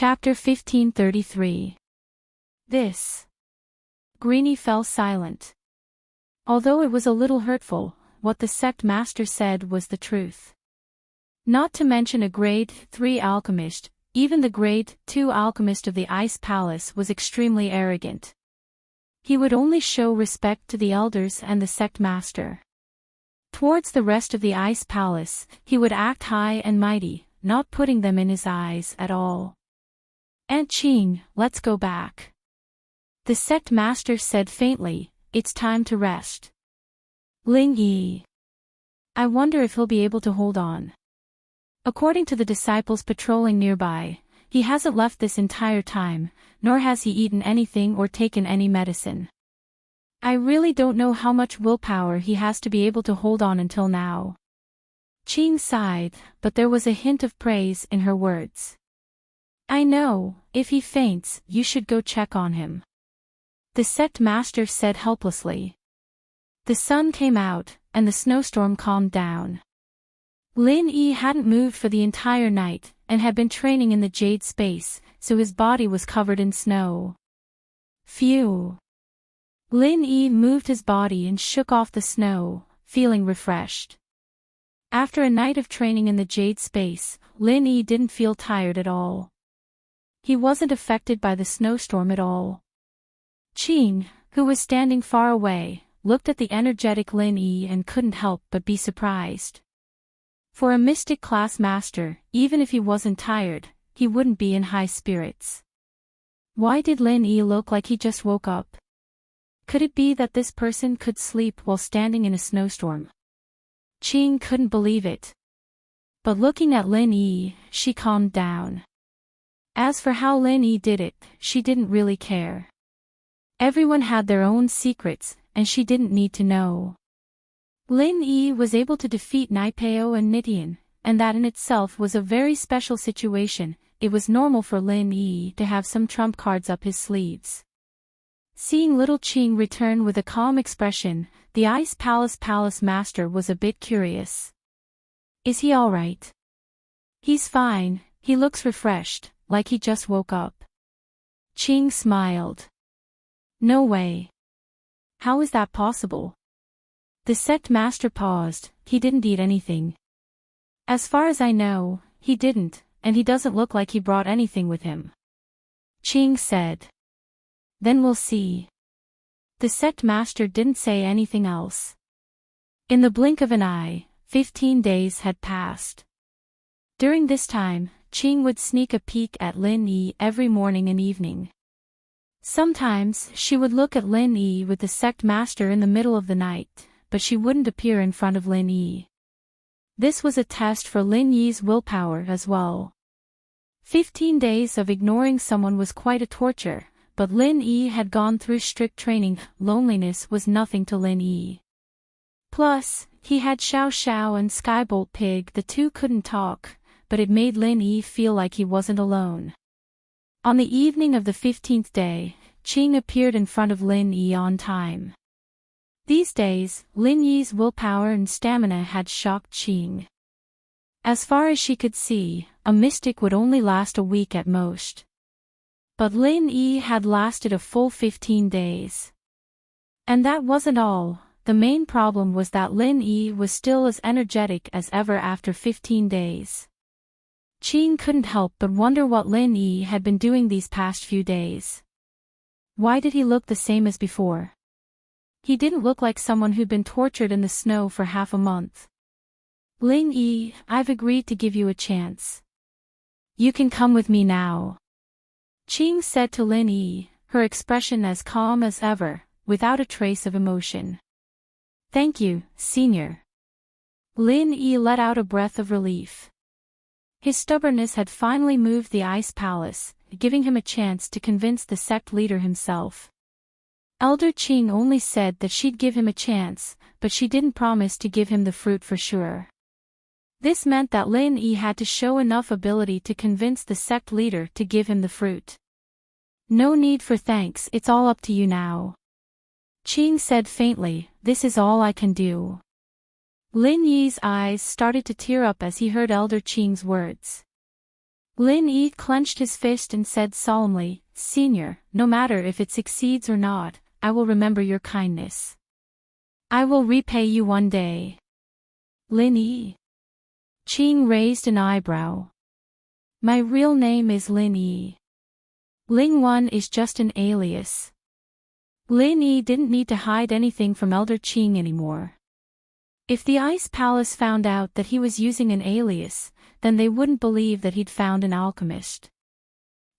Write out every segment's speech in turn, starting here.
Chapter 1533. This. Greeny fell silent. Although it was a little hurtful, what the sect master said was the truth. Not to mention a grade 3 alchemist, even the grade 2 alchemist of the Ice Palace was extremely arrogant. He would only show respect to the elders and the sect master. Towards the rest of the Ice Palace, he would act high and mighty, not putting them in his eyes at all. "Aunt Ching, let's go back," the sect master said faintly. "It's time to rest." "Ling Yi. I wonder if he'll be able to hold on." According to the disciples patrolling nearby, he hasn't left this entire time, nor has he eaten anything or taken any medicine. I really don't know how much willpower he has to be able to hold on until now. Ching sighed, but there was a hint of praise in her words. "I know, if he faints, you should go check on him," the sect master said helplessly. The sun came out, and the snowstorm calmed down. Lin Yi hadn't moved for the entire night, and had been training in the jade space, so his body was covered in snow. Phew! Lin Yi moved his body and shook off the snow, feeling refreshed. After a night of training in the jade space, Lin Yi didn't feel tired at all. He wasn't affected by the snowstorm at all. Ching, who was standing far away, looked at the energetic Lin Yi and couldn't help but be surprised. For a mystic class master, even if he wasn't tired, he wouldn't be in high spirits. Why did Lin Yi look like he just woke up? Could it be that this person could sleep while standing in a snowstorm? Ching couldn't believe it. But looking at Lin Yi, she calmed down. As for how Lin Yi did it, she didn't really care. Everyone had their own secrets, and she didn't need to know. Lin Yi was able to defeat Naipeo and Nitian, and that in itself was a very special situation. It was normal for Lin Yi to have some trump cards up his sleeves. Seeing little Ching return with a calm expression, the Ice Palace master was a bit curious. "Is he all right?" "He's fine, he looks refreshed, like he just woke up." Ching smiled. "No way. How is that possible?" The sect master paused. "He didn't eat anything." "As far as I know, he didn't, and he doesn't look like he brought anything with him," Ching said. "Then we'll see." The sect master didn't say anything else. In the blink of an eye, 15 days had passed. During this time, Ching would sneak a peek at Lin Yi every morning and evening. Sometimes she would look at Lin Yi with the sect master in the middle of the night, but she wouldn't appear in front of Lin Yi. This was a test for Lin Yi's willpower as well. 15 days of ignoring someone was quite a torture, but Lin Yi had gone through strict training. Loneliness was nothing to Lin Yi. Plus, he had Xiao Xiao and Skybolt Pig. The two couldn't talk, but it made Lin Yi feel like he wasn't alone. On the evening of the 15th day, Ching appeared in front of Lin Yi on time. These days, Lin Yi's willpower and stamina had shocked Ching. As far as she could see, a mystic would only last a week at most. But Lin Yi had lasted a full 15 days. And that wasn't all. The main problem was that Lin Yi was still as energetic as ever after 15 days. Ching couldn't help but wonder what Lin Yi had been doing these past few days. Why did he look the same as before? He didn't look like someone who'd been tortured in the snow for half a month. "Lin Yi, I've agreed to give you a chance. You can come with me now," Ching said to Lin Yi, her expression as calm as ever, without a trace of emotion. "Thank you, Senior." Lin Yi let out a breath of relief. His stubbornness had finally moved the Ice Palace, giving him a chance to convince the sect leader himself. Elder Ching only said that she'd give him a chance, but she didn't promise to give him the fruit for sure. This meant that Lin Yi had to show enough ability to convince the sect leader to give him the fruit. "No need for thanks, it's all up to you now," Ching said faintly. "This is all I can do." Lin Yi's eyes started to tear up as he heard Elder Ching's words. Lin Yi clenched his fist and said solemnly, "Senior, no matter if it succeeds or not, I will remember your kindness. I will repay you one day." Lin Yi. Qing raised an eyebrow. "My real name is Lin Yi. Ling Wan is just an alias." Lin Yi didn't need to hide anything from Elder Qing anymore. If the Ice Palace found out that he was using an alias, then they wouldn't believe that he'd found an alchemist.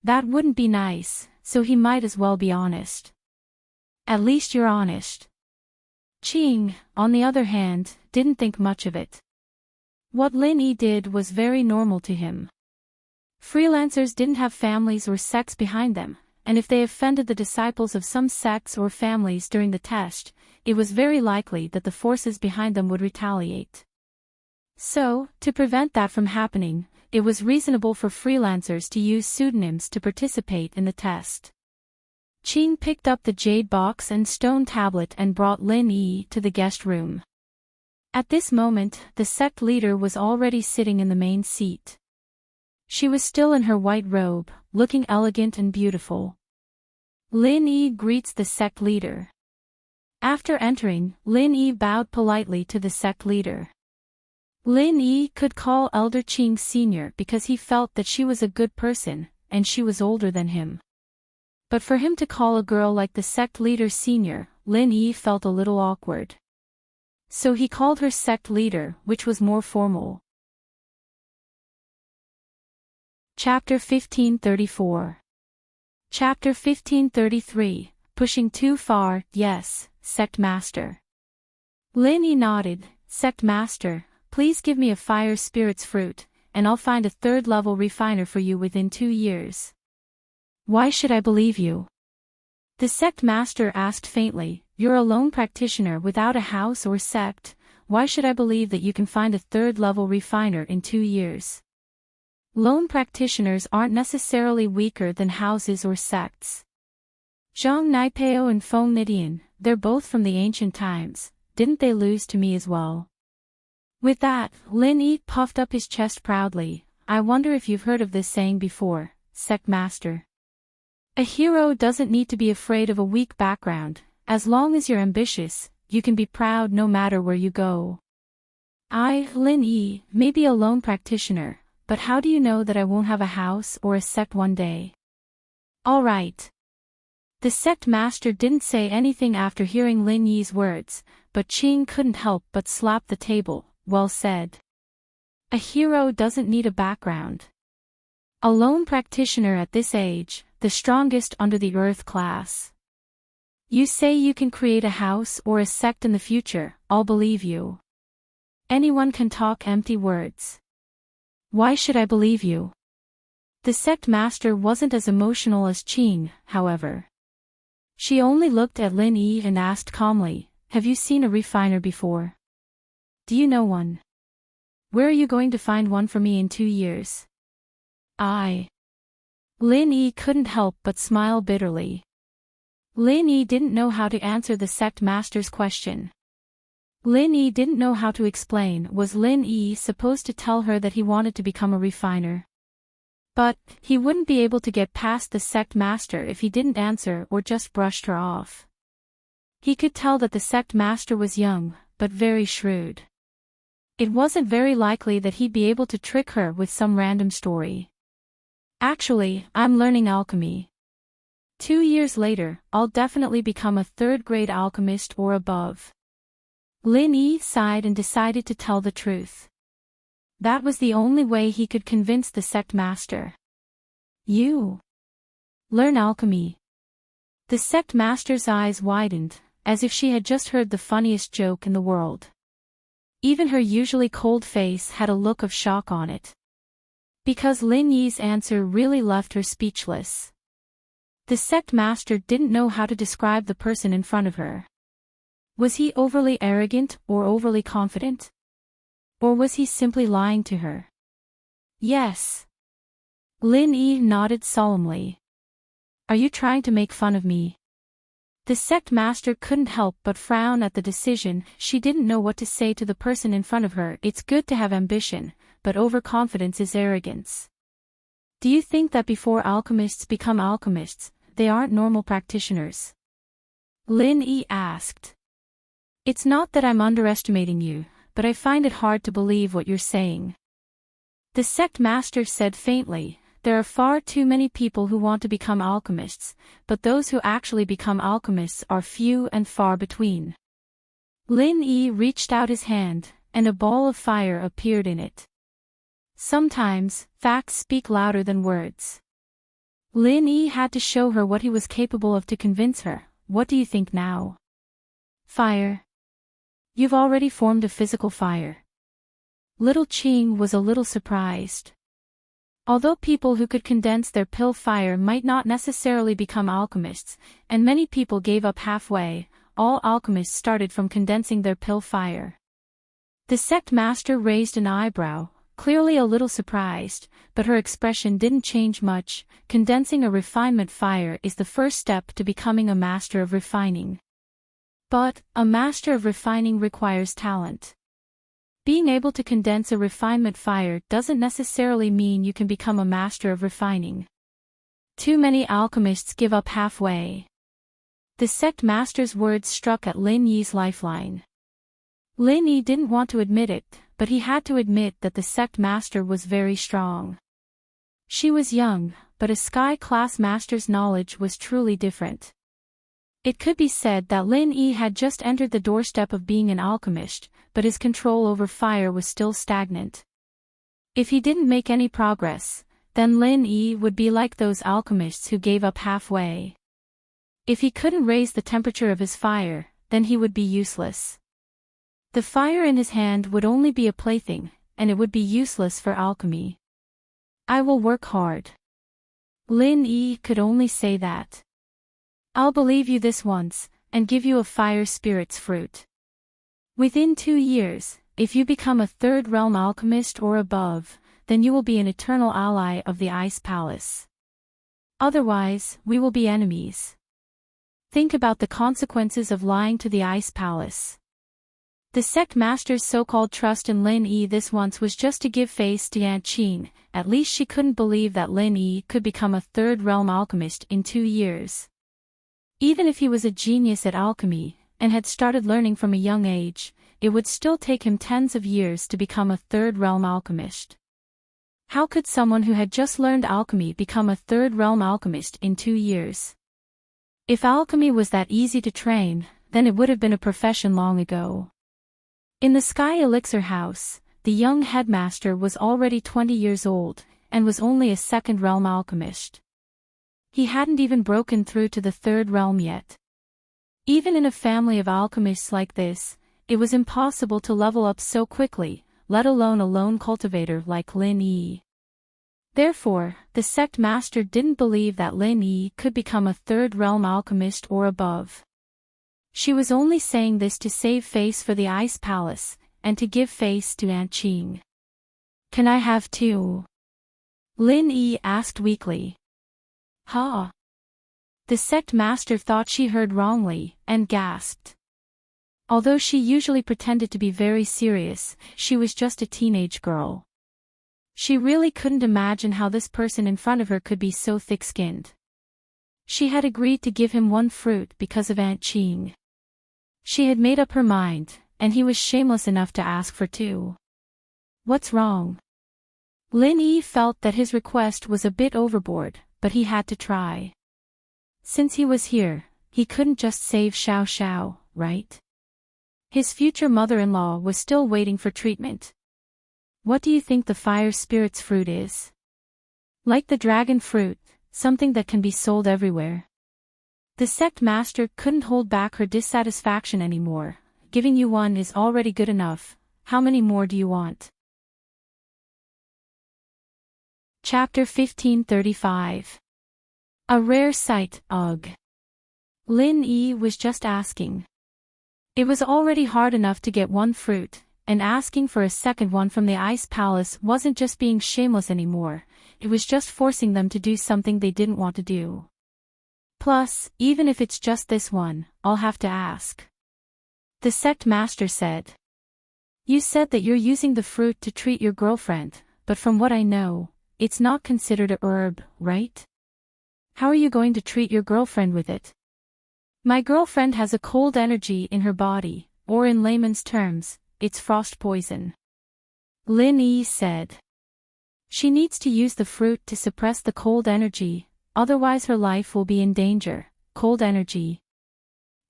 That wouldn't be nice, so he might as well be honest. "At least you're honest." Qing, on the other hand, didn't think much of it. What Lin Yi did was very normal to him. Freelancers didn't have families or sects behind them, and if they offended the disciples of some sects or families during the test, it was very likely that the forces behind them would retaliate. So, to prevent that from happening, it was reasonable for freelancers to use pseudonyms to participate in the test. Qing picked up the jade box and stone tablet and brought Lin Yi to the guest room. At this moment, the sect leader was already sitting in the main seat. She was still in her white robe, looking elegant and beautiful. Lin Yi greets the sect leader. After entering, Lin Yi bowed politely to the sect leader. Lin Yi could call Elder Qing Senior because he felt that she was a good person, and she was older than him. But for him to call a girl like the sect leader Senior, Lin Yi felt a little awkward. So he called her sect leader, which was more formal. Chapter 1534. Chapter 1533, Pushing Too Far, Yes, Sect Master. Lin Yi nodded. "Sect Master, please give me a fire spirit's fruit, and I'll find a third-level refiner for you within 2 years." "Why should I believe you?" The sect master asked faintly. "You're a lone practitioner without a house or sect. Why should I believe that you can find a third-level refiner in 2 years? Lone practitioners aren't necessarily weaker than houses or sects. Zhang Naipeo and Feng Nidian, they're both from the ancient times. Didn't they lose to me as well?" With that, Lin Yi puffed up his chest proudly. "I wonder if you've heard of this saying before, Sect Master. A hero doesn't need to be afraid of a weak background. As long as you're ambitious, you can be proud no matter where you go." "I, Lin Yi, may be a lone practitioner, but how do you know that I won't have a house or a sect one day?" "All right." The sect master didn't say anything after hearing Lin Yi's words, but Qing couldn't help but slap the table. "Well said. A hero doesn't need a background. A lone practitioner at this age, the strongest under the earth class. You say you can create a house or a sect in the future, I'll believe you. Anyone can talk empty words. Why should I believe you?" The sect master wasn't as emotional as Qing, however. She only looked at Lin Yi and asked calmly, "Have you seen a refiner before? Do you know one? Where are you going to find one for me in 2 years?" Lin Yi couldn't help but smile bitterly. Lin Yi didn't know how to answer the sect master's question. Lin Yi didn't know how to explain. Was Lin Yi supposed to tell her that he wanted to become a refiner? But he wouldn't be able to get past the sect master if he didn't answer or just brushed her off. He could tell that the sect master was young, but very shrewd. It wasn't very likely that he'd be able to trick her with some random story. "Actually, I'm learning alchemy. 2 years later, I'll definitely become a third-grade alchemist or above." Lin Yi sighed and decided to tell the truth. That was the only way he could convince the sect master. "You learn alchemy?" The sect master's eyes widened, as if she had just heard the funniest joke in the world. Even her usually cold face had a look of shock on it. Because Lin Yi's answer really left her speechless. The sect master didn't know how to describe the person in front of her. Was he overly arrogant or overly confident? Or was he simply lying to her? "Yes." Lin Yi nodded solemnly. "Are you trying to make fun of me?" The sect master couldn't help but frown at the decision. She didn't know what to say to the person in front of her. It's good to have ambition, but overconfidence is arrogance. Do you think that before alchemists become alchemists, they aren't normal practitioners? Lin Yi asked. It's not that I'm underestimating you, but I find it hard to believe what you're saying. The sect master said faintly, there are far too many people who want to become alchemists, but those who actually become alchemists are few and far between. Lin Yi reached out his hand, and a ball of fire appeared in it. Sometimes, facts speak louder than words. Lin Yi had to show her what he was capable of to convince her. What do you think now? Fire. You've already formed a physical fire. Little Qing was a little surprised. Although people who could condense their pill fire might not necessarily become alchemists, and many people gave up halfway, all alchemists started from condensing their pill fire. The sect master raised an eyebrow, clearly a little surprised, but her expression didn't change much. Condensing a refinement fire is the first step to becoming a master of refining. But, a master of refining requires talent. Being able to condense a refinement fire doesn't necessarily mean you can become a master of refining. Too many alchemists give up halfway. The sect master's words struck at Lin Yi's lifeline. Lin Yi didn't want to admit it, but he had to admit that the sect master was very strong. She was young, but a sky-class master's knowledge was truly different. It could be said that Lin Yi had just entered the doorstep of being an alchemist, but his control over fire was still stagnant. If he didn't make any progress, then Lin Yi would be like those alchemists who gave up halfway. If he couldn't raise the temperature of his fire, then he would be useless. The fire in his hand would only be a plaything, and it would be useless for alchemy. I will work hard. Lin Yi could only say that. I'll believe you this once, and give you a fire spirit's fruit. Within 2 years, if you become a third realm alchemist or above, then you will be an eternal ally of the Ice Palace. Otherwise, we will be enemies. Think about the consequences of lying to the Ice Palace. The sect master's so-called trust in Lin Yi this once was just to give face to Enchanting. At least she couldn't believe that Lin Yi could become a third realm alchemist in 2 years. Even if he was a genius at alchemy, and had started learning from a young age, it would still take him tens of years to become a third realm alchemist. How could someone who had just learned alchemy become a third realm alchemist in 2 years? If alchemy was that easy to train, then it would have been a profession long ago. In the Sky Elixir House, the young headmaster was already 20 years old, and was only a second realm alchemist. He hadn't even broken through to the third realm yet. Even in a family of alchemists like this, it was impossible to level up so quickly, let alone a lone cultivator like Lin Yi. Therefore, the sect master didn't believe that Lin Yi could become a third realm alchemist or above. She was only saying this to save face for the Ice Palace, and to give face to Enchanting. Can I have 2? Lin Yi asked weakly. Ha! The sect master thought she heard wrongly, and gasped. Although she usually pretended to be very serious, she was just a teenage girl. She really couldn't imagine how this person in front of her could be so thick-skinned. She had agreed to give him 1 fruit because of Enchanting. She had made up her mind, and he was shameless enough to ask for 2. What's wrong? Lin Yi felt that his request was a bit overboard, but he had to try. Since he was here, he couldn't just save Xiao Xiao, right? His future mother-in-law was still waiting for treatment. What do you think the fire spirit's fruit is? Like the dragon fruit, something that can be sold everywhere. The sect master couldn't hold back her dissatisfaction anymore. Giving you 1 is already good enough. How many more do you want? Chapter 1535. A rare sight, ugh. Lin Yi was just asking. It was already hard enough to get 1 fruit, and asking for a second one from the Ice Palace wasn't just being shameless anymore, it was just forcing them to do something they didn't want to do. Plus, even if it's just this one, I'll have to ask. The sect master said. You said that you're using the fruit to treat your girlfriend, but from what I know, it's not considered a herb, right? How are you going to treat your girlfriend with it? My girlfriend has a cold energy in her body, or in layman's terms, it's frost poison. Lin Yi said. She needs to use the fruit to suppress the cold energy, otherwise her life will be in danger. Cold energy.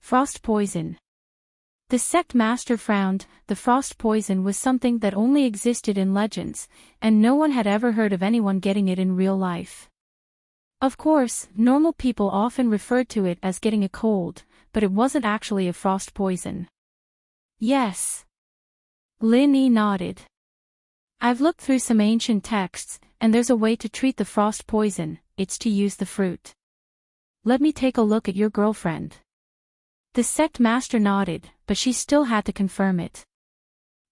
Frost poison. The sect master frowned. The frost poison was something that only existed in legends, and no one had ever heard of anyone getting it in real life. Of course, normal people often referred to it as getting a cold, but it wasn't actually a frost poison. Yes. Lin Yi nodded. I've looked through some ancient texts, and there's a way to treat the frost poison, it's to use the fruit. Let me take a look at your girlfriend. The sect master nodded, but she still had to confirm it.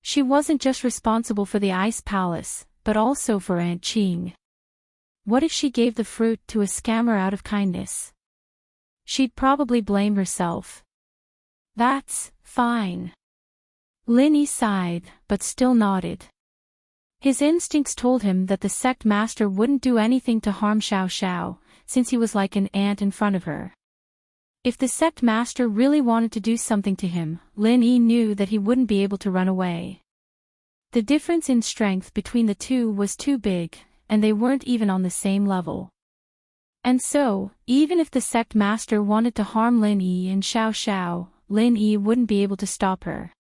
She wasn't just responsible for the ice palace, but also for Aunt Qing. What if she gave the fruit to a scammer out of kindness? She'd probably blame herself. That's fine. Lin Yi sighed, but still nodded. His instincts told him that the sect master wouldn't do anything to harm Xiao Xiao, since he was like an ant in front of her. If the sect master really wanted to do something to him, Lin Yi knew that he wouldn't be able to run away. The difference in strength between the two was too big, and they weren't even on the same level. And so, even if the sect master wanted to harm Lin Yi and Xiao Xiao, Lin Yi wouldn't be able to stop her.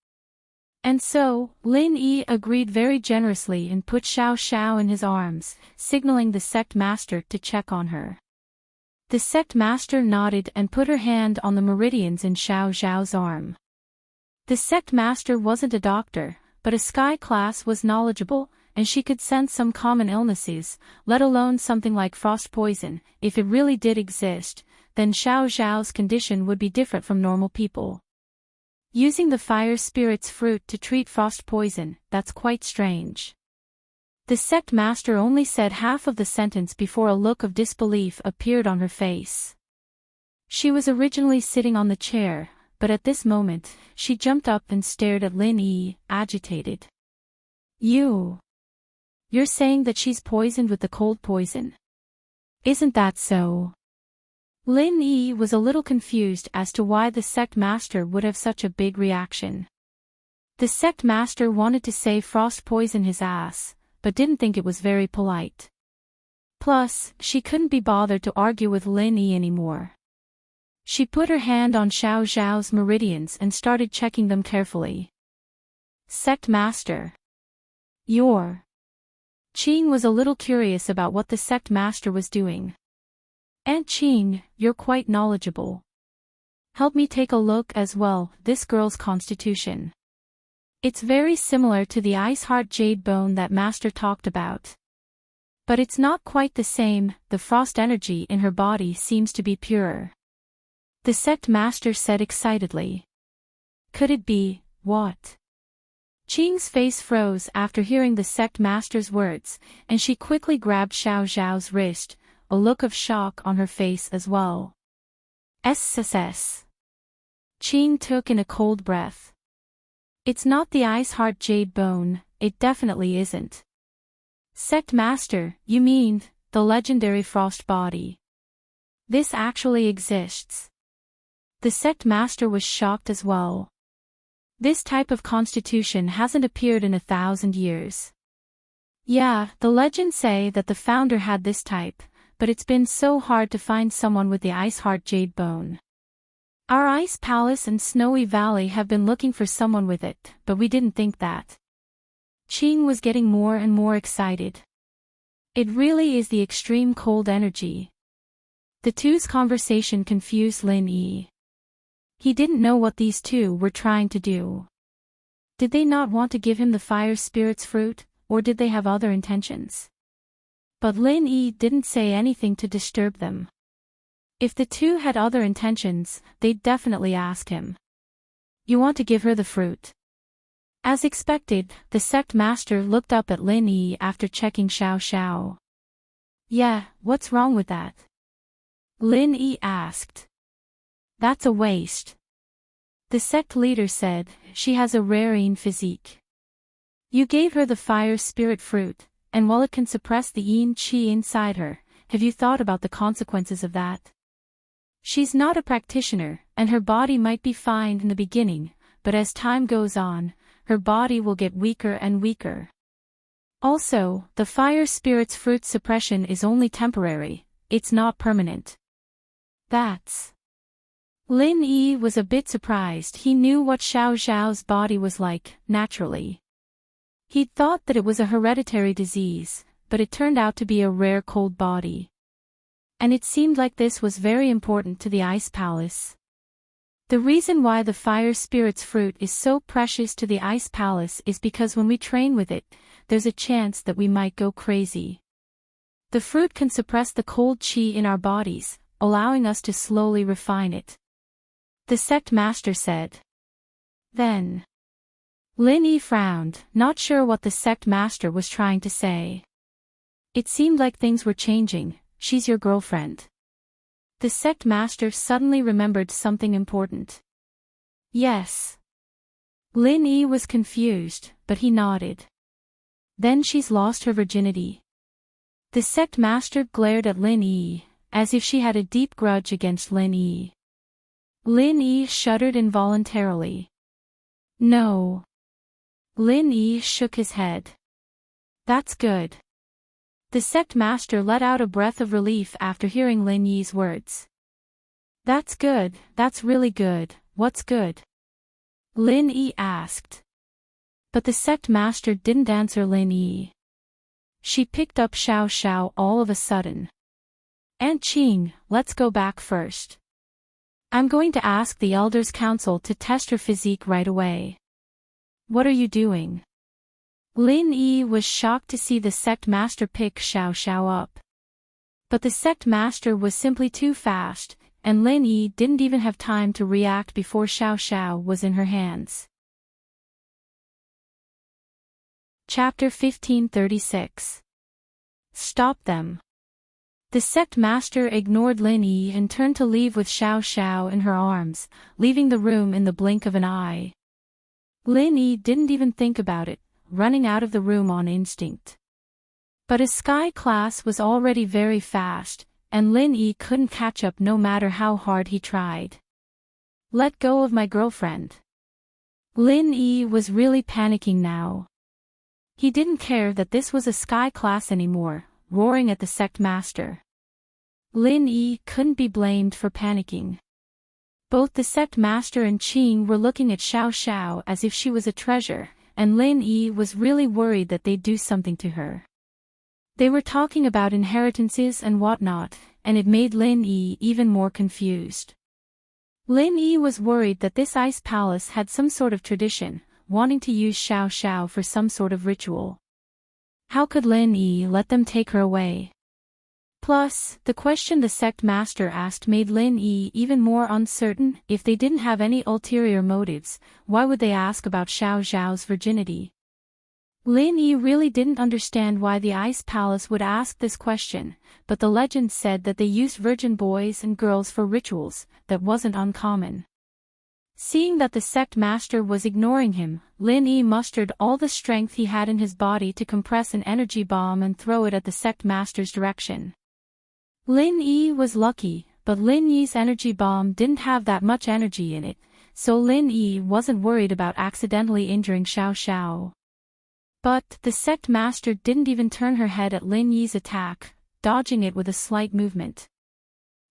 And so, Lin Yi agreed very generously and put Xiao Xiao in his arms, signaling the sect master to check on her. The sect master nodded and put her hand on the meridians in Xiao Xiao's arm. The sect master wasn't a doctor, but a sky class was knowledgeable, and she could sense some common illnesses, let alone something like frost poison. If it really did exist, then Xiao Xiao's condition would be different from normal people. Using the fire spirit's fruit to treat frost poison, that's quite strange. The sect master only said half of the sentence before a look of disbelief appeared on her face. She was originally sitting on the chair, but at this moment, she jumped up and stared at Lin Yi, agitated. You're saying that she's poisoned with the cold poison? Isn't that so? Lin Yi was a little confused as to why the sect master would have such a big reaction. The sect master wanted to say frost poison his ass, but didn't think it was very polite. Plus, she couldn't be bothered to argue with Lin Yi anymore. She put her hand on Xiao Xiao's meridians and started checking them carefully. Sect master. Qing was a little curious about what the sect master was doing. Aunt Qing, you're quite knowledgeable. Help me take a look as well, this girl's constitution. It's very similar to the ice heart jade bone that master talked about. But it's not quite the same, the frost energy in her body seems to be purer. The sect master said excitedly. Could it be, what? Qing's face froze after hearing the sect master's words, and she quickly grabbed Xiao Xiao's wrist, a look of shock on her face as well. SSS. Qing took in a cold breath. It's not the ice heart jade bone, it definitely isn't. Sect master, you mean, the legendary frost body. This actually exists. The sect master was shocked as well. This type of constitution hasn't appeared in 1,000 years. Yeah, the legends say that the founder had this type, but it's been so hard to find someone with the ice heart jade bone. Our ice palace and snowy valley have been looking for someone with it, but we didn't think that. Qing was getting more and more excited. It really is the extreme cold energy. The two's conversation confused Lin Yi. He didn't know what these two were trying to do. Did they not want to give him the fire spirit's fruit, or did they have other intentions? But Lin Yi didn't say anything to disturb them. If the two had other intentions, they'd definitely ask him. You want to give her the fruit? As expected, the sect master looked up at Lin Yi after checking Xiao Xiao. Yeah, what's wrong with that? Lin Yi asked. That's a waste. The sect leader said, she has a rare physique. You gave her the fire spirit fruit, and while it can suppress the yin qi inside her, have you thought about the consequences of that? She's not a practitioner, and her body might be fine in the beginning, but as time goes on, her body will get weaker and weaker. Also, the fire spirit's fruit suppression is only temporary, it's not permanent. That's... Lin Yi was a bit surprised. He knew what Xiao Xiao's body was like, naturally. He'd thought that it was a hereditary disease, but it turned out to be a rare cold body. And it seemed like this was very important to the Ice Palace. The reason why the fire spirit's fruit is so precious to the Ice Palace is because when we train with it, there's a chance that we might go crazy. The fruit can suppress the cold qi in our bodies, allowing us to slowly refine it. The sect master said. Then. Lin Yi frowned, not sure what the sect master was trying to say. It seemed like things were changing. She's your girlfriend. The sect master suddenly remembered something important. Yes. Lin Yi was confused, but he nodded. Then she's lost her virginity. The sect master glared at Lin Yi, as if she had a deep grudge against Lin Yi. Lin Yi shuddered involuntarily. No. Lin Yi shook his head. That's good. The sect master let out a breath of relief after hearing Lin Yi's words. That's good, that's really good, what's good? Lin Yi asked. But the sect master didn't answer Lin Yi. She picked up Xiao Xiao all of a sudden. Aunt Qing, let's go back first. I'm going to ask the Elders' Council to test her physique right away. What are you doing? Lin Yi was shocked to see the sect master pick Xiao Xiao up. But the sect master was simply too fast, and Lin Yi didn't even have time to react before Xiao Xiao was in her hands. Chapter 1536. Stop them. The sect master ignored Lin Yi and turned to leave with Xiao Xiao in her arms, leaving the room in the blink of an eye. Lin Yi didn't even think about it, running out of the room on instinct. But his sky class was already very fast, and Lin Yi couldn't catch up no matter how hard he tried. Let go of my girlfriend. Lin Yi was really panicking now. He didn't care that this was a sky class anymore, roaring at the sect master. Lin Yi couldn't be blamed for panicking. Both the sect master and Qing were looking at Xiao Xiao as if she was a treasure, and Lin Yi was really worried that they'd do something to her. They were talking about inheritances and whatnot, and it made Lin Yi even more confused. Lin Yi was worried that this ice palace had some sort of tradition, wanting to use Xiao Xiao for some sort of ritual. How could Lin Yi let them take her away? Plus, the question the sect master asked made Lin Yi even more uncertain. If they didn't have any ulterior motives, why would they ask about Xiao Xiao's virginity? Lin Yi really didn't understand why the Ice Palace would ask this question, but the legend said that they used virgin boys and girls for rituals. That wasn't uncommon. Seeing that the sect master was ignoring him, Lin Yi mustered all the strength he had in his body to compress an energy bomb and throw it at the sect master's direction. Lin Yi was lucky, but Lin Yi's energy bomb didn't have that much energy in it, so Lin Yi wasn't worried about accidentally injuring Xiao Xiao. But the sect master didn't even turn her head at Lin Yi's attack, dodging it with a slight movement.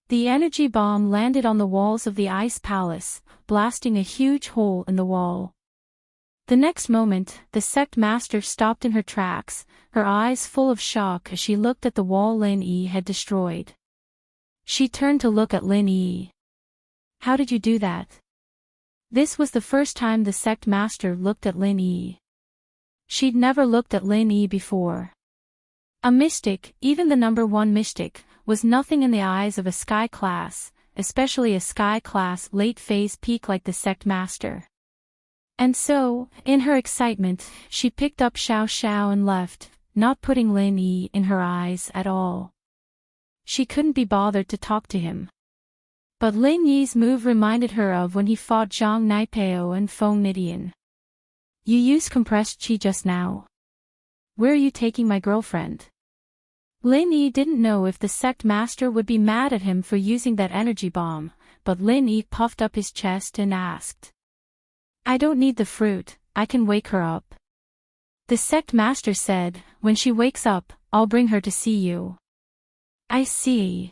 The energy bomb landed on the walls of the Ice Palace, blasting a huge hole in the wall. The next moment, the sect master stopped in her tracks, her eyes full of shock as she looked at the wall Lin Yi had destroyed. She turned to look at Lin Yi. How did you do that? This was the first time the sect master looked at Lin Yi. She'd never looked at Lin Yi before. A mystic, even the number one mystic, was nothing in the eyes of a sky class, especially a sky class late-phase peak like the sect master. And so, in her excitement, she picked up Xiao Xiao and left, not putting Lin Yi in her eyes at all. She couldn't be bothered to talk to him. But Lin Yi's move reminded her of when he fought Zhang Naipeo and Feng Nidian. You used compressed qi just now. Where are you taking my girlfriend? Lin Yi didn't know if the sect master would be mad at him for using that energy bomb, but Lin Yi puffed up his chest and asked. I don't need the fruit, I can wake her up. The sect master said, when she wakes up, I'll bring her to see you. I see.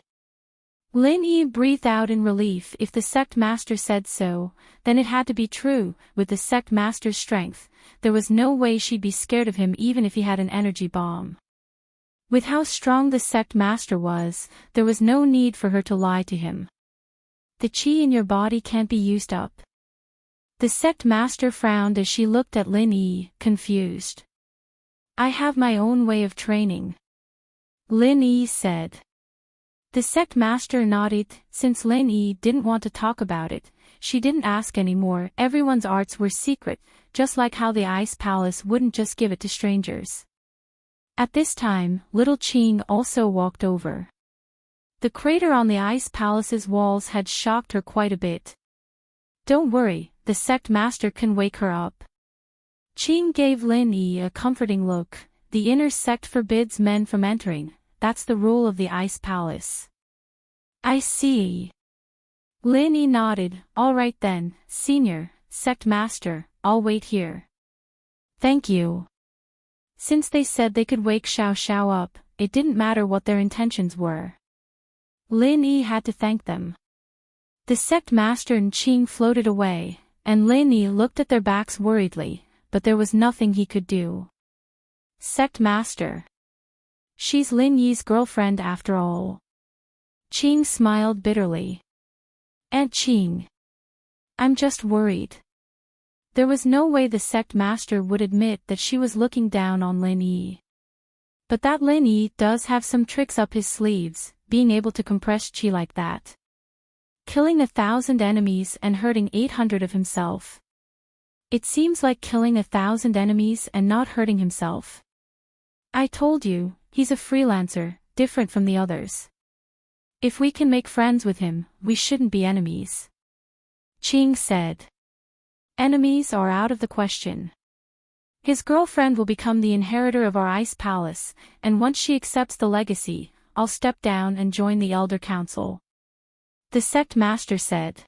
Lin Yi breathed out in relief. If the sect master said so, then it had to be true. With the sect master's strength, there was no way she'd be scared of him even if he had an energy bomb. With how strong the sect master was, there was no need for her to lie to him. The chi in your body can't be used up. The sect master frowned as she looked at Lin Yi, confused. I have my own way of training. Lin Yi said. The sect master nodded. Since Lin Yi didn't want to talk about it, she didn't ask anymore. Everyone's arts were secret, just like how the Ice Palace wouldn't just give it to strangers. At this time, little Qing also walked over. The crater on the Ice Palace's walls had shocked her quite a bit. Don't worry, the sect master can wake her up. Qing gave Lin Yi a comforting look. The inner sect forbids men from entering, that's the rule of the Ice Palace. I see. Lin Yi nodded. All right then, senior, sect master, I'll wait here. Thank you. Since they said they could wake Xiao Xiao up, it didn't matter what their intentions were. Lin Yi had to thank them. The sect master and Qing floated away, and Lin Yi looked at their backs worriedly, but there was nothing he could do. Sect master. She's Lin Yi's girlfriend after all. Qing smiled bitterly. Aunt Qing. I'm just worried. There was no way the sect master would admit that she was looking down on Lin Yi. But that Lin Yi does have some tricks up his sleeves, being able to compress chi like that. Killing 1,000 enemies and hurting 800 of himself. It seems like killing 1,000 enemies and not hurting himself. I told you, he's a freelancer, different from the others. If we can make friends with him, we shouldn't be enemies. Qing said. Enemies are out of the question. His girlfriend will become the inheritor of our Ice Palace, and once she accepts the legacy, I'll step down and join the Elder Council. The sect master said.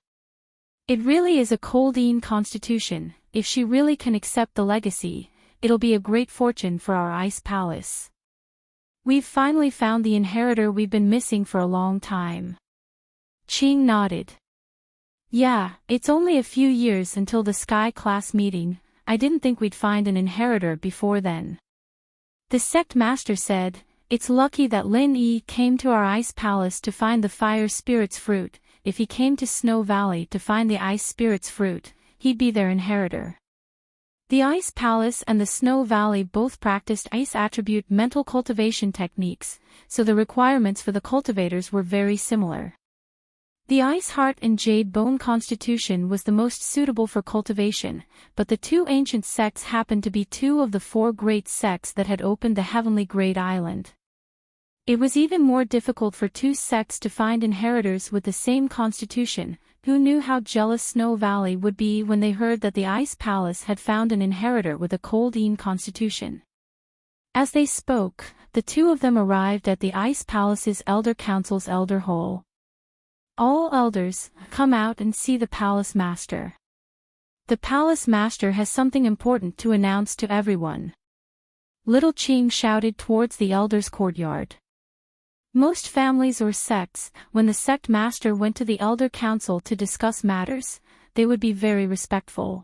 It really is a Coldine constitution. If she really can accept the legacy, it'll be a great fortune for our Ice Palace. We've finally found the inheritor we've been missing for a long time. Qing nodded. Yeah, it's only a few years until the Sky class meeting. I didn't think we'd find an inheritor before then. The sect master said, it's lucky that Lin Yi came to our Ice Palace to find the Fire Spirit's fruit. If he came to Snow Valley to find the Ice Spirit's fruit, he'd be their inheritor. The Ice Palace and the Snow Valley both practiced ice attribute mental cultivation techniques, so the requirements for the cultivators were very similar. The Ice Heart and Jade Bone constitution was the most suitable for cultivation, but the two ancient sects happened to be two of the four great sects that had opened the Heavenly Great Island. It was even more difficult for two sects to find inheritors with the same constitution. Who knew how jealous Snow Valley would be when they heard that the Ice Palace had found an inheritor with a Coldine constitution? As they spoke, the two of them arrived at the Ice Palace's Elder Council's Elder Hall. All elders, come out and see the Palace Master. The Palace Master has something important to announce to everyone. Little Qing shouted towards the elders' courtyard. Most families or sects, when the sect master went to the Elder Council to discuss matters, they would be very respectful.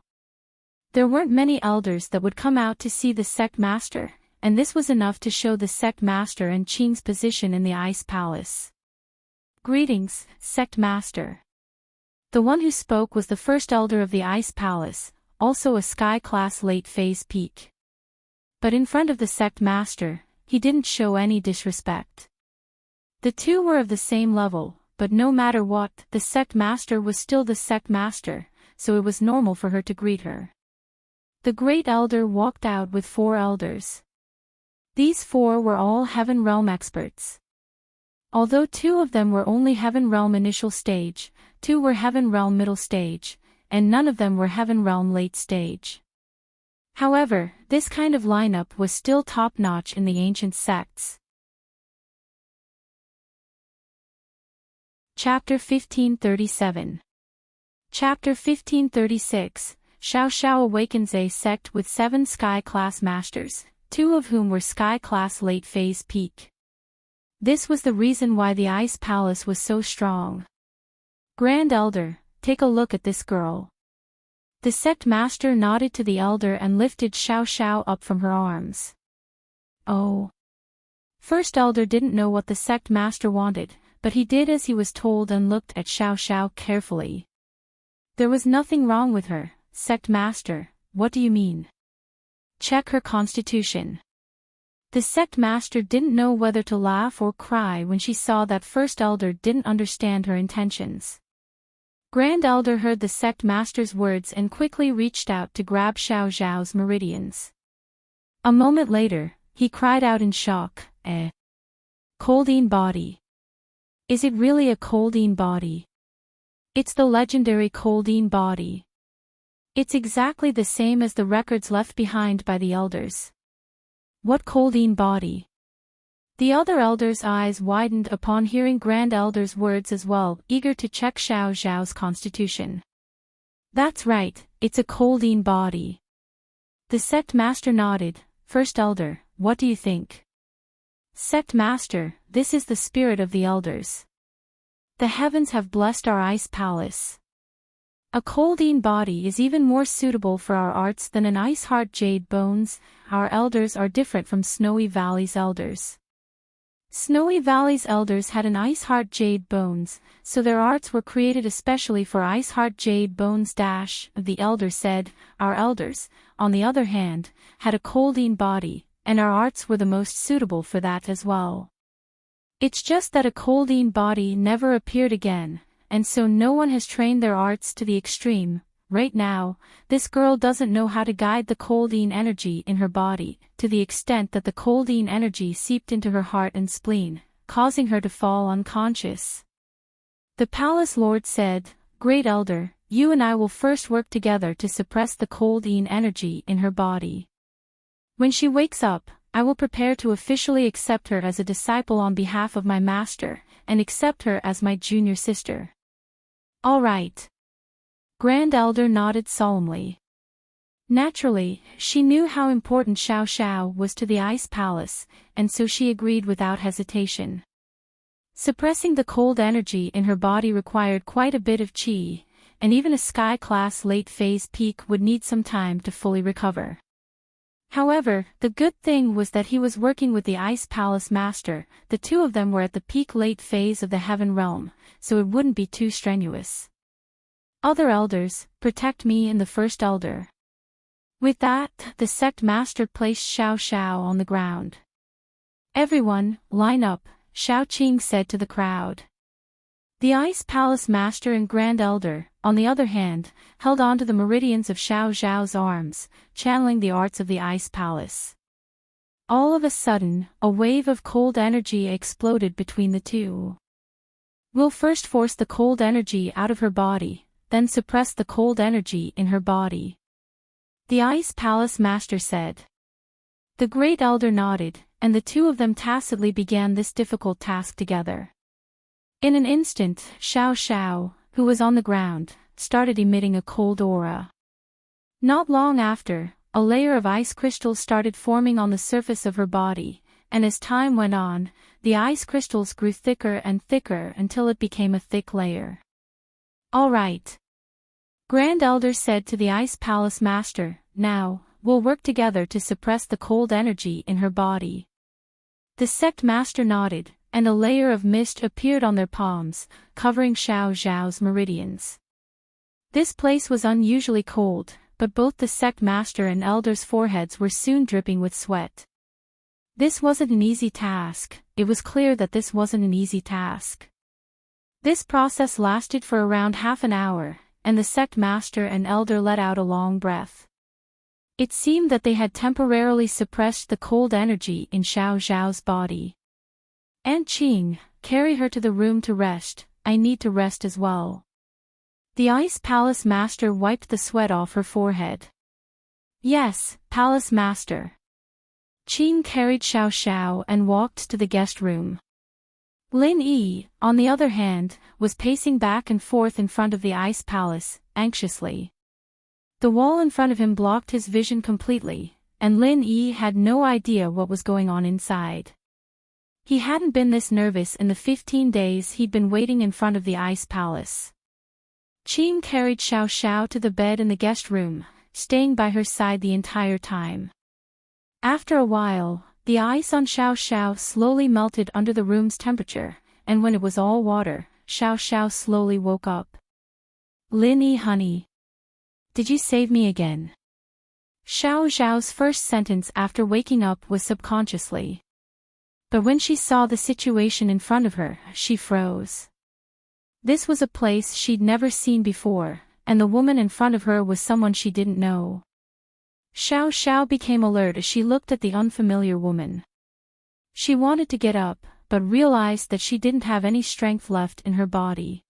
There weren't many elders that would come out to see the sect master, and this was enough to show the sect master and Qing's position in the Ice Palace. Greetings, sect master. The one who spoke was the first elder of the Ice Palace, also a Sky-class late-phase peak. But in front of the sect master, he didn't show any disrespect. The two were of the same level, but no matter what, the sect master was still the sect master, so it was normal for her to greet her. The great elder walked out with 4 elders. These 4 were all Heaven Realm experts. Although 2 of them were only Heaven Realm initial stage, 2 were Heaven Realm middle stage, and none of them were Heaven Realm late stage. However, this kind of lineup was still top-notch in the ancient sects. Chapter 1537. Chapter 1536, Xiao Xiao awakens a sect with 7 Sky-class masters, 2 of whom were Sky-class late-phase peak. This was the reason why the Ice Palace was so strong. Grand Elder, take a look at this girl. The sect master nodded to the elder and lifted Xiao Xiao up from her arms. Oh. First elder didn't know what the sect master wanted, but he did as he was told and looked at Xiao Xiao carefully. There was nothing wrong with her, sect master, what do you mean? Check her constitution. The sect master didn't know whether to laugh or cry when she saw that first elder didn't understand her intentions. Grand Elder heard the sect master's words and quickly reached out to grab Xiao Xiao's meridians. A moment later, he cried out in shock, Coldine body. Is it really a Coldine body? It's the legendary Coldine body. It's exactly the same as the records left behind by the elders. What Coldine body? The other elders' eyes widened upon hearing Grand Elder's words as well, eager to check Xiao Xiao's constitution. That's right, it's a Coldine body. The sect master nodded. First elder, what do you think? Sect master, this is the spirit of the elders. The heavens have blessed our ice palace. A Coldine body is even more suitable for our arts than an ice heart jade bones. Our elders are different from Snowy Valley's elders. Snowy Valley's elders had an ice heart jade bones, so their arts were created especially for ice heart jade bones. The elder said, our elders, on the other hand, had a Coldine body, and our arts were the most suitable for that as well. It's just that a Coldine body never appeared again, and so no one has trained their arts to the extreme. Right now, this girl doesn't know how to guide the Coldine energy in her body, to the extent that the Coldine energy seeped into her heart and spleen, causing her to fall unconscious. The palace lord said, Great Elder, you and I will first work together to suppress the Coldine energy in her body. When she wakes up, I will prepare to officially accept her as a disciple on behalf of my master, and accept her as my junior sister. All right. Grand Elder nodded solemnly. Naturally, she knew how important Xiao Xiao was to the Ice Palace, and so she agreed without hesitation. Suppressing the cold energy in her body required quite a bit of qi, and even a Sky-class late-phase peak would need some time to fully recover. However, the good thing was that he was working with the Ice Palace Master. The 2 of them were at the peak late phase of the Heaven Realm, so it wouldn't be too strenuous. Other elders, protect me and the first elder. With that, the sect master placed Xiao Xiao on the ground. Everyone, line up, Xiao Qing said to the crowd. The Ice Palace Master and Grand Elder, on the other hand, held on to the meridians of Xiao Xiao's arms, channeling the arts of the Ice Palace. All of a sudden, a wave of cold energy exploded between the 2. We'll first force the cold energy out of her body, then suppress the cold energy in her body. The Ice Palace Master said. The Great Elder nodded, and the 2 of them tacitly began this difficult task together. In an instant, Xiao Xiao, who was on the ground, started emitting a cold aura. Not long after, a layer of ice crystals started forming on the surface of her body, and as time went on, the ice crystals grew thicker and thicker until it became a thick layer. All right. Grand Elder said to the Ice Palace Master, now, we'll work together to suppress the cold energy in her body. The sect master nodded, and a layer of mist appeared on their palms, covering Xiao Xiao's meridians. This place was unusually cold, but both the sect master and elder's foreheads were soon dripping with sweat. This wasn't an easy task. It was clear that this wasn't an easy task. This process lasted for around half an hour, and the sect master and elder let out a long breath. It seemed that they had temporarily suppressed the cold energy in Xiao Xiao's body. Aunt Qing, carry her to the room to rest, I need to rest as well. The Ice Palace Master wiped the sweat off her forehead. Yes, Palace Master. Qing carried Xiao Xiao and walked to the guest room. Lin Yi, on the other hand, was pacing back and forth in front of the ice palace, anxiously. The wall in front of him blocked his vision completely, and Lin Yi had no idea what was going on inside. He hadn't been this nervous in the 15 days he'd been waiting in front of the ice palace. Qing carried Xiao Xiao to the bed in the guest room, staying by her side the entire time. After a while, the ice on Xiao Xiao slowly melted under the room's temperature, and when it was all water, Xiao Xiao slowly woke up. Lin Yi, honey. Did you save me again? Xiao Xiao's first sentence after waking up was subconsciously. But when she saw the situation in front of her, she froze. This was a place she'd never seen before, and the woman in front of her was someone she didn't know. Xiao Xiao became alert as she looked at the unfamiliar woman. She wanted to get up, but realized that she didn't have any strength left in her body.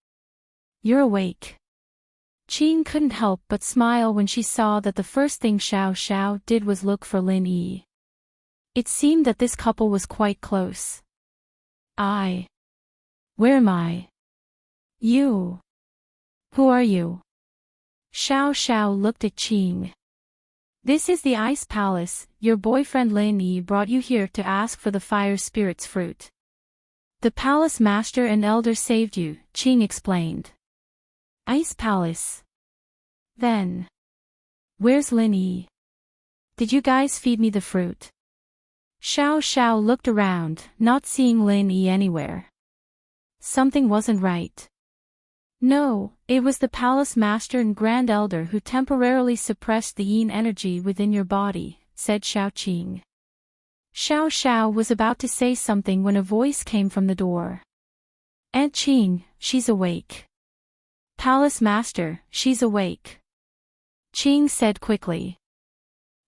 You're awake. Qing couldn't help but smile when she saw that the first thing Xiao Xiao did was look for Lin Yi. It seemed that this couple was quite close. Where am I? You. Who are you? Xiao Xiao looked at Qing. This is the Ice Palace. Your boyfriend Lin Yi brought you here to ask for the Fire Spirit's fruit. The Palace Master and Elder saved you, Qing explained. Ice Palace. Then. Where's Lin Yi? Did you guys feed me the fruit? Xiao Xiao looked around, not seeing Lin Yi anywhere. Something wasn't right. No, it was the Palace Master and Grand Elder who temporarily suppressed the yin energy within your body, said Xiao Qing. Xiao Xiao was about to say something when a voice came from the door. Aunt Qing, she's awake. Palace Master, she's awake. Qing said quickly.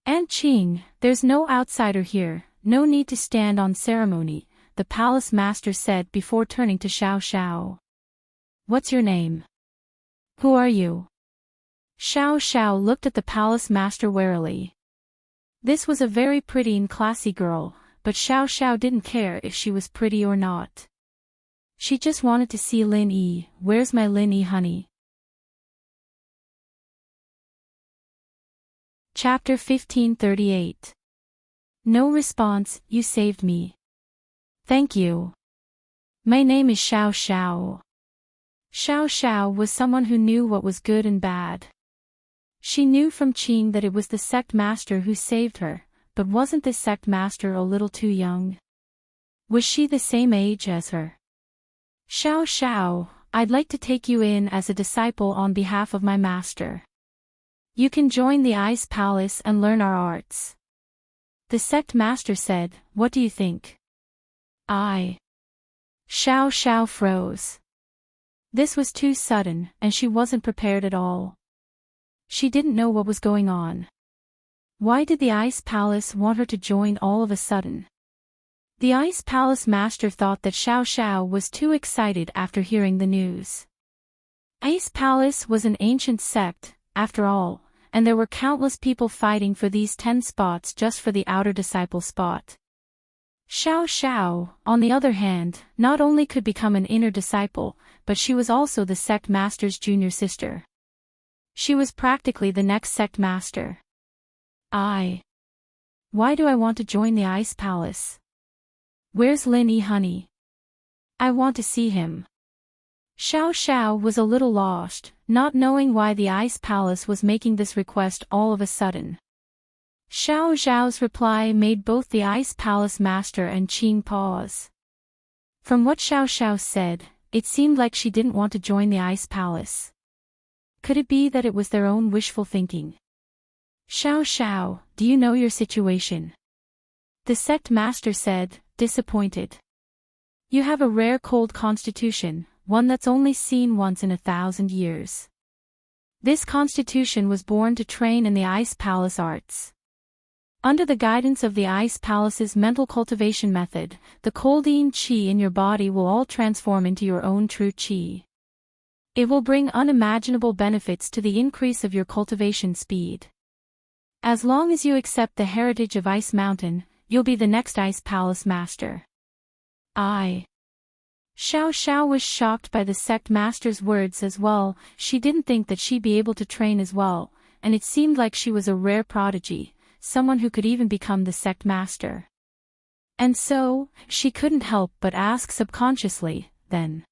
Aunt Qing, there's no outsider here. No need to stand on ceremony, the Palace Master said before turning to Xiao Xiao. What's your name? Who are you? Xiao Xiao looked at the Palace Master warily. This was a very pretty and classy girl, but Xiao Xiao didn't care if she was pretty or not. She just wanted to see Lin Yi. Where's my Lin Yi, honey? Chapter 1538. No response, you saved me. Thank you. My name is Xiao Xiao. Xiao Xiao was someone who knew what was good and bad. She knew from Qing that it was the sect master who saved her, but wasn't this sect master a little too young? Was she the same age as her? Xiao Xiao, I'd like to take you in as a disciple on behalf of my master. You can join the Ice Palace and learn our arts. The sect master said, what do you think? Xiao Xiao froze. This was too sudden, and she wasn't prepared at all. She didn't know what was going on. Why did the Ice Palace want her to join all of a sudden? The Ice Palace Master thought that Xiao Xiao was too excited after hearing the news. Ice Palace was an ancient sect, after all, and there were countless people fighting for these 10 spots just for the outer disciple spot. Xiao Xiao, on the other hand, not only could become an inner disciple, but she was also the sect master's junior sister. She was practically the next sect master. Why do I want to join the Ice Palace? Where's Lin Yi, honey? I want to see him. Xiao Xiao was a little lost, not knowing why the Ice Palace was making this request all of a sudden. Xiao Xiao's reply made both the Ice Palace Master and Qing pause. From what Xiao Xiao said, it seemed like she didn't want to join the Ice Palace. Could it be that it was their own wishful thinking? Xiao Xiao, do you know your situation? The sect master said, disappointed. You have a rare cold constitution, one that's only seen once in 1,000 years. This constitution was born to train in the Ice Palace arts. Under the guidance of the Ice Palace's mental cultivation method, the coldine qi in your body will all transform into your own true qi. It will bring unimaginable benefits to the increase of your cultivation speed. As long as you accept the heritage of Ice Mountain, you'll be the next Ice Palace Master. Xiao Xiao was shocked by the sect master's words as well. She didn't think that she'd be able to train as well, and it seemed like she was a rare prodigy, someone who could even become the sect master. And so, she couldn't help but ask subconsciously, then.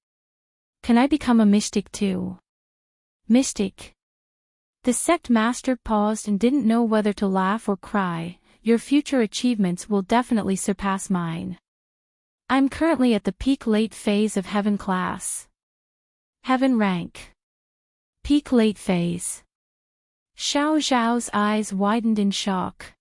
Can I become a mystic too? Mystic? The sect master paused and didn't know whether to laugh or cry. Your future achievements will definitely surpass mine. I'm currently at the peak late phase of heaven class. Heaven rank. Peak late phase. Xiao Xiao's eyes widened in shock.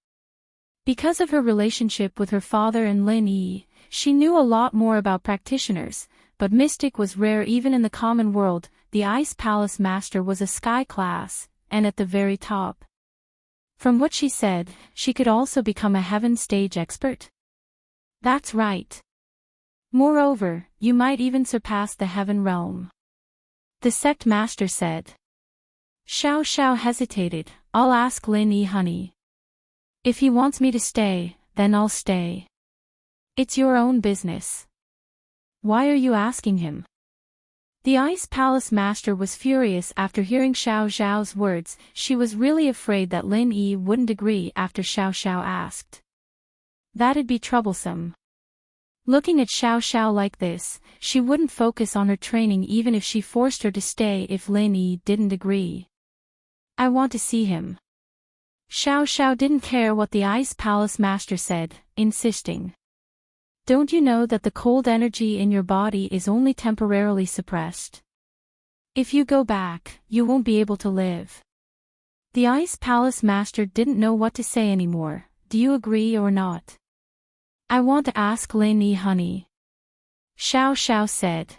Because of her relationship with her father and Lin Yi, she knew a lot more about practitioners, but mystic was rare even in the common world. The Ice Palace Master was a sky class, and at the very top. From what she said, she could also become a heaven stage expert. That's right. Moreover, you might even surpass the heaven realm. The sect master said. Xiao Xiao hesitated. I'll ask Lin Yi, honey. If he wants me to stay, then I'll stay. It's your own business. Why are you asking him? The Ice Palace Master was furious after hearing Xiao Xiao's words. She was really afraid that Lin Yi wouldn't agree after Xiao Xiao asked. That'd be troublesome. Looking at Xiao Xiao like this, she wouldn't focus on her training even if she forced her to stay if Lin Yi didn't agree. I want to see him. Xiao Xiao didn't care what the Ice Palace Master said, insisting. Don't you know that the cold energy in your body is only temporarily suppressed? If you go back, you won't be able to live. The Ice Palace Master didn't know what to say anymore. Do you agree or not? I want to ask Lin Yi, honey. Xiao Xiao said.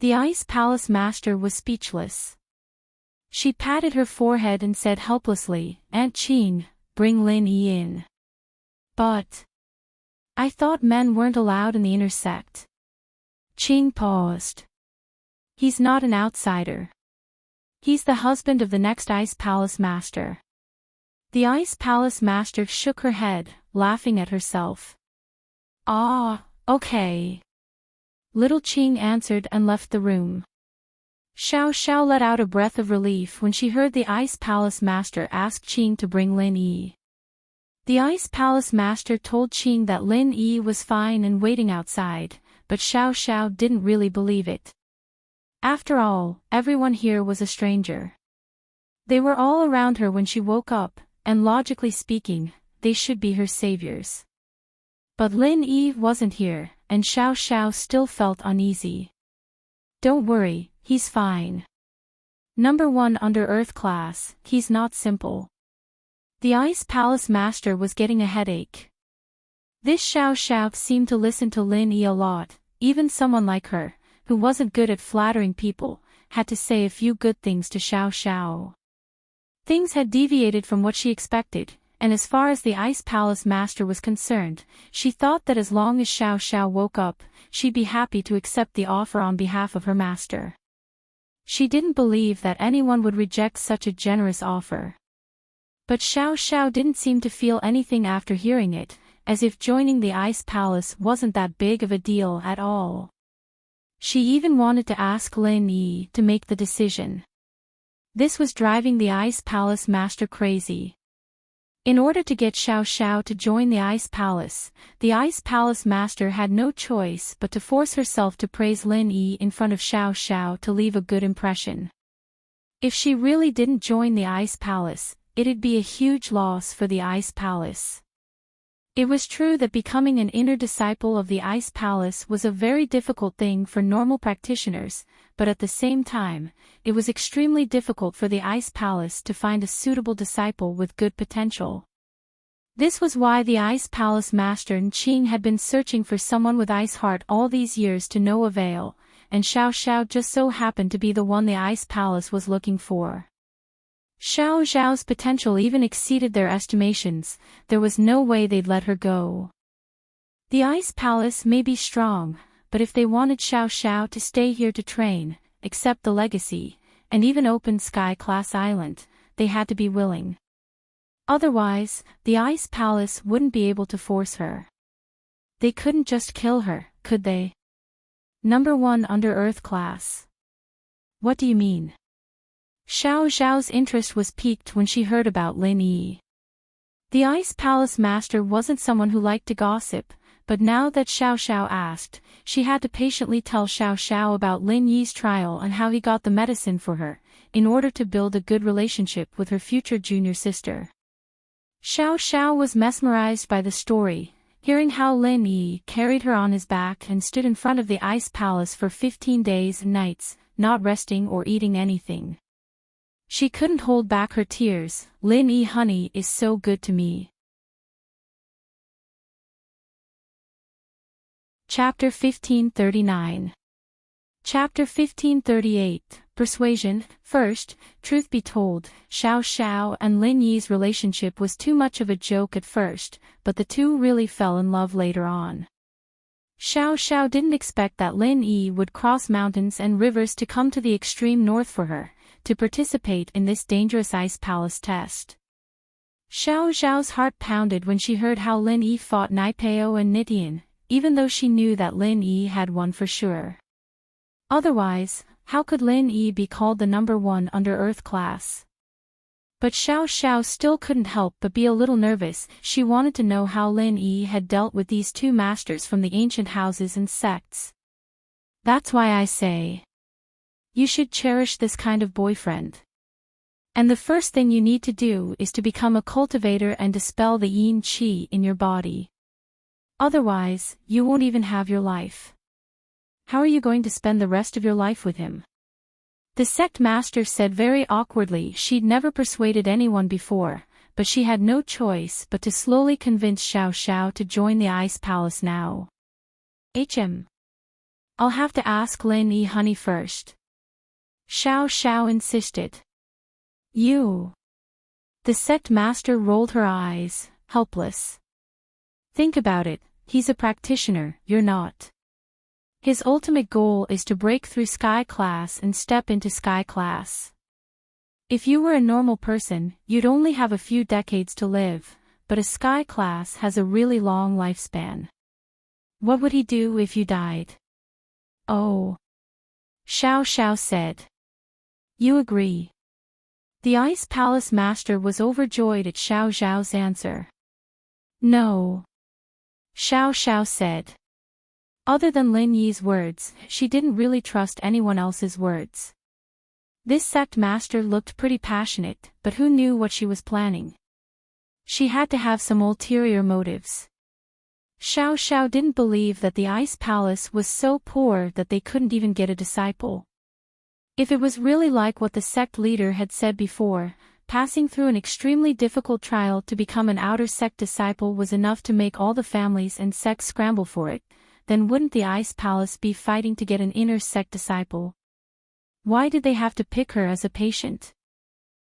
The Ice Palace Master was speechless. She patted her forehead and said helplessly, Aunt Qing, bring Lin Yi in. But I thought men weren't allowed in the inner sect. Qing paused. He's not an outsider. He's the husband of the next Ice Palace Master. The Ice Palace Master shook her head, laughing at herself. Ah, okay. Little Qing answered and left the room. Xiao Xiao let out a breath of relief when she heard the Ice Palace Master ask Qing to bring Lin Yi. The Ice Palace Master told Qing that Lin Yi was fine and waiting outside, but Xiao Xiao didn't really believe it. After all, everyone here was a stranger. They were all around her when she woke up, and logically speaking, they should be her saviors. But Lin Yi wasn't here, and Xiao Xiao still felt uneasy. Don't worry, he's fine. Number 1 under Earth class, he's not simple. The Ice Palace Master was getting a headache. This Xiao Xiao seemed to listen to Lin Yi a lot. Even someone like her, who wasn't good at flattering people, had to say a few good things to Xiao Xiao. Things had deviated from what she expected, and as far as the Ice Palace Master was concerned, she thought that as long as Xiao Xiao woke up, she'd be happy to accept the offer on behalf of her master. She didn't believe that anyone would reject such a generous offer. But Xiao Xiao didn't seem to feel anything after hearing it, as if joining the Ice Palace wasn't that big of a deal at all. She even wanted to ask Lin Yi to make the decision. This was driving the Ice Palace Master crazy. In order to get Xiao Xiao to join the Ice Palace Master had no choice but to force herself to praise Lin Yi in front of Xiao Xiao to leave a good impression. If she really didn't join the Ice Palace, it'd be a huge loss for the Ice Palace. It was true that becoming an inner disciple of the Ice Palace was a very difficult thing for normal practitioners, but at the same time, it was extremely difficult for the Ice Palace to find a suitable disciple with good potential. This was why the Ice Palace Master and Qing had been searching for someone with ice heart all these years to no avail, and Xiao Xiao just so happened to be the one the Ice Palace was looking for. Xiao Xiao's potential even exceeded their estimations. There was no way they'd let her go. The Ice Palace may be strong, but if they wanted Xiao Xiao to stay here to train, accept the legacy, and even open Sky Class Island, they had to be willing. Otherwise, the Ice Palace wouldn't be able to force her. They couldn't just kill her, could they? Number 1 under Earth class. What do you mean? Xiao Zhao's interest was piqued when she heard about Lin Yi. The Ice Palace Master wasn't someone who liked to gossip, but now that Xiao Xiao asked, she had to patiently tell Xiao Xiao about Lin Yi's trial and how he got the medicine for her, in order to build a good relationship with her future junior sister. Xiao Xiao was mesmerized by the story, hearing how Lin Yi carried her on his back and stood in front of the Ice Palace for 15 days and nights, not resting or eating anything. She couldn't hold back her tears. Lin Yi honey is so good to me. Chapter 1539. Chapter 1538, Persuasion. First, truth be told, Xiao Xiao and Lin Yi's relationship was too much of a joke at first, but the two really fell in love later on. Xiao Xiao didn't expect that Lin Yi would cross mountains and rivers to come to the extreme north for her, to participate in this dangerous Ice Palace test. Xiao Zhao's heart pounded when she heard how Lin Yi fought Naipeo and Nitian, even though she knew that Lin Yi had won for sure. Otherwise, how could Lin Yi be called the number 1 under Earth class? But Xiao Xiao still couldn't help but be a little nervous. She wanted to know how Lin Yi had dealt with these two masters from the ancient houses and sects. That's why I say, you should cherish this kind of boyfriend. And the first thing you need to do is to become a cultivator and dispel the yin qi in your body. Otherwise, you won't even have your life. How are you going to spend the rest of your life with him? The sect master said very awkwardly. She'd never persuaded anyone before, but she had no choice but to slowly convince Xiao Xiao to join the Ice Palace now. I'll have to ask Lin Yi honey first. Xiao Xiao insisted. You. The sect master rolled her eyes, helpless. Think about it, he's a practitioner, you're not. His ultimate goal is to break through Sky Class and step into Sky Class. If you were a normal person, you'd only have a few decades to live, but a Sky Class has a really long lifespan. What would he do if you died? Oh. Xiao Xiao said. You agree. The Ice Palace Master was overjoyed at Xiao Zhao's answer. No. Xiao Xiao said. Other than Lin Yi's words, she didn't really trust anyone else's words. This sect master looked pretty passionate, but who knew what she was planning? She had to have some ulterior motives. Xiao Xiao didn't believe that the Ice Palace was so poor that they couldn't even get a disciple. If it was really like what the sect leader had said before, passing through an extremely difficult trial to become an outer sect disciple was enough to make all the families and sects scramble for it, then wouldn't the Ice Palace be fighting to get an inner sect disciple? Why did they have to pick her as a patient?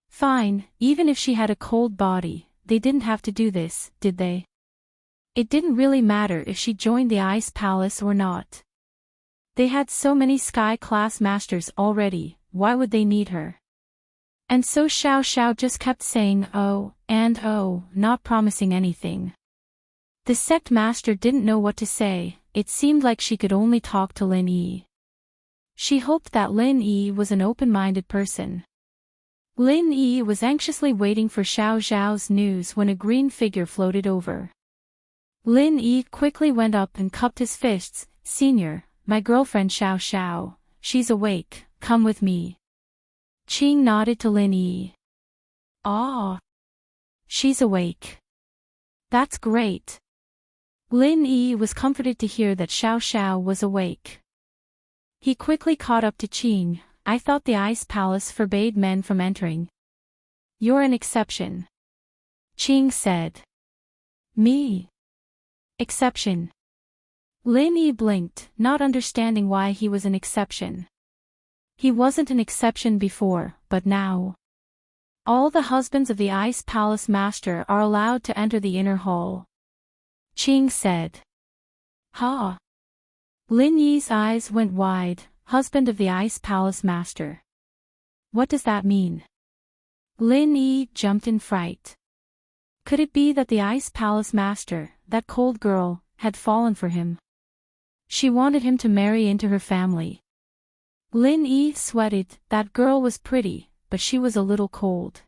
Fine, even if she had a cold body, they didn't have to do this, did they? It didn't really matter if she joined the Ice Palace or not. They had so many Sky Class Masters already, why would they need her? And so Xiao Xiao just kept saying oh, and oh, not promising anything. The sect master didn't know what to say. It seemed like she could only talk to Lin Yi. She hoped that Lin Yi was an open-minded person. Lin Yi was anxiously waiting for Xiao Zhao's news when a green figure floated over. Lin Yi quickly went up and cupped his fists. Senior, my girlfriend Xiao Xiao, she's awake, come with me. Qing nodded to Lin Yi. Ah. She's awake. That's great. Lin Yi was comforted to hear that Xiao Xiao was awake. He quickly caught up to Qing. I thought the Ice Palace forbade men from entering. You're an exception. Qing said. Me? Exception. Lin Yi blinked, not understanding why he was an exception. He wasn't an exception before, but now. All the husbands of the Ice Palace Master are allowed to enter the inner hall. Qing said. Ha! Lin Yi's eyes went wide. Husband of the Ice Palace Master. What does that mean? Lin Yi jumped in fright. Could it be that the Ice Palace master, that cold girl, had fallen for him? She wanted him to marry into her family. Lin Yi sweated. That girl was pretty, but she was a little cold.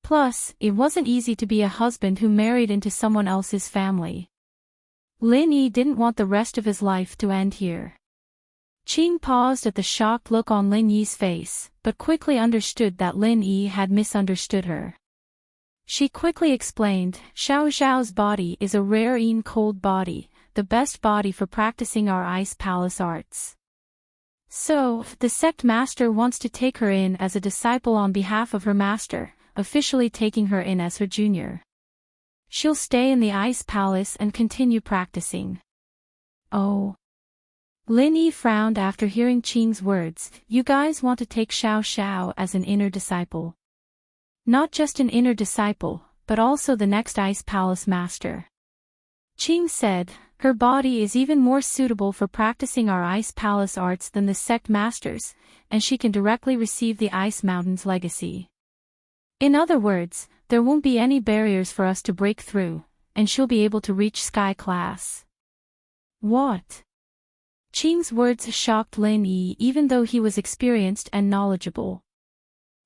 Plus, it wasn't easy to be a husband who married into someone else's family. Lin Yi didn't want the rest of his life to end here. Qing paused at the shocked look on Lin Yi's face, but quickly understood that Lin Yi had misunderstood her. She quickly explained, Xiao Xiao's body is a rare cold body, the best body for practicing our Ice Palace arts. So, the sect master wants to take her in as a disciple on behalf of her master, officially taking her in as her junior. She'll stay in the Ice Palace and continue practicing. Oh. Lin Yi frowned after hearing Qing's words. You guys want to take Xiao Xiao as an inner disciple. Not just an inner disciple, but also the next Ice Palace master. Qing said, her body is even more suitable for practicing our Ice Palace arts than the sect masters, and she can directly receive the Ice Mountain's legacy. In other words, there won't be any barriers for us to break through, and she'll be able to reach Sky Class. What? Qing's words shocked Lin Yi even though he was experienced and knowledgeable.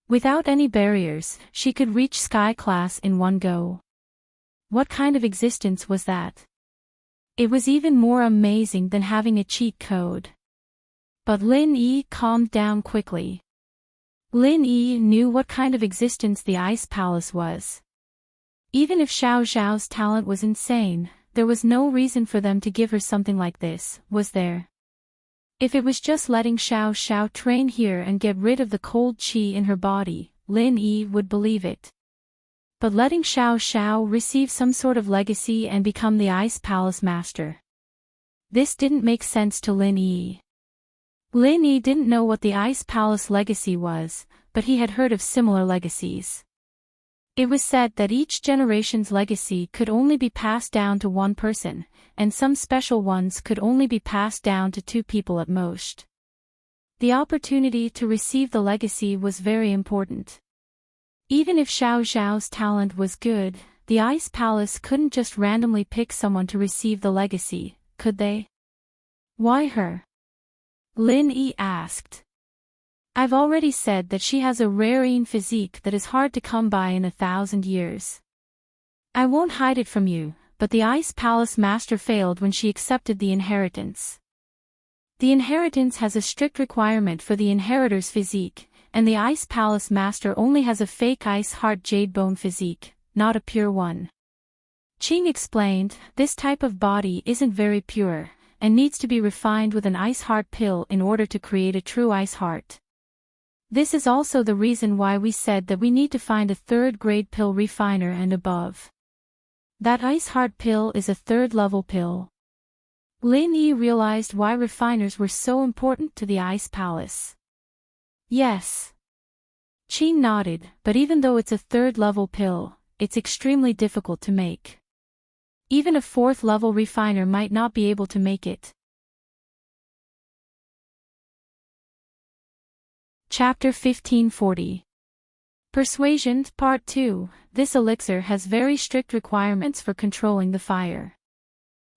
Without any barriers, she could reach Sky Class in one go. What kind of existence was that? It was even more amazing than having a cheat code. But Lin Yi calmed down quickly. Lin Yi knew what kind of existence the Ice Palace was. Even if Xiao Xiao's talent was insane, there was no reason for them to give her something like this, was there? If it was just letting Xiao Xiao train here and get rid of the cold qi in her body, Lin Yi would believe it. But letting Xiao Xiao receive some sort of legacy and become the Ice Palace master. This didn't make sense to Lin Yi. Lin Yi didn't know what the Ice Palace legacy was, but he had heard of similar legacies. It was said that each generation's legacy could only be passed down to one person, and some special ones could only be passed down to 2 people at most. The opportunity to receive the legacy was very important. Even if Xiao Xiao's talent was good, the Ice Palace couldn't just randomly pick someone to receive the legacy, could they? Why her? Lin Yi asked. I've already said that she has a rare physique that is hard to come by in 1,000 years. I won't hide it from you, but the Ice Palace master failed when she accepted the inheritance. The inheritance has a strict requirement for the inheritor's physique, and the Ice Palace master only has a fake ice heart jade bone physique, not a pure one. Qing explained, this type of body isn't very pure, and needs to be refined with an ice heart pill in order to create a true ice heart. This is also the reason why we said that we need to find a 3rd-grade pill refiner and above. That ice heart pill is a 3rd-level pill. Lin Yi realized why refiners were so important to the Ice Palace. Yes. Qing nodded, but even though it's a 3rd-level pill, it's extremely difficult to make. Even a 4th-level refiner might not be able to make it. Chapter 1540. Persuasion, Part 2. This elixir has very strict requirements for controlling the fire.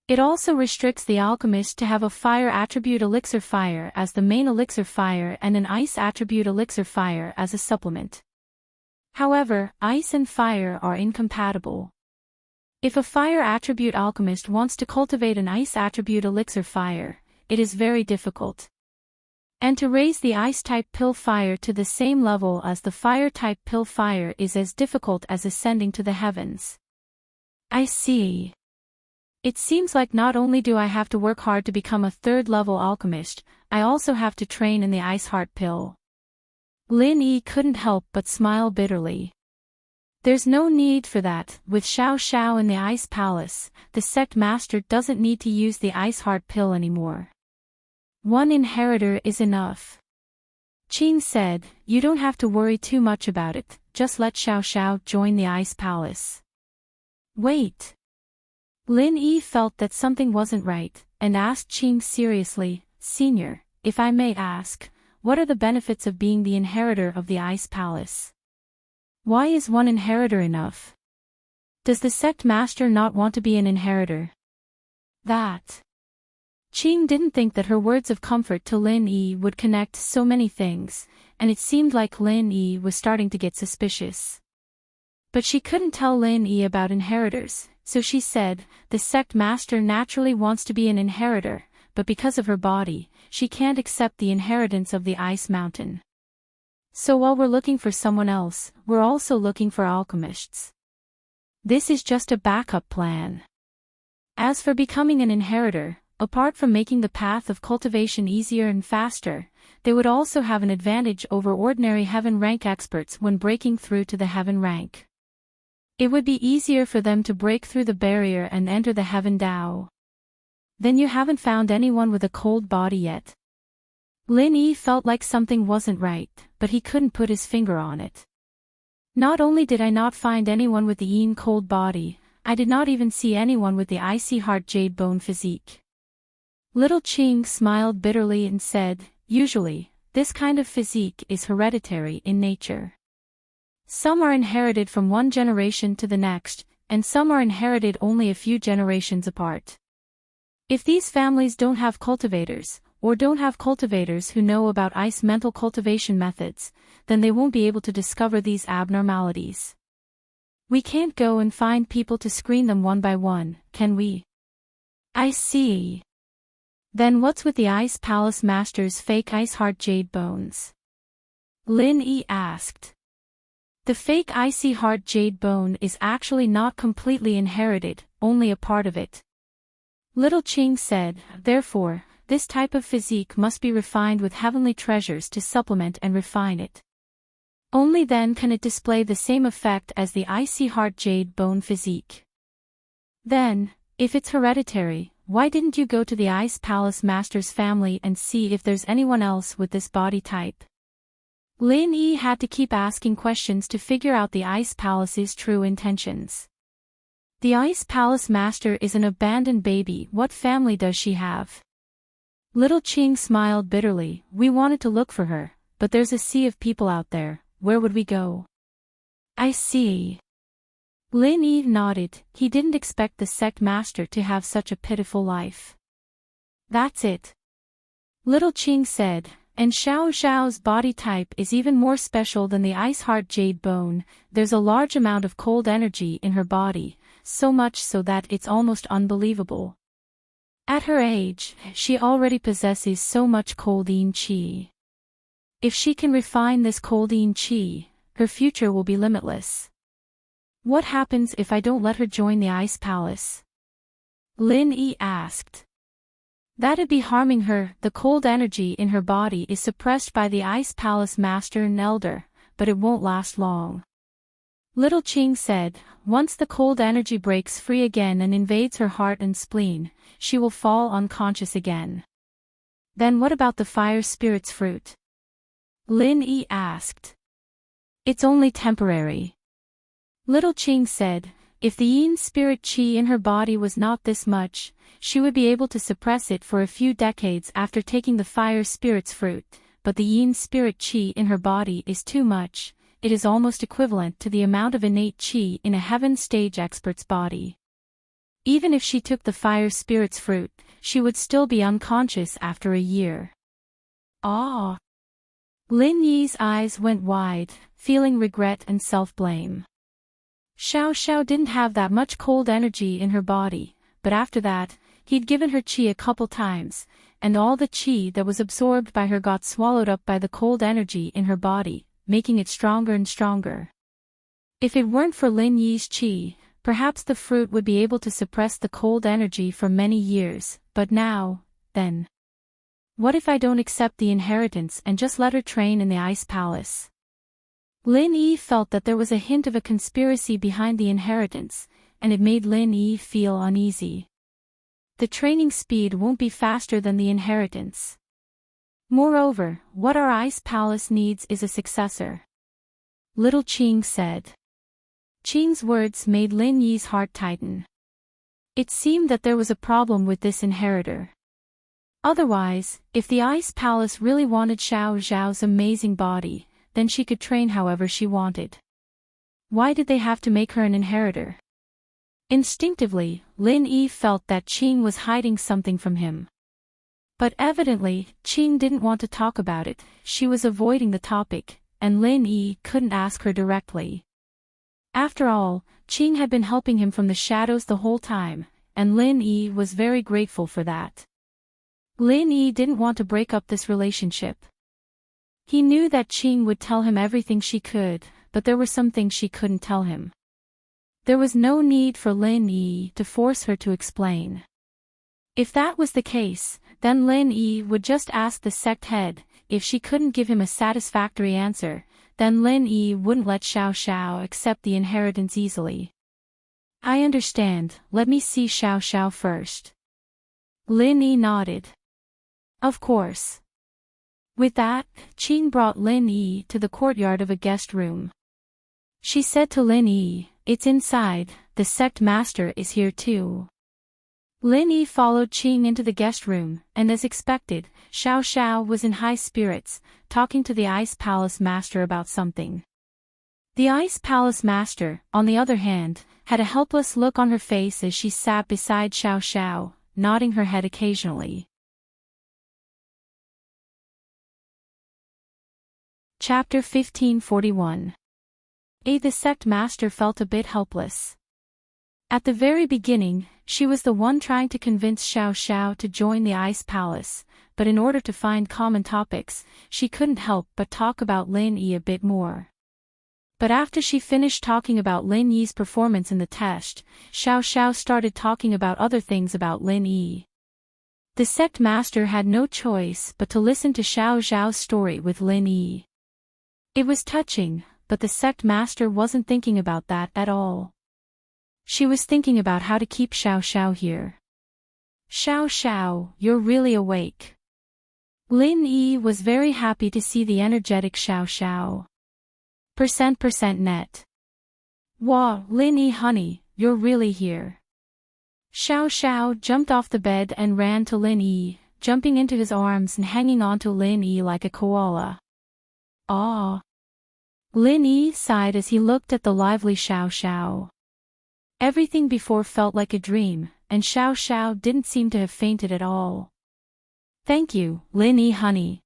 It also restricts the alchemist to have a fire attribute elixir fire as the main elixir fire and an ice attribute elixir fire as a supplement. However, ice and fire are incompatible. If a fire attribute alchemist wants to cultivate an ice attribute elixir fire, it is very difficult. And to raise the ice-type pill fire to the same level as the fire-type pill fire is as difficult as ascending to the heavens. I see. It seems like not only do I have to work hard to become a 3rd-level alchemist, I also have to train in the ice heart pill. Lin Yi couldn't help but smile bitterly. There's no need for that. With Xiao Xiao in the Ice Palace, the sect master doesn't need to use the ice heart pill anymore. One inheritor is enough. Qing said, you don't have to worry too much about it, just let Xiao Xiao join the Ice Palace. Wait. Lin Yi felt that something wasn't right, and asked Qing seriously, Senior, if I may ask, what are the benefits of being the inheritor of the Ice Palace? Why is one inheritor enough? Does the sect master not want to be an inheritor? That. Qing didn't think that her words of comfort to Lin Yi would connect so many things, and it seemed like Lin Yi was starting to get suspicious. But she couldn't tell Lin Yi about inheritors, so she said, the sect master naturally wants to be an inheritor, but because of her body, she can't accept the inheritance of the ice mountain. So while we're looking for someone else, we're also looking for alchemists. This is just a backup plan. As for becoming an inheritor, apart from making the path of cultivation easier and faster, they would also have an advantage over ordinary heaven rank experts when breaking through to the heaven rank. It would be easier for them to break through the barrier and enter the heaven Dao. Then you haven't found anyone with a cold body yet. Lin Yi felt like something wasn't right, but he couldn't put his finger on it. Not only did I not find anyone with the Yin cold body, I did not even see anyone with the icy heart jade bone physique. Little Qing smiled bitterly and said, usually, this kind of physique is hereditary in nature. Some are inherited from one generation to the next, and some are inherited only a few generations apart. If these families don't have cultivators, or don't have cultivators who know about ice mental cultivation methods, then they won't be able to discover these abnormalities. We can't go and find people to screen them one by one, can we? I see. Then what's with the Ice Palace Master's fake ice heart jade bones? Lin Yi asked. The fake icy heart jade bone is actually not completely inherited, only a part of it. Little Qing said, therefore, this type of physique must be refined with heavenly treasures to supplement and refine it. Only then can it display the same effect as the icy heart jade bone physique. Then, if it's hereditary, why didn't you go to the Ice Palace Master's family and see if there's anyone else with this body type? Lin Yi had to keep asking questions to figure out the Ice Palace's true intentions. The Ice Palace Master is an abandoned baby. What family does she have? Little Qing smiled bitterly. We wanted to look for her, but there's a sea of people out there. Where would we go? I see. Lin Yi nodded. He didn't expect the sect master to have such a pitiful life. That's it. Little Qing said, and Xiao Xiao's body type is even more special than the ice heart jade bone. There's a large amount of cold energy in her body, so much so that it's almost unbelievable. At her age, she already possesses so much cold yin qi. If she can refine this cold yin qi, her future will be limitless. What happens if I don't let her join the Ice Palace? Lin Yi asked. That'd be harming her. The cold energy in her body is suppressed by the Ice Palace Master and Elder, but it won't last long. Little Qing said, once the cold energy breaks free again and invades her heart and spleen, she will fall unconscious again. Then what about the fire spirit's fruit? Lin Yi asked. It's only temporary. Little Qing said, if the yin spirit qi in her body was not this much, she would be able to suppress it for a few decades after taking the fire spirit's fruit, but the yin spirit qi in her body is too much. It is almost equivalent to the amount of innate qi in a heaven stage expert's body. Even if she took the fire spirit's fruit, she would still be unconscious after a year. Ah! Lin Yi's eyes went wide, feeling regret and self-blame. Xiao Xiao didn't have that much cold energy in her body, but after that, he'd given her qi a couple times, and all the qi that was absorbed by her got swallowed up by the cold energy in her body, making it stronger and stronger. If it weren't for Lin Yi's qi, perhaps the fruit would be able to suppress the cold energy for many years, but now, then. What if I don't accept the inheritance and just let her train in the Ice Palace? Lin Yi felt that there was a hint of a conspiracy behind the inheritance, and it made Lin Yi feel uneasy. The training speed won't be faster than the inheritance. Moreover, what our Ice Palace needs is a successor. Little Qing said. Qing's words made Lin Yi's heart tighten. It seemed that there was a problem with this inheritor. Otherwise, if the Ice Palace really wanted Xiao Zhao's amazing body, then she could train however she wanted. Why did they have to make her an inheritor? Instinctively, Lin Yi felt that Qing was hiding something from him. But evidently, Qing didn't want to talk about it, she was avoiding the topic, and Lin Yi couldn't ask her directly. After all, Qing had been helping him from the shadows the whole time, and Lin Yi was very grateful for that. Lin Yi didn't want to break up this relationship. He knew that Qing would tell him everything she could, but there were some things she couldn't tell him. There was no need for Lin Yi to force her to explain. If that was the case, then Lin Yi would just ask the sect head. If she couldn't give him a satisfactory answer, then Lin Yi wouldn't let Xiao Xiao accept the inheritance easily. I understand, let me see Xiao Xiao first. Lin Yi nodded. Of course. With that, Qing brought Lin Yi to the courtyard of a guest room. She said to Lin Yi, "It's inside, the sect master is here too." Lin Yi followed Qing into the guest room, and as expected, Xiao Xiao was in high spirits, talking to the Ice Palace Master about something. The Ice Palace Master, on the other hand, had a helpless look on her face as she sat beside Xiao Xiao, nodding her head occasionally. Chapter 1541. The sect master felt a bit helpless. At the very beginning, she was the one trying to convince Xiao Xiao to join the Ice Palace, but in order to find common topics, she couldn't help but talk about Lin Yi a bit more. But after she finished talking about Lin Yi's performance in the test, Xiao Xiao started talking about other things about Lin Yi. The sect master had no choice but to listen to Xiao Xiao's story with Lin Yi. It was touching, but the sect master wasn't thinking about that at all. She was thinking about how to keep Xiao Xiao here. "Xiao Xiao, you're really awake." Lin Yi was very happy to see the energetic Xiao Xiao. % net. "Wow, Lin Yi honey, you're really here." Xiao Xiao jumped off the bed and ran to Lin Yi, jumping into his arms and hanging onto Lin Yi like a koala. "Aw." Lin Yi sighed as he looked at the lively Xiao Xiao. Everything before felt like a dream, and Xiao Xiao didn't seem to have fainted at all. "Thank you, Lin Yi honey."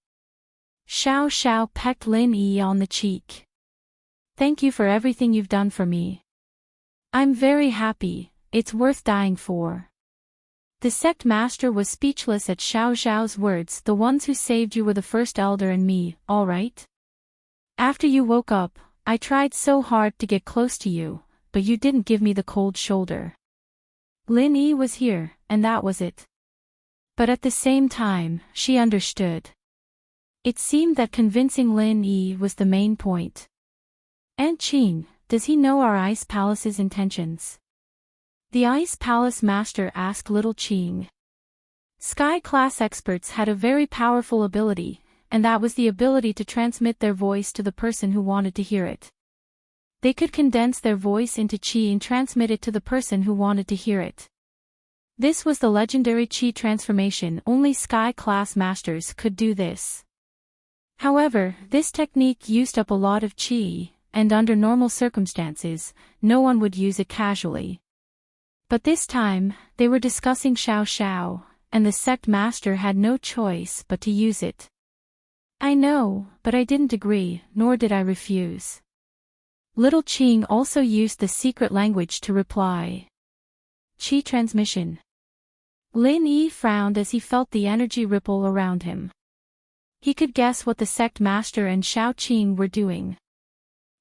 Xiao Xiao pecked Lin Yi on the cheek. "Thank you for everything you've done for me. I'm very happy, it's worth dying for." The sect master was speechless at Xiao Xiao's words. "The ones who saved you were the first elder and me, all right? After you woke up, I tried so hard to get close to you, but you didn't give me the cold shoulder. Lin Yi was here, and that was it." But at the same time, she understood. It seemed that convincing Lin Yi was the main point. "Aunt Qing, does he know our Ice Palace's intentions?" The Ice Palace Master asked little Qing. Sky class experts had a very powerful ability, and that was the ability to transmit their voice to the person who wanted to hear it. They could condense their voice into qi and transmit it to the person who wanted to hear it. This was the legendary qi transformation. Only Sky class masters could do this. However, this technique used up a lot of qi, and under normal circumstances, no one would use it casually. But this time, they were discussing Xiao Xiao, and the sect master had no choice but to use it. "I know, but I didn't agree, nor did I refuse." Little Qing also used the secret language to reply. "Qi transmission." Lin Yi frowned as he felt the energy ripple around him. He could guess what the sect master and Xiao Qing were doing.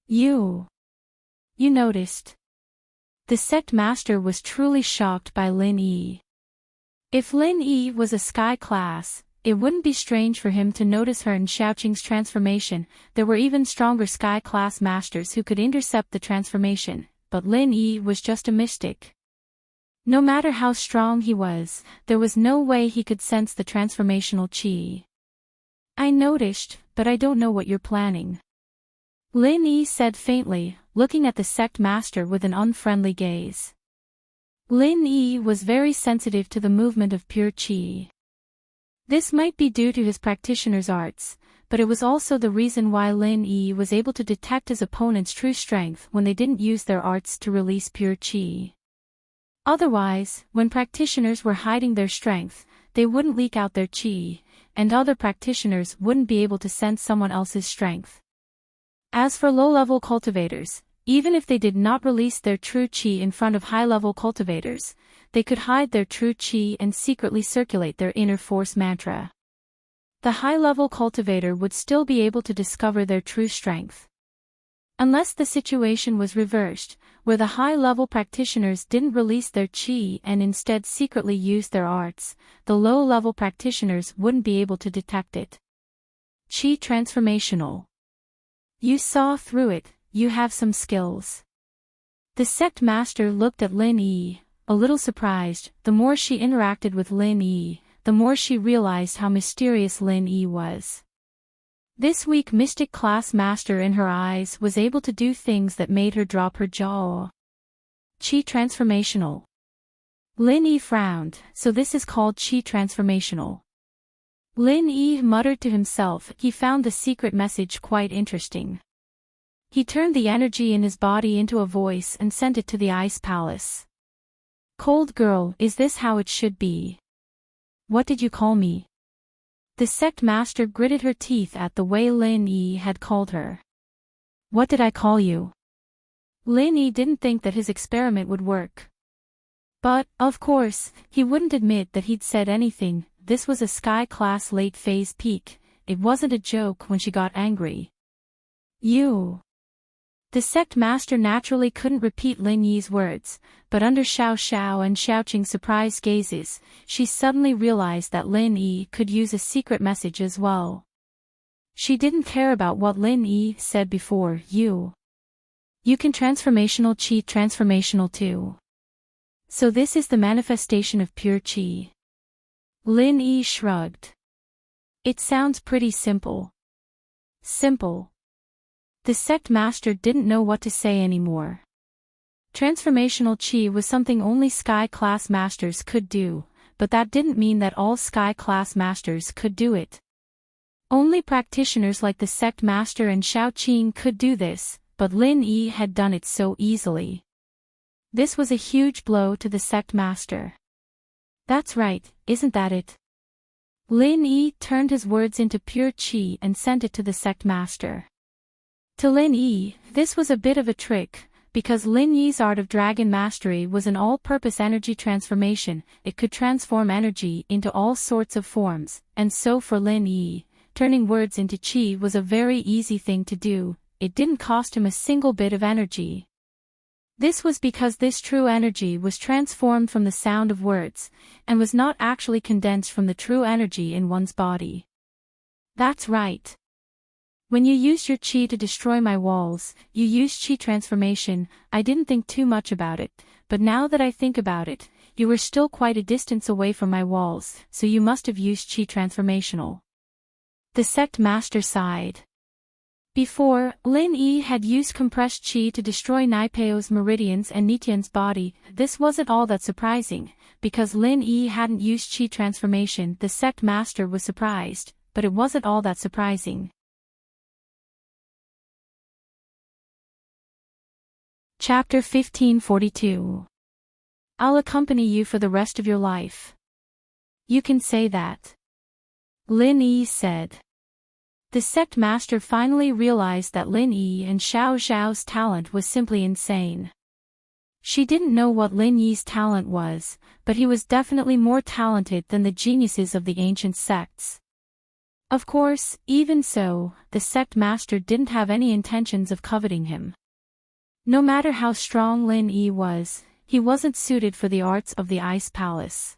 You noticed." The sect master was truly shocked by Lin Yi. If Lin Yi was a sky class, it wouldn't be strange for him to notice her and Xiaoqing's transformation. There were even stronger sky class masters who could intercept the transformation, but Lin Yi was just a mystic. No matter how strong he was, there was no way he could sense the transformational qi. "I noticed, but I don't know what you're planning." Lin Yi said faintly, looking at the sect master with an unfriendly gaze. Lin Yi was very sensitive to the movement of pure qi. This might be due to his practitioner's arts, but it was also the reason why Lin Yi was able to detect his opponent's true strength when they didn't use their arts to release pure qi. Otherwise, when practitioners were hiding their strength, they wouldn't leak out their qi, and other practitioners wouldn't be able to sense someone else's strength. As for low-level cultivators, even if they did not release their true qi in front of high-level cultivators, they could hide their true qi and secretly circulate their inner force mantra. The high-level cultivator would still be able to discover their true strength. Unless the situation was reversed, where the high-level practitioners didn't release their qi and instead secretly used their arts, the low-level practitioners wouldn't be able to detect it. Qi transformational. You saw through it, you have some skills. The sect master looked at Lin Yi, a little surprised. The more she interacted with Lin Yi, the more she realized how mysterious Lin Yi was. This weak mystic class master in her eyes was able to do things that made her drop her jaw. Qi transformational. Lin Yi frowned, so this is called Qi transformational. Lin Yi muttered to himself. He found the secret message quite interesting. He turned the energy in his body into a voice and sent it to the ice palace. Cold girl, is this how it should be? What did you call me? The sect master gritted her teeth at the way Lin Yi had called her. What did I call you? Lin Yi didn't think that his experiment would work. But, of course, he wouldn't admit that he'd said anything. This was a sky-class late-phase peak. It wasn't a joke when she got angry. You. The sect master naturally couldn't repeat Lin Yi's words, but under Xiao Xiao and Xiaoqing's surprised gazes, she suddenly realized that Lin Yi could use a secret message as well. She didn't care about what Lin Yi said before. You can transformational qi transformational too. So this is the manifestation of pure qi. Lin Yi shrugged. It sounds pretty simple. Simple. The sect master didn't know what to say anymore. Transformational qi was something only sky-class masters could do, but that didn't mean that all sky-class masters could do it. Only practitioners like the sect master and Xiaoqing could do this, but Lin Yi had done it so easily. This was a huge blow to the sect master. That's right, isn't that it? Lin Yi turned his words into pure qi and sent it to the sect master. To Lin Yi, this was a bit of a trick, because Lin Yi's art of dragon mastery was an all-purpose energy transformation. It could transform energy into all sorts of forms, and so for Lin Yi, turning words into qi was a very easy thing to do. It didn't cost him a single bit of energy. This was because this true energy was transformed from the sound of words, and was not actually condensed from the true energy in one's body. That's right. When you used your qi to destroy my walls, you used qi transformation. I didn't think too much about it, but now that I think about it, you were still quite a distance away from my walls, so you must have used qi transformational. The sect master sighed. Before, Lin Yi had used compressed qi to destroy Naipeo's meridians and Nitian's body. This wasn't all that surprising, because Lin Yi hadn't used qi transformation. The sect master was surprised, but it wasn't all that surprising. Chapter 1542. I'll accompany you for the rest of your life. You can say that. Lin Yi said. The sect master finally realized that Lin Yi and Xiao Xiao's talent was simply insane. She didn't know what Lin Yi's talent was, but he was definitely more talented than the geniuses of the ancient sects. Of course, even so, the sect master didn't have any intentions of coveting him. No matter how strong Lin Yi was, he wasn't suited for the arts of the Ice Palace.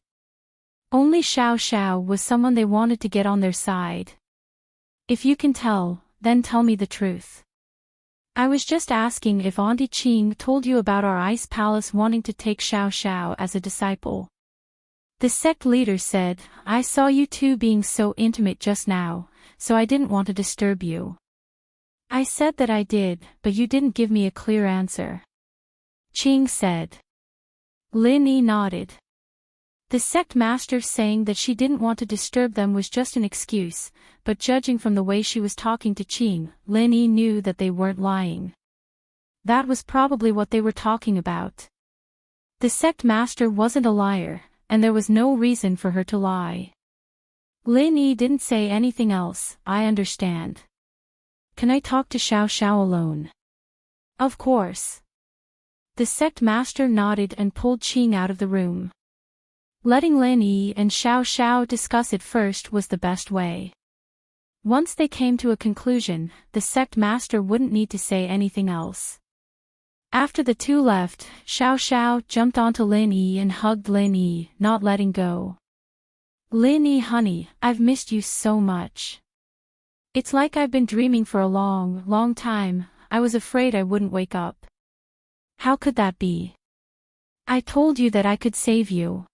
Only Xiao Xiao was someone they wanted to get on their side. If you can tell, then tell me the truth. I was just asking if Auntie Qing told you about our Ice Palace wanting to take Xiao Xiao as a disciple. The sect leader said, I saw you two being so intimate just now, so I didn't want to disturb you. I said that I did, but you didn't give me a clear answer. Qing said. Lin Yi nodded. The sect master saying that she didn't want to disturb them was just an excuse, but judging from the way she was talking to Qing, Lin Yi knew that they weren't lying. That was probably what they were talking about. The sect master wasn't a liar, and there was no reason for her to lie. Lin Yi didn't say anything else. I understand. Can I talk to Xiao Xiao alone? Of course. The sect master nodded and pulled Qing out of the room. Letting Lin Yi and Xiao Xiao discuss it first was the best way. Once they came to a conclusion, the sect master wouldn't need to say anything else. After the two left, Xiao Xiao jumped onto Lin Yi and hugged Lin Yi, not letting go. Lin Yi, honey, I've missed you so much. It's like I've been dreaming for a long, long time. I was afraid I wouldn't wake up. How could that be? I told you that I could save you.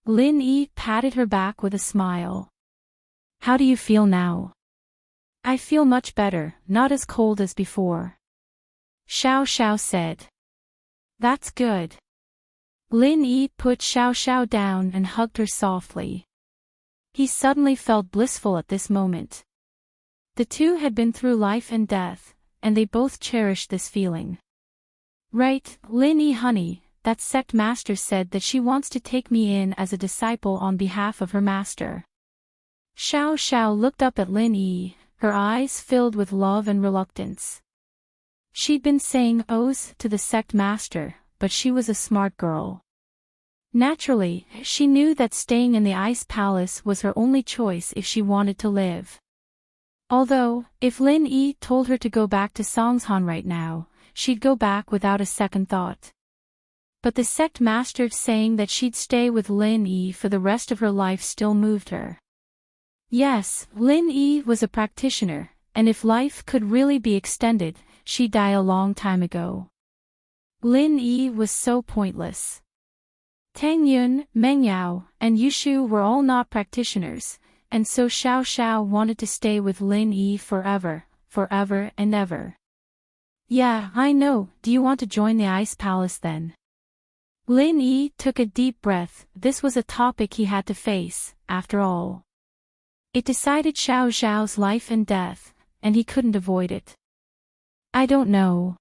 Lin Yi patted her back with a smile. How do you feel now? I feel much better, not as cold as before. Xiao Xiao said. That's good. Lin Yi put Xiao Xiao down and hugged her softly. He suddenly felt blissful at this moment. The two had been through life and death, and they both cherished this feeling. Right, Lin Yi, honey, that sect master said that she wants to take me in as a disciple on behalf of her master. Xiao Xiao looked up at Lin Yi, her eyes filled with love and reluctance. She'd been saying ohs to the sect master, but she was a smart girl. Naturally, she knew that staying in the ice palace was her only choice if she wanted to live. Although, if Lin Yi told her to go back to Songshan right now, she'd go back without a second thought. But the sect master saying that she'd stay with Lin Yi for the rest of her life still moved her. Yes, Lin Yi was a practitioner, and if life could really be extended, she'd die a long time ago. Lin Yi was so pointless. Tang Yun, Meng Yao, and Yushu were all not practitioners, and so Xiao Xiao wanted to stay with Lin Yi forever, forever and ever. Yeah, I know, do you want to join the ice palace then? Lin Yi took a deep breath. This was a topic he had to face, after all. It decided Xiao Xiao's life and death, and he couldn't avoid it. I don't know.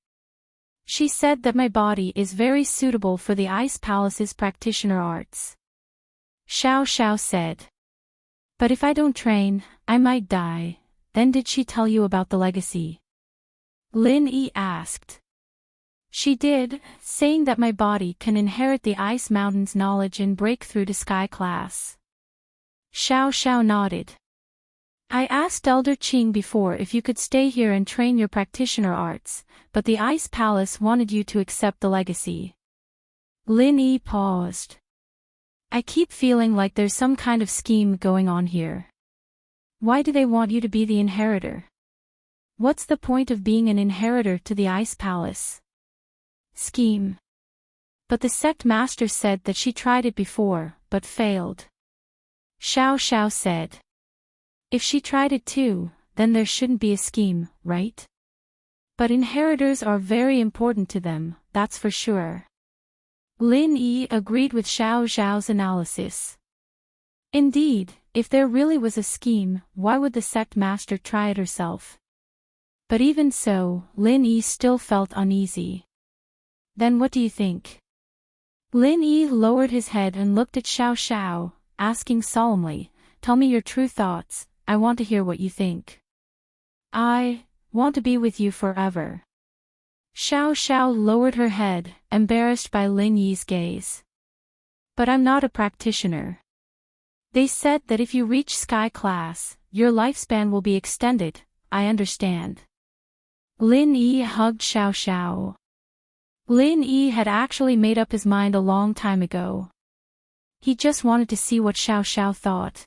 She said that my body is very suitable for the Ice Palace's practitioner arts. Xiao Xiao said. But if I don't train, I might die. Then did she tell you about the legacy? Lin Yi asked. She did, saying that my body can inherit the Ice Mountain's knowledge and break through to Sky Class. Xiao Xiao nodded. I asked Elder Qing before if you could stay here and train your practitioner arts, but the Ice Palace wanted you to accept the legacy. Lin Yi paused. I keep feeling like there's some kind of scheme going on here. Why do they want you to be the inheritor? What's the point of being an inheritor to the Ice Palace? Scheme. But the sect master said that she tried it before, but failed. Xiao Xiao said. If she tried it too, then there shouldn't be a scheme, right? But inheritors are very important to them, that's for sure. Lin Yi agreed with Xiao Xiao's analysis. Indeed, if there really was a scheme, why would the sect master try it herself? But even so, Lin Yi still felt uneasy. Then what do you think? Lin Yi lowered his head and looked at Xiao Xiao, asking solemnly, tell me your true thoughts. I want to hear what you think. I want to be with you forever. Xiao Xiao lowered her head, embarrassed by Lin Yi's gaze. But I'm not a practitioner. They said that if you reach Sky Class, your lifespan will be extended. I understand. Lin Yi hugged Xiao Xiao. Lin Yi had actually made up his mind a long time ago. He just wanted to see what Xiao Xiao thought.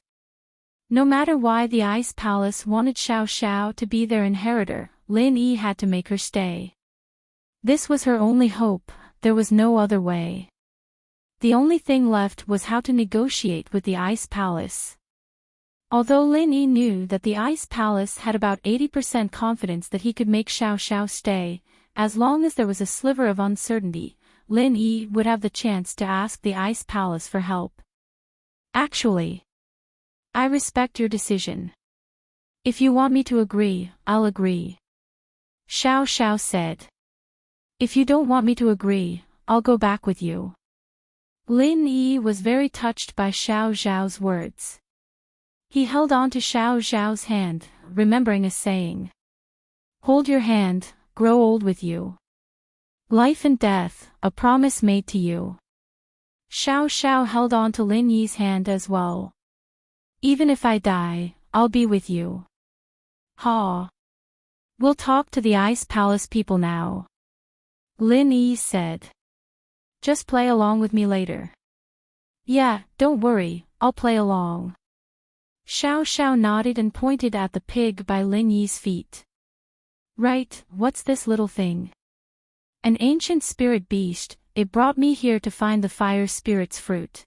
No matter why the Ice Palace wanted Xiao Xiao to be their inheritor, Lin Yi had to make her stay. This was her only hope, there was no other way. The only thing left was how to negotiate with the Ice Palace. Although Lin Yi knew that the Ice Palace had about 80% confidence that he could make Xiao Xiao stay, as long as there was a sliver of uncertainty, Lin Yi would have the chance to ask the Ice Palace for help. Actually, I respect your decision. If you want me to agree, I'll agree. Xiao Xiao said. If you don't want me to agree, I'll go back with you. Lin Yi was very touched by Xiao Zhao's words. He held on to Xiao Zhao's hand, remembering a saying. Hold your hand, grow old with you. Life and death, a promise made to you. Xiao Zhao held on to Lin Yi's hand as well. Even if I die, I'll be with you. Ha. We'll talk to the Ice Palace people now. Lin Yi said. Just play along with me later. Yeah, don't worry, I'll play along. Xiao Zhao nodded and pointed at the pig by Lin Yi's feet. Right, what's this little thing? An ancient spirit beast, it brought me here to find the fire spirit's fruit.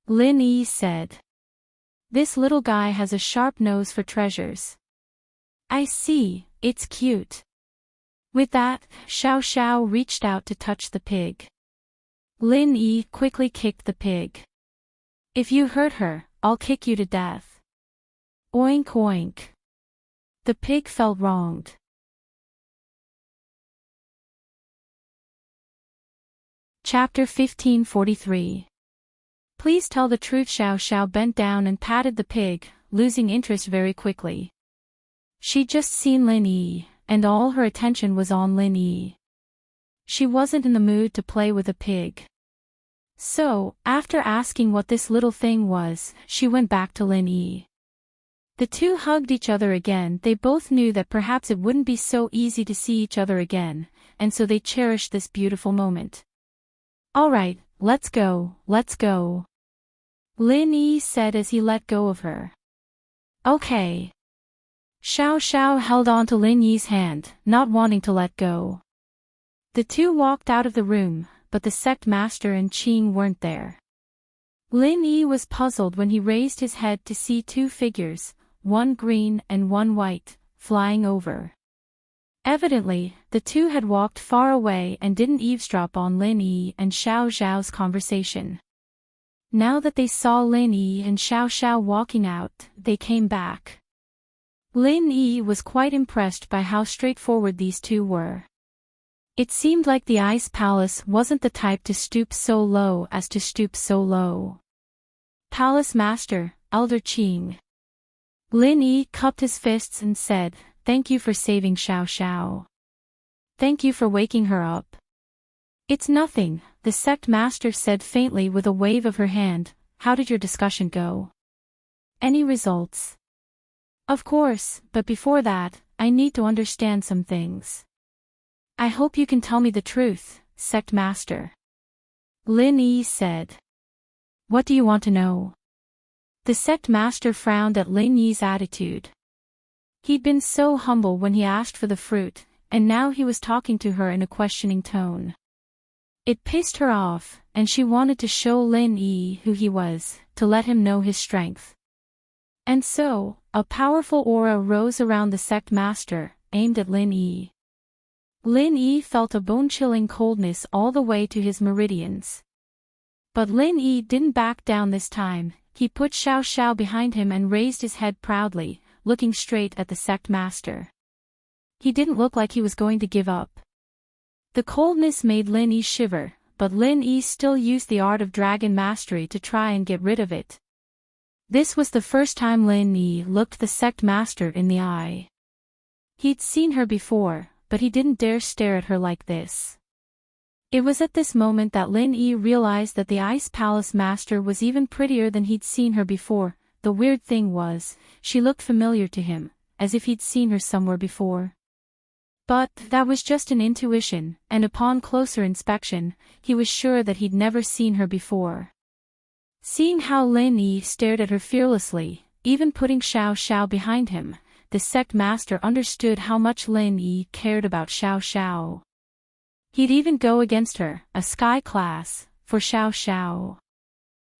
Lin Yi said. This little guy has a sharp nose for treasures. I see, it's cute. With that, Xiao Zhao reached out to touch the pig. Lin Yi quickly kicked the pig. If you hurt her, I'll kick you to death. Oink oink. The pig felt wronged. Chapter 1543. Please tell the truth. Xiao Zhao bent down and patted the pig, losing interest very quickly. She'd just seen Lin Yi, and all her attention was on Lin Yi. She wasn't in the mood to play with a pig. So, after asking what this little thing was, she went back to Lin Yi. The two hugged each other again. They both knew that perhaps it wouldn't be so easy to see each other again, and so they cherished this beautiful moment. Alright, let's go, let's go. Lin Yi said as he let go of her. Okay. Xiao Zhao held on to Lin Yi's hand, not wanting to let go. The two walked out of the room, but the sect master and Qing weren't there. Lin Yi was puzzled when he raised his head to see two figures, one green and one white, flying over. Evidently, the two had walked far away and didn't eavesdrop on Lin Yi and Xiao Zhao's conversation. Now that they saw Lin Yi and Xiao Zhao walking out, they came back. Lin Yi was quite impressed by how straightforward these two were. It seemed like the Ice Palace wasn't the type to stoop so low as to stoop so low. Palace Master, Elder Qing. Lin Yi cupped his fists and said, Thank you for saving Xiao Zhao. Thank you for waking her up. It's nothing, the sect master said faintly with a wave of her hand. How did your discussion go? Any results? Of course, but before that, I need to understand some things. I hope you can tell me the truth, sect master. Lin Yi said. What do you want to know? The sect master frowned at Lin Yi's attitude. He'd been so humble when he asked for the fruit, and now he was talking to her in a questioning tone. It pissed her off, and she wanted to show Lin Yi who he was, to let him know his strength. And so, a powerful aura rose around the sect master, aimed at Lin Yi. Lin Yi felt a bone-chilling coldness all the way to his meridians. But Lin Yi didn't back down this time. He put Xiao Zhao behind him and raised his head proudly, looking straight at the sect master. He didn't look like he was going to give up. The coldness made Lin Yi shiver, but Lin Yi still used the art of dragon mastery to try and get rid of it. This was the first time Lin Yi looked the sect master in the eye. He'd seen her before, but he didn't dare stare at her like this. It was at this moment that Lin Yi realized that the Ice Palace master was even prettier than he'd seen her before. The weird thing was, she looked familiar to him, as if he'd seen her somewhere before. But that was just an intuition, and upon closer inspection, he was sure that he'd never seen her before. Seeing how Lin Yi stared at her fearlessly, even putting Xiao Zhao behind him, the sect master understood how much Lin Yi cared about Xiao Zhao. He'd even go against her, a sky class, for Xiao Zhao.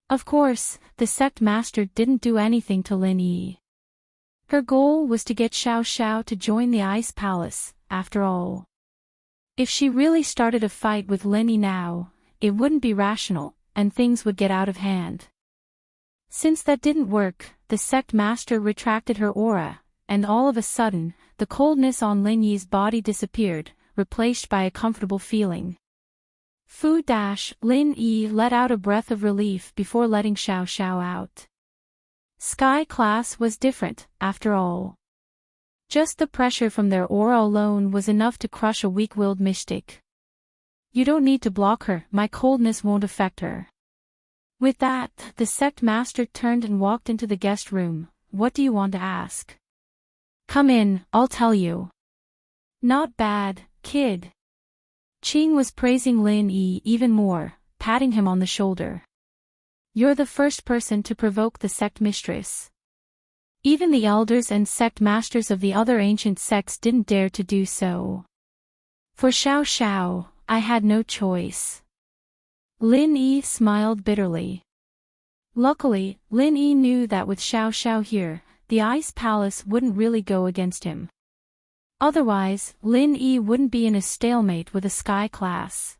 Of course, the sect master didn't do anything to Lin Yi. Her goal was to get Xiao Zhao to join the Ice Palace, after all. If she really started a fight with Lin Yi now, it wouldn't be rational, and things would get out of hand. Since that didn't work, the sect master retracted her aura, and all of a sudden, the coldness on Lin Yi's body disappeared, replaced by a comfortable feeling. Fu dash, Lin Yi let out a breath of relief before letting Xiao Xiao out. Sky class was different, after all. Just the pressure from their aura alone was enough to crush a weak-willed mystic. You don't need to block her, my coldness won't affect her. With that, the sect master turned and walked into the guest room. What do you want to ask? Come in, I'll tell you. Not bad, kid. Qing was praising Lin Yi even more, patting him on the shoulder. You're the first person to provoke the sect mistress. Even the elders and sect masters of the other ancient sects didn't dare to do so. For Xiao Xiao, I had no choice. Lin Yi smiled bitterly. Luckily, Lin Yi knew that with Xiao Xiao here, the Ice Palace wouldn't really go against him. Otherwise, Lin Yi wouldn't be in a stalemate with a sky class.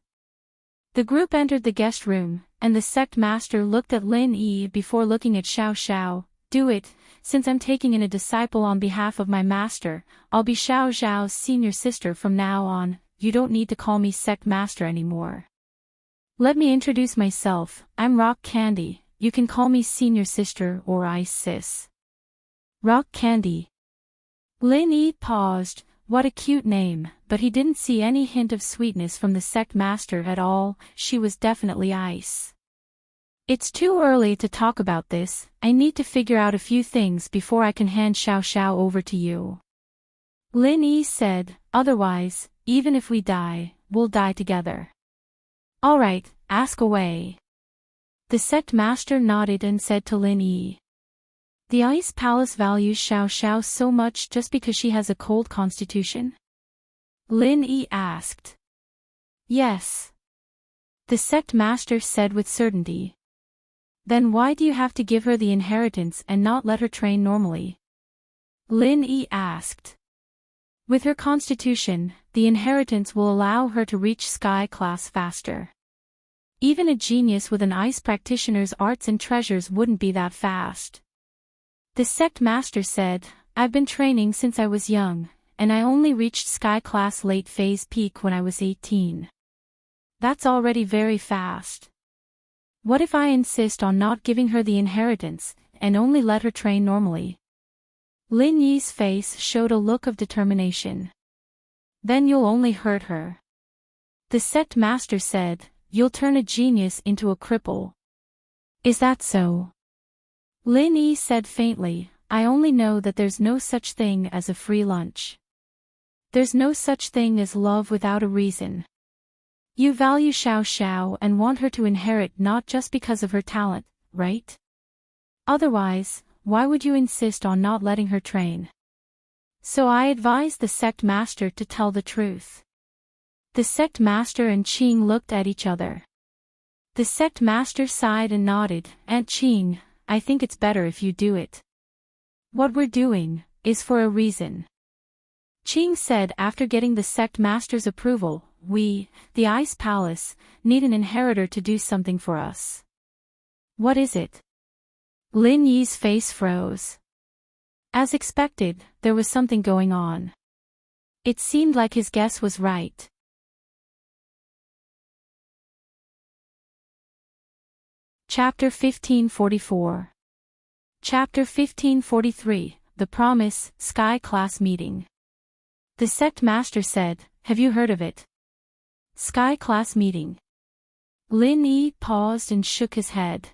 The group entered the guest room, and the sect master looked at Lin Yi before looking at Xiao Xiao. Do it, since I'm taking in a disciple on behalf of my master, I'll be Xiao Xiao's senior sister from now on, you don't need to call me sect master anymore. Let me introduce myself, I'm Rock Candy, you can call me senior sister or Ice Sis. Rock Candy. Lin Yi paused. What a cute name, but he didn't see any hint of sweetness from the sect master at all, she was definitely ice. It's too early to talk about this, I need to figure out a few things before I can hand Xiao Xiao over to you. Lin Yi said, otherwise, even if we die, we'll die together. Alright, ask away. The sect master nodded and said to Lin Yi. The Ice Palace values Xiao Xiao so much just because she has a cold constitution? Lin Yi asked. Yes. The sect master said with certainty. Then why do you have to give her the inheritance and not let her train normally? Lin Yi asked. With her constitution, the inheritance will allow her to reach sky class faster. Even a genius with an ice practitioner's arts and treasures wouldn't be that fast. The sect master said, I've been training since I was young, and I only reached sky class late phase peak when I was 18. That's already very fast. What if I insist on not giving her the inheritance, and only let her train normally? Lin Yi's face showed a look of determination. Then you'll only hurt her. The sect master said, you'll turn a genius into a cripple. Is that so? Lin Yi said faintly, I only know that there's no such thing as a free lunch. There's no such thing as love without a reason. You value Xiao Xiao and want her to inherit not just because of her talent, right? Otherwise, why would you insist on not letting her train? So I advised the sect master to tell the truth. The sect master and Qing looked at each other. The sect master sighed and nodded, Aunt Qing, I think it's better if you do it. What we're doing is for a reason. Qing said after getting the sect master's approval, we, the Ice Palace, need an inheritor to do something for us. What is it? Lin Yi's face froze. As expected, there was something going on. It seemed like his guess was right. Chapter 1544. Chapter 1543, The Promise, Sky Class Meeting. The sect master said, have you heard of it? Sky Class Meeting. Lin Yi paused and shook his head.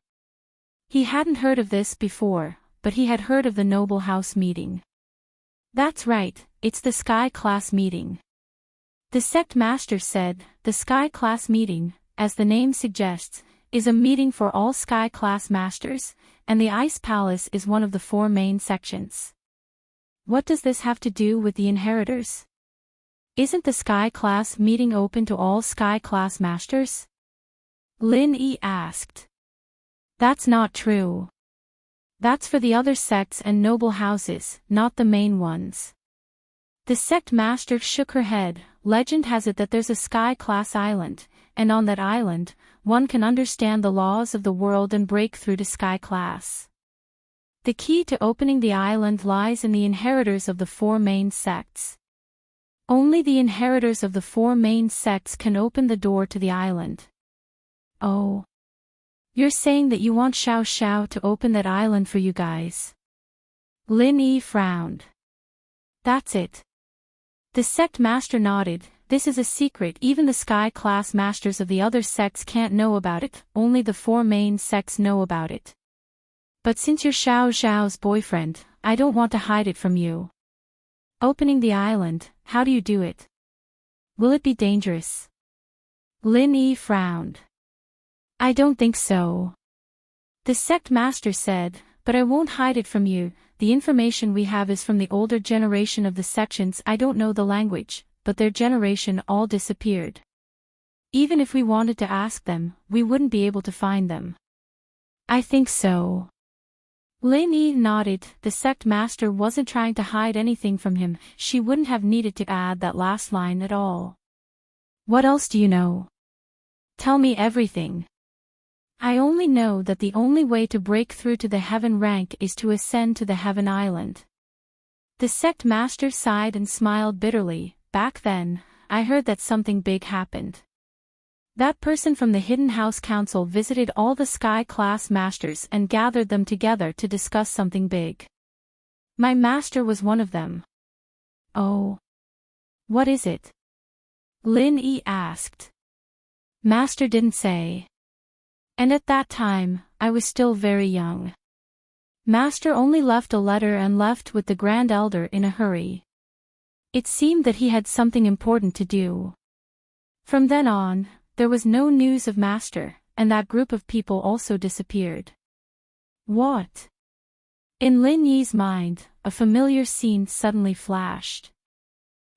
He hadn't heard of this before, but he had heard of the Noble House Meeting. That's right, it's the Sky Class Meeting. The sect master said, the Sky Class Meeting, as the name suggests, is a meeting for all Sky Class Masters, and the Ice Palace is one of the 4 main sections. What does this have to do with the inheritors? Isn't the Sky Class Meeting open to all Sky Class Masters? Lin Yi asked. That's not true. That's for the other sects and noble houses, not the main ones. The sect master shook her head. Legend has it that there's a Sky Class island, and on that island, one can understand the laws of the world and break through to Sky Class. The key to opening the island lies in the inheritors of the 4 main sects. Only the inheritors of the 4 main sects can open the door to the island. Oh. You're saying that you want Xiao Xiao to open that island for you guys? Lin Yi frowned. That's it. The sect master nodded. This is a secret, even the sky class masters of the other sects can't know about it, only the 4 main sects know about it. But since you're Xiao Xiao's boyfriend, I don't want to hide it from you. Opening the island, how do you do it? Will it be dangerous? Lin Yi frowned. I don't think so. The sect master said, but I won't hide it from you. The information we have is from the older generation of the sections. I don't know the language, but their generation all disappeared. Even if we wanted to ask them, we wouldn't be able to find them. I think so. Lin Yi nodded. The sect master wasn't trying to hide anything from him. She wouldn't have needed to add that last line at all. What else do you know? Tell me everything. I only know that the only way to break through to the heaven rank is to ascend to the heaven island. The sect master sighed and smiled bitterly. Back then, I heard that something big happened. That person from the Hidden House Council visited all the sky class masters and gathered them together to discuss something big. My master was one of them. Oh. What is it? Lin Yi asked. Master didn't say. And at that time, I was still very young. Master only left a letter and left with the Grand Elder in a hurry. It seemed that he had something important to do. From then on, there was no news of Master, and that group of people also disappeared. What? In Lin Yi's mind, a familiar scene suddenly flashed.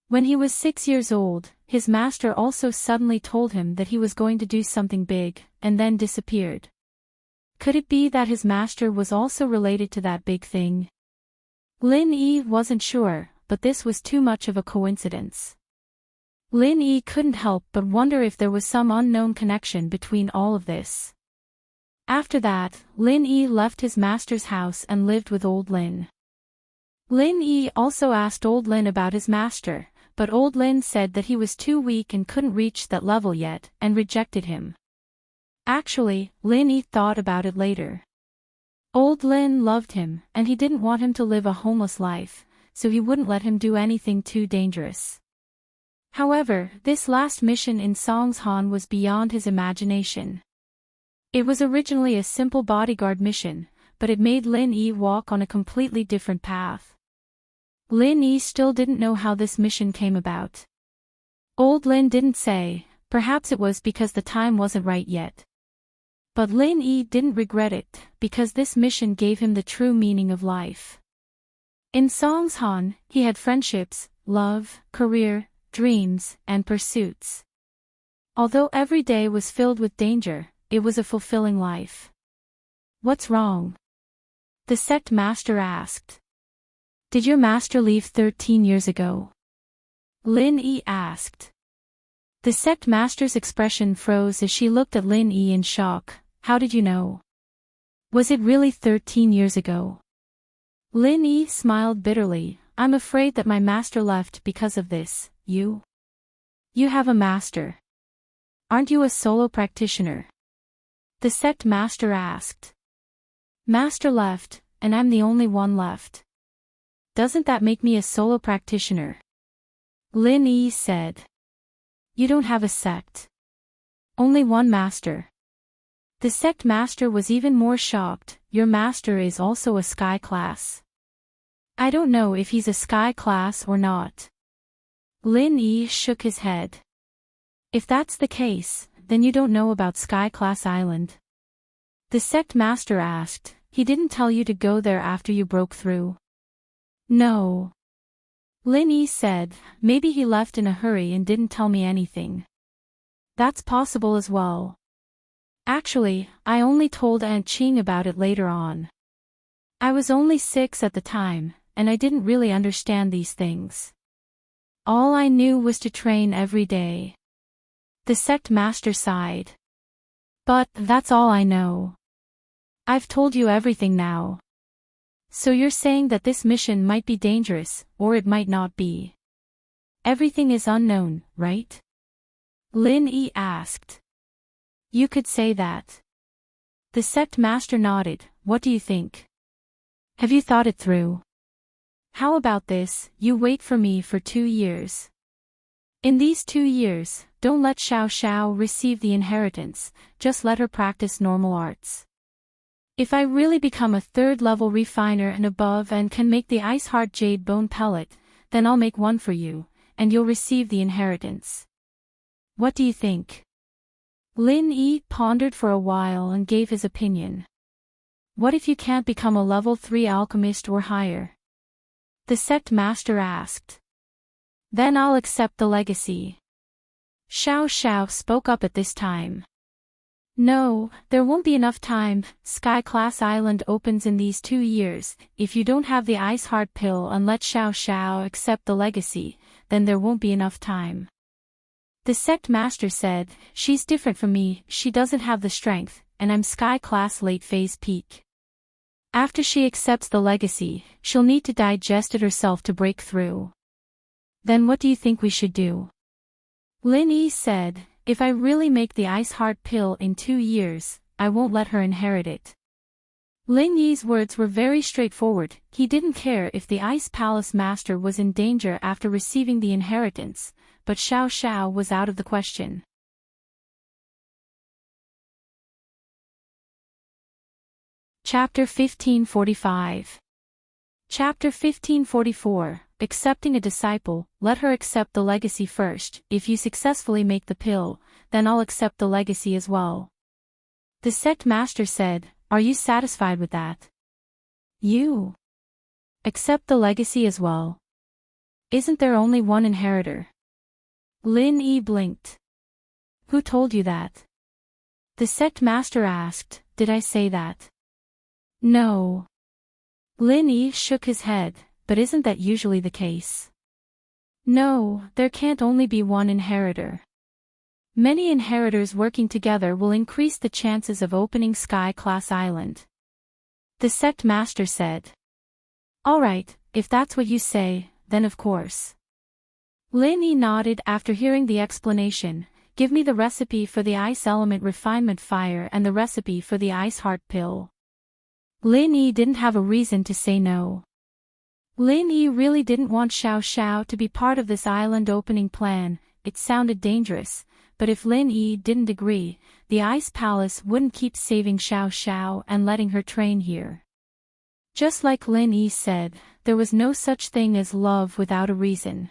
When he was 6 years old, his master also suddenly told him that he was going to do something big, and then disappeared. Could it be that his master was also related to that big thing? Lin Yi wasn't sure, but this was too much of a coincidence. Lin Yi couldn't help but wonder if there was some unknown connection between all of this. After that, Lin Yi left his master's house and lived with old Lin. Lin Yi also asked old Lin about his master, but old Lin said that he was too weak and couldn't reach that level yet, and rejected him. Actually, Lin Yi thought about it later. Old Lin loved him, and he didn't want him to live a homeless life, so he wouldn't let him do anything too dangerous. However, this last mission in Songshan was beyond his imagination. It was originally a simple bodyguard mission, but it made Lin Yi walk on a completely different path. Lin Yi still didn't know how this mission came about. Old Lin didn't say, perhaps it was because the time wasn't right yet. But Lin Yi didn't regret it, because this mission gave him the true meaning of life. In Songshan, he had friendships, love, career, dreams, and pursuits. Although every day was filled with danger, it was a fulfilling life. What's wrong? The sect master asked. Did your master leave 13 years ago? Lin Yi asked. The sect master's expression froze as she looked at Lin Yi in shock. How did you know? Was it really 13 years ago? Lin Yi smiled bitterly. I'm afraid that my master left because of this. You? You have a master. Aren't you a solo practitioner? The sect master asked. Master left, and I'm the only one left. Doesn't that make me a solo practitioner? Lin Yi said. You don't have a sect. Only one master. The sect master was even more shocked. Your master is also a sky class. I don't know if he's a sky class or not. Lin Yi shook his head. If that's the case, then you don't know about Sky Class Island. The sect master asked. He didn't tell you to go there after you broke through? No. Lin Yi said, maybe he left in a hurry and didn't tell me anything. That's possible as well. Actually, I only told Aunt Qing about it later on. I was only 6 at the time, and I didn't really understand these things. All I knew was to train every day. The sect master sighed. But that's all I know. I've told you everything now. So you're saying that this mission might be dangerous, or it might not be. Everything is unknown, right? Lin Yi asked. You could say that. The sect master nodded. What do you think? Have you thought it through? How about this, you wait for me for 2 years. In these 2 years, don't let Xiao Xiao receive the inheritance, just let her practice normal arts. If I really become a 3rd level refiner and above and can make the ice heart jade bone pellet, then I'll make one for you, and you'll receive the inheritance. What do you think? Lin Yi pondered for a while and gave his opinion. What if you can't become a level 3 alchemist or higher? The sect master asked. Then I'll accept the legacy. Xiao Xiao spoke up at this time. No, there won't be enough time. Sky Class Island opens in these 2 years. If you don't have the ice heart pill and let Xiao Xiao accept the legacy, then there won't be enough time. The sect master said, she's different from me, she doesn't have the strength, and I'm Sky Class late phase peak. After she accepts the legacy, she'll need to digest it herself to break through. Then what do you think we should do? Lin Yi said, if I really make the ice heart pill in 2 years, I won't let her inherit it. Lin Yi's words were very straightforward. He didn't care if the ice palace master was in danger after receiving the inheritance, but Xiao Xiao was out of the question. Chapter 1545. Chapter 1544. Accepting a disciple, let her accept the legacy first. If you successfully make the pill, then I'll accept the legacy as well. The sect master said, are you satisfied with that? You accept the legacy as well. Isn't there only one inheritor? Lin Yi blinked. Who told you that? The sect master asked, did I say that? No. Lin Yi shook his head. But isn't that usually the case? No, there can't only be one inheritor. Many inheritors working together will increase the chances of opening Sky Class Island. The sect master said. Alright, if that's what you say, then of course. Lin Yi nodded after hearing the explanation. Give me the recipe for the ice element refinement fire and the recipe for the ice heart pill. Lin Yi didn't have a reason to say no. Lin Yi really didn't want Xiao Xiao to be part of this island opening plan. It sounded dangerous, but if Lin Yi didn't agree, the Ice Palace wouldn't keep saving Xiao Xiao and letting her train here. Just like Lin Yi said, there was no such thing as love without a reason.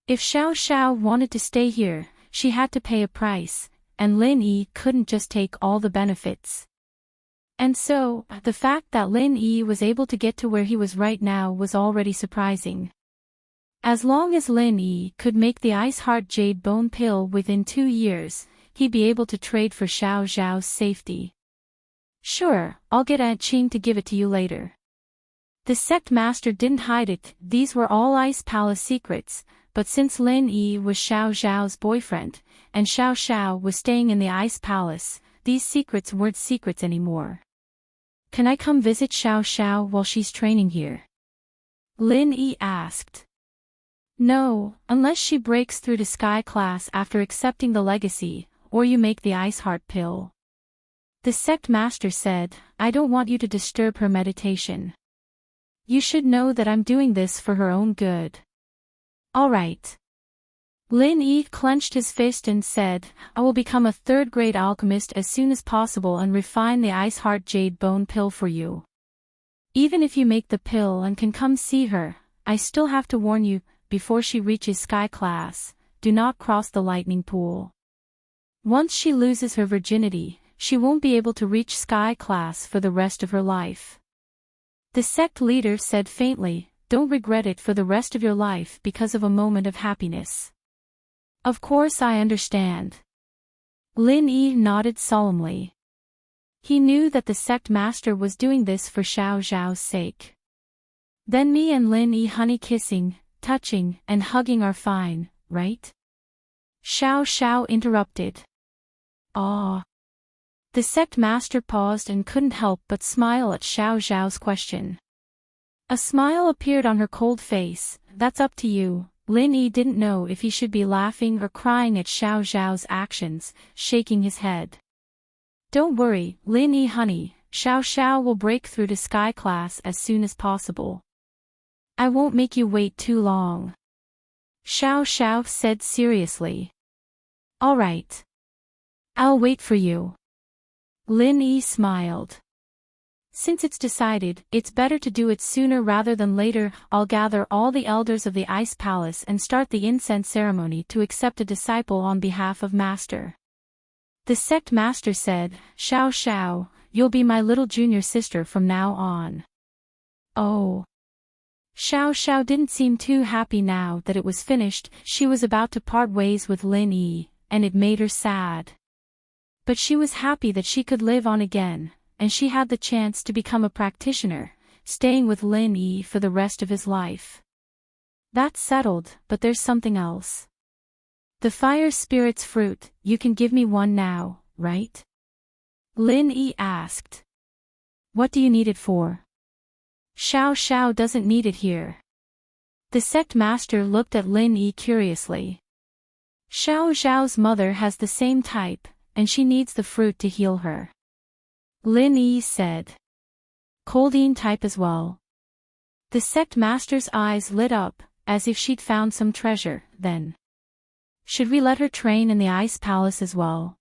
If Xiao Xiao wanted to stay here, she had to pay a price, and Lin Yi couldn't just take all the benefits. And so, the fact that Lin Yi was able to get to where he was right now was already surprising. As long as Lin Yi could make the Ice Heart Jade Bone Pill within 2 years, he'd be able to trade for Xiao Xiao's safety. Sure, I'll get Aunt Qing to give it to you later. The sect master didn't hide it, these were all Ice Palace secrets, but since Lin Yi was Xiao Xiao's boyfriend, and Xiao Xiao was staying in the Ice Palace, these secrets weren't secrets anymore. Can I come visit Xiao Xiao while she's training here? Lin Yi asked. No, unless she breaks through to Sky Class after accepting the legacy, or you make the Ice Heart Pill. The sect master said, I don't want you to disturb her meditation. You should know that I'm doing this for her own good. Alright. Lin Yi clenched his fist and said, I will become a 3rd-grade alchemist as soon as possible and refine the Ice Heart Jade Bone Pill for you. Even if you make the pill and can come see her, I still have to warn you, before she reaches Sky Class, do not cross the lightning pool. Once she loses her virginity, she won't be able to reach Sky Class for the rest of her life. The sect leader said faintly, don't regret it for the rest of your life because of a moment of happiness. Of course I understand. Lin Yi nodded solemnly. He knew that the sect master was doing this for Xiao Xiao's sake. Then me and Lin Yi honey kissing, touching, and hugging are fine, right? Xiao Xiao interrupted. Ah. The sect master paused and couldn't help but smile at Xiao Xiao's question. A smile appeared on her cold face. That's up to you, Lin Yi didn't know if he should be laughing or crying at Xiao Zhao's actions, shaking his head. Don't worry, Lin Yi honey, Xiao Xiao will break through to Sky Class as soon as possible. I won't make you wait too long. Xiao Xiao said seriously. All right. I'll wait for you. Lin Yi smiled. Since it's decided, it's better to do it sooner rather than later. I'll gather all the elders of the Ice Palace and start the incense ceremony to accept a disciple on behalf of Master. The sect master said, Xiao Xiao, you'll be my little junior sister from now on. Oh. Xiao Xiao didn't seem too happy now that it was finished. She was about to part ways with Lin Yi, and it made her sad. But she was happy that she could live on again, and she had the chance to become a practitioner, staying with Lin Yi for the rest of his life. That's settled, but there's something else. The fire spirit's fruit, you can give me one now, right? Lin Yi asked. What do you need it for? Xiao Xiao doesn't need it here. The sect master looked at Lin Yi curiously. Xiao Zhao's mother has the same type, and she needs the fruit to heal her. Lin Yi said. Coldine type as well. The sect master's eyes lit up, as if she'd found some treasure. Then. Should we let her train in the Ice Palace as well?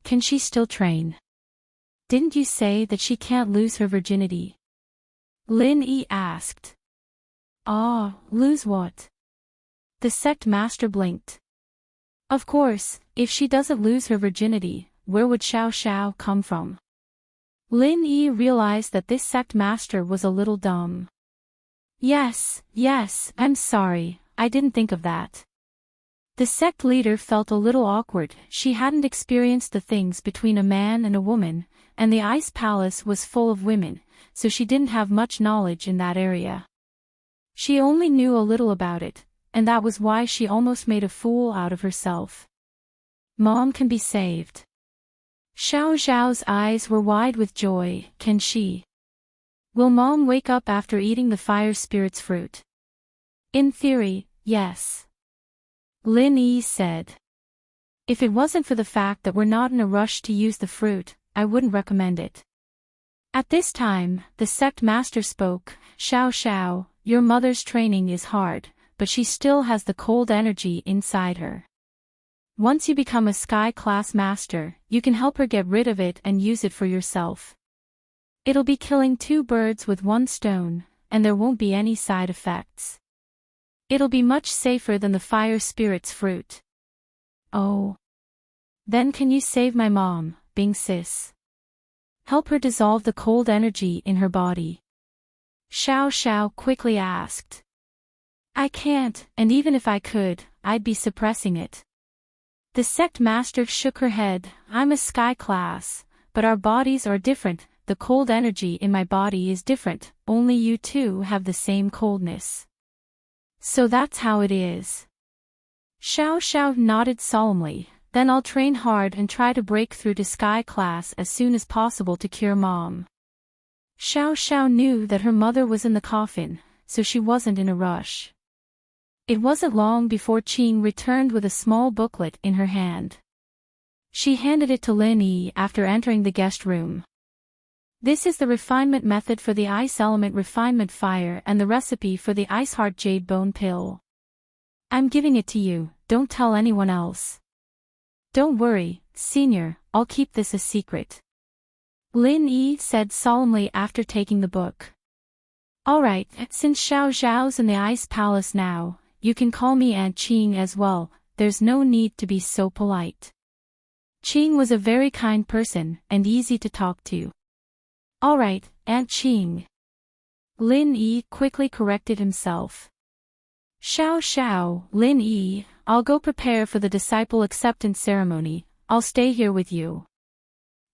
Can she still train? Didn't you say that she can't lose her virginity? Lin Yi asked. Ah, lose what? The sect master blinked. Of course, if she doesn't lose her virginity, where would Xiao Xiao come from? Lin Yi realized that this sect master was a little dumb. Yes, I'm sorry, I didn't think of that. The sect leader felt a little awkward. She hadn't experienced the things between a man and a woman, and the Ice Palace was full of women, so she didn't have much knowledge in that area. She only knew a little about it, and that was why she almost made a fool out of herself. Mom can be saved. Xiao Zhao's eyes were wide with joy. Can she? Will Mom wake up after eating the fire spirit's fruit? In theory, yes. Lin Yi said. If it wasn't for the fact that we're not in a rush to use the fruit, I wouldn't recommend it. At this time, the sect master spoke. Xiao Xiao, your mother's training is hard, but she still has the cold energy inside her. Once you become a Sky Class Master, you can help her get rid of it and use it for yourself. It'll be killing two birds with one stone, and there won't be any side effects. It'll be much safer than the fire spirit's fruit. Oh. Then can you save my mom, Bing sis? Help her dissolve the cold energy in her body. Xiao Xiao quickly asked. I can't, and even if I could, I'd be suppressing it. The sect master shook her head. I'm a Sky Class, but our bodies are different. The cold energy in my body is different, only you two have the same coldness. So that's how it is. Xiao Xiao nodded solemnly. Then I'll train hard and try to break through to Sky Class as soon as possible to cure Mom. Xiao Xiao knew that her mother was in the coffin, so she wasn't in a rush. It wasn't long before Qing returned with a small booklet in her hand. She handed it to Lin Yi after entering the guest room. This is the refinement method for the Ice Element Refinement Fire and the recipe for the Ice Heart Jade Bone Pill. I'm giving it to you, don't tell anyone else. Don't worry, Senior, I'll keep this a secret. Lin Yi said solemnly after taking the book. Alright, since Xiao Zhao's in the Ice Palace now, you can call me Aunt Qing as well, there's no need to be so polite. Qing was a very kind person and easy to talk to. Alright, Aunt Qing. Lin Yi quickly corrected himself. Xiao Xiao, Lin Yi, I'll go prepare for the disciple acceptance ceremony, I'll stay here with you.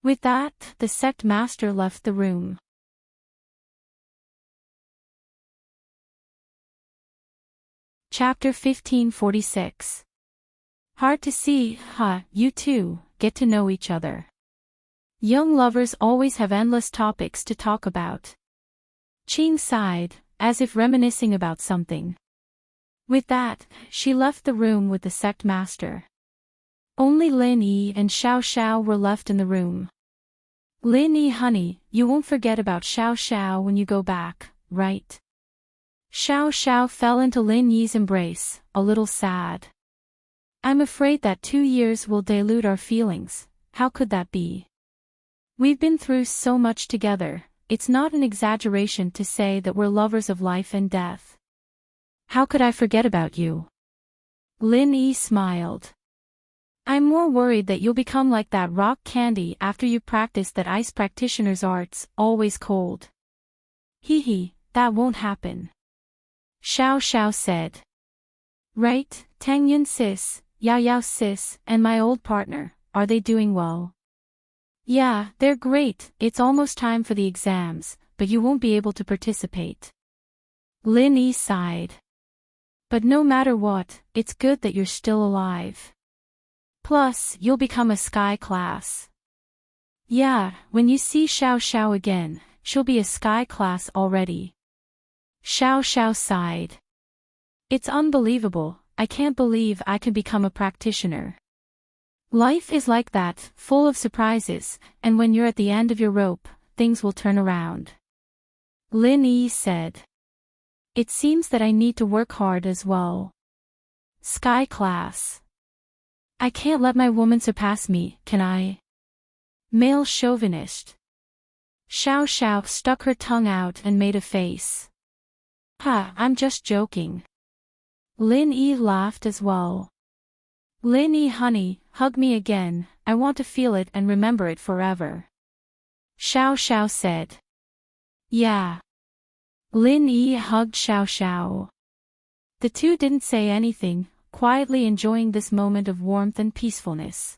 With that, the sect master left the room. Chapter 1546. Hard to see, huh, you two, get to know each other. Young lovers always have endless topics to talk about. Qing sighed, as if reminiscing about something. With that, she left the room with the sect master. Only Lin Yi and Xiao Xiao were left in the room. Lin Yi, honey, you won't forget about Xiao Xiao when you go back, right? Xiao Xiao fell into Lin Yi's embrace, a little sad. I'm afraid that 2 years will dilute our feelings. How could that be? We've been through so much together. It's not an exaggeration to say that we're lovers of life and death. How could I forget about you? Lin Yi smiled. I'm more worried that you'll become like that rock candy after you practice that ice practitioner's arts, always cold. Hee, that won't happen. Xiao Xiao said. Right, Tang Yun sis, Yao Yao sis, and my old partner, are they doing well? Yeah, they're great. It's almost time for the exams, but you won't be able to participate. Lin Yi sighed. But no matter what, it's good that you're still alive. Plus, you'll become a sky class. Yeah, when you see Xiao Xiao again, she'll be a sky class already. Xiao Xiao sighed. It's unbelievable, I can't believe I can become a practitioner. Life is like that, full of surprises, and when you're at the end of your rope, things will turn around. Lin Yi said. It seems that I need to work hard as well. Sky class. I can't let my woman surpass me, can I? Male chauvinist. Xiao Xiao stuck her tongue out and made a face. I'm just joking. Lin Yi laughed as well. Lin Yi, honey, hug me again, I want to feel it and remember it forever. Xiao Xiao said. Yeah. Lin Yi hugged Xiao Xiao. The two didn't say anything, quietly enjoying this moment of warmth and peacefulness.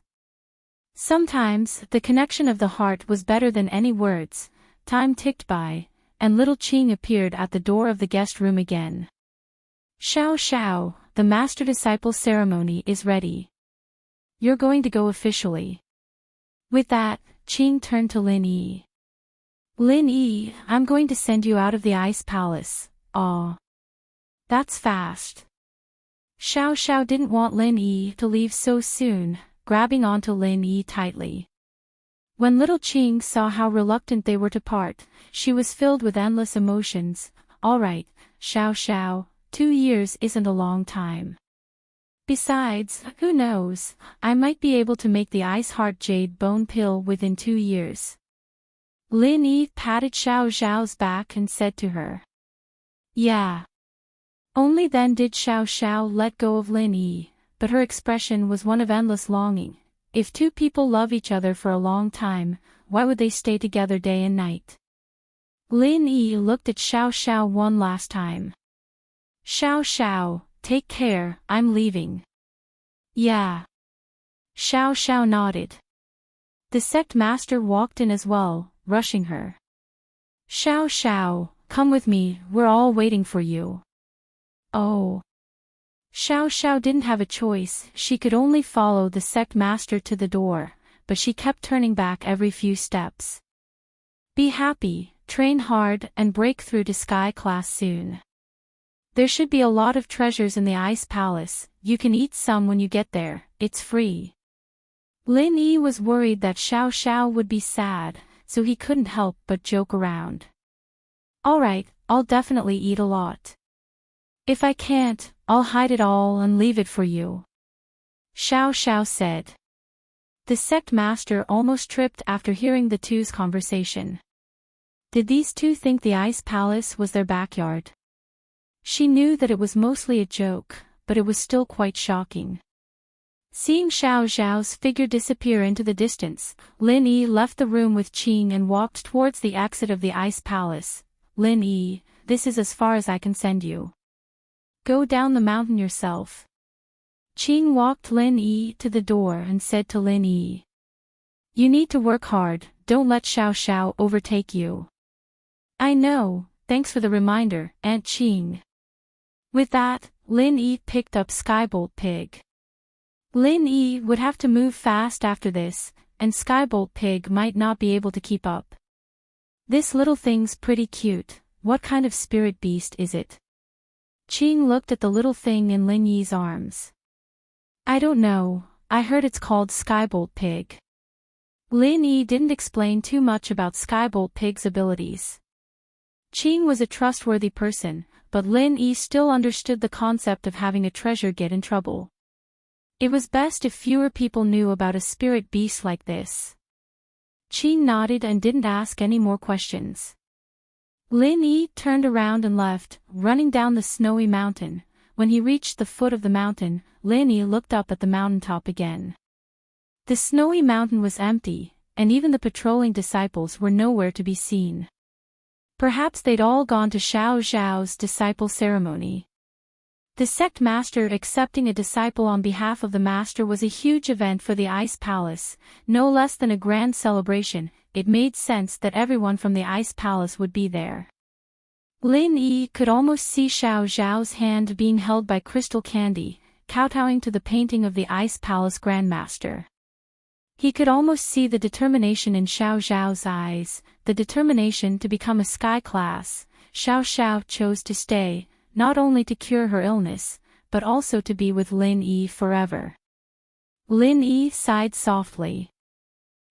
Sometimes, the connection of the heart was better than any words. Time ticked by, and little Qing appeared at the door of the guest room again. Xiao Xiao, the master-disciple ceremony is ready. You're going to go officially. With that, Qing turned to Lin Yi. Lin Yi, I'm going to send you out of the ice palace. Aw. That's fast. Xiao Xiao didn't want Lin Yi to leave so soon, grabbing onto Lin Yi tightly. When little Qing saw how reluctant they were to part, she was filled with endless emotions. All right, Xiao Xiao, 2 years isn't a long time. Besides, who knows, I might be able to make the Ice Heart Jade Bone Pill within 2 years. Lin Yi patted Xiao Xiao's back and said to her. Yeah. Only then did Xiao Xiao let go of Lin Yi, but her expression was one of endless longing. If two people love each other for a long time, why would they stay together day and night? Lin Yi looked at Xiao Xiao one last time. Xiao Xiao, take care, I'm leaving. Yeah. Xiao Xiao nodded. The sect master walked in as well, rushing her. Xiao Xiao, come with me, we're all waiting for you. Oh. Xiao Xiao didn't have a choice, she could only follow the sect master to the door, but she kept turning back every few steps. Be happy, train hard, and break through to Sky Class soon. There should be a lot of treasures in the Ice Palace, you can eat some when you get there, it's free. Lin Yi was worried that Xiao Xiao would be sad, so he couldn't help but joke around. Alright, I'll definitely eat a lot. If I can't, I'll hide it all and leave it for you. Xiao Xiao said. The sect master almost tripped after hearing the two's conversation. Did these two think the Ice Palace was their backyard? She knew that it was mostly a joke, but it was still quite shocking. Seeing Xiao Xiao's figure disappear into the distance, Lin Yi left the room with Qing and walked towards the exit of the Ice Palace. Lin Yi, this is as far as I can send you. Go down the mountain yourself. Qing walked Lin Yi to the door and said to Lin Yi. You need to work hard, don't let Xiao Xiao overtake you. I know, thanks for the reminder, Aunt Qing. With that, Lin Yi picked up Skybolt Pig. Lin Yi would have to move fast after this, and Skybolt Pig might not be able to keep up. This little thing's pretty cute, what kind of spirit beast is it? Qing looked at the little thing in Lin Yi's arms. I don't know, I heard it's called Skybolt Pig. Lin Yi didn't explain too much about Skybolt Pig's abilities. Qing was a trustworthy person, but Lin Yi still understood the concept of having a treasure get in trouble. It was best if fewer people knew about a spirit beast like this. Qing nodded and didn't ask any more questions. Lin Yi turned around and left, running down the snowy mountain. When he reached the foot of the mountain, Lin Yi looked up at the mountaintop again. The snowy mountain was empty, and even the patrolling disciples were nowhere to be seen. Perhaps they'd all gone to Xiao Zhao's disciple ceremony. The sect master accepting a disciple on behalf of the master was a huge event for the Ice Palace, no less than a grand celebration. It made sense that everyone from the Ice Palace would be there. Lin Yi could almost see Xiao Zhao's hand being held by crystal candy, kowtowing to the painting of the Ice Palace Grandmaster. He could almost see the determination in Xiao Zhao's eyes, the determination to become a sky class. Xiao Xiao chose to stay, not only to cure her illness, but also to be with Lin Yi forever. Lin Yi sighed softly.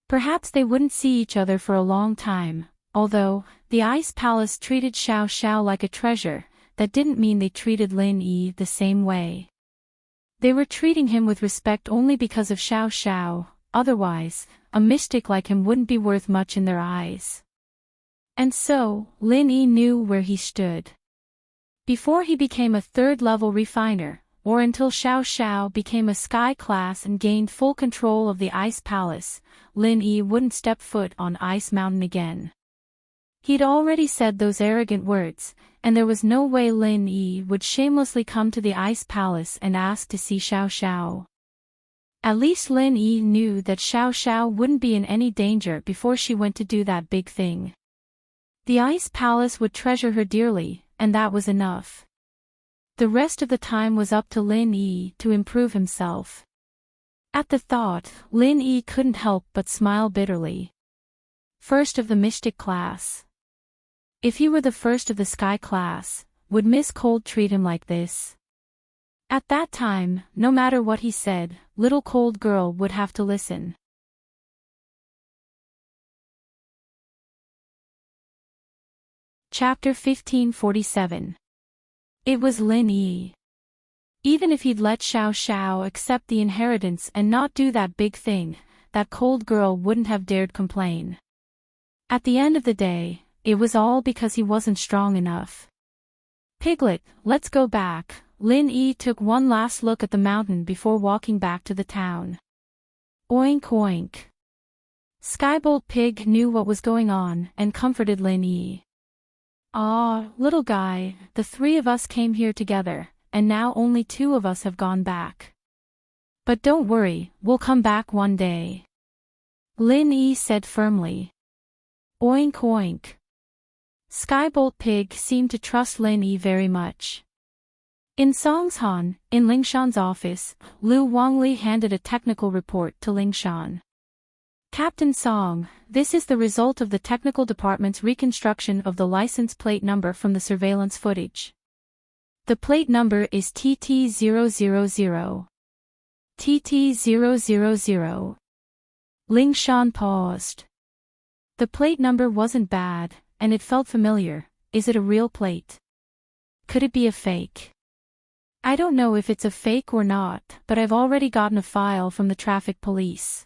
Perhaps they wouldn't see each other for a long time, although the Ice Palace treated Xiao Xiao like a treasure, that didn't mean they treated Lin Yi the same way. They were treating him with respect only because of Xiao Xiao. Otherwise, a mystic like him wouldn't be worth much in their eyes. And so, Lin Yi knew where he stood. Before he became a third-level refiner, or until Xiao Xiao became a sky class and gained full control of the Ice Palace, Lin Yi wouldn't step foot on Ice Mountain again. He'd already said those arrogant words, and there was no way Lin Yi would shamelessly come to the Ice Palace and ask to see Xiao Xiao. At least Lin Yi knew that Xiao Xiao wouldn't be in any danger before she went to do that big thing. The Ice Palace would treasure her dearly, and that was enough. The rest of the time was up to Lin Yi to improve himself. At the thought, Lin Yi couldn't help but smile bitterly. First of the mystic class. If he were the first of the sky class, would Miss Cold treat him like this? At that time, no matter what he said, little cold girl would have to listen. Chapter 1547. It was Lin Yi. Even if he'd let Xiao Xiao accept the inheritance and not do that big thing, that cold girl wouldn't have dared complain. At the end of the day, it was all because he wasn't strong enough. Piglet, let's go back. Lin Yi took one last look at the mountain before walking back to the town. Oink oink. Skybolt Pig knew what was going on and comforted Lin Yi. Ah, little guy, the three of us came here together, and now only two of us have gone back. But don't worry, we'll come back one day. Lin Yi said firmly. Oink oink. Skybolt Pig seemed to trust Lin Yi very much. In Songshan, in Lingshan's office, Lu Wangli handed a technical report to Lingshan. Captain Song, this is the result of the technical department's reconstruction of the license plate number from the surveillance footage. The plate number is TT000. TT000. Lingshan paused. The plate number wasn't bad, and it felt familiar. Is it a real plate? Could it be a fake? I don't know if it's a fake or not, but I've already gotten a file from the traffic police.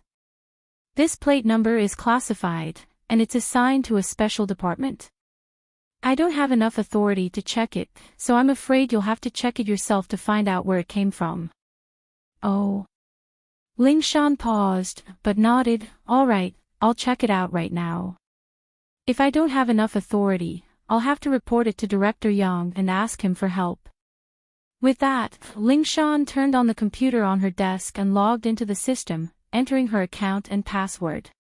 This plate number is classified, and it's assigned to a special department. I don't have enough authority to check it, so I'm afraid you'll have to check it yourself to find out where it came from. Oh. Lingshan paused, but nodded. All right, I'll check it out right now. If I don't have enough authority, I'll have to report it to Director Yang and ask him for help. With that, Lingshan turned on the computer on her desk and logged into the system, entering her account and password.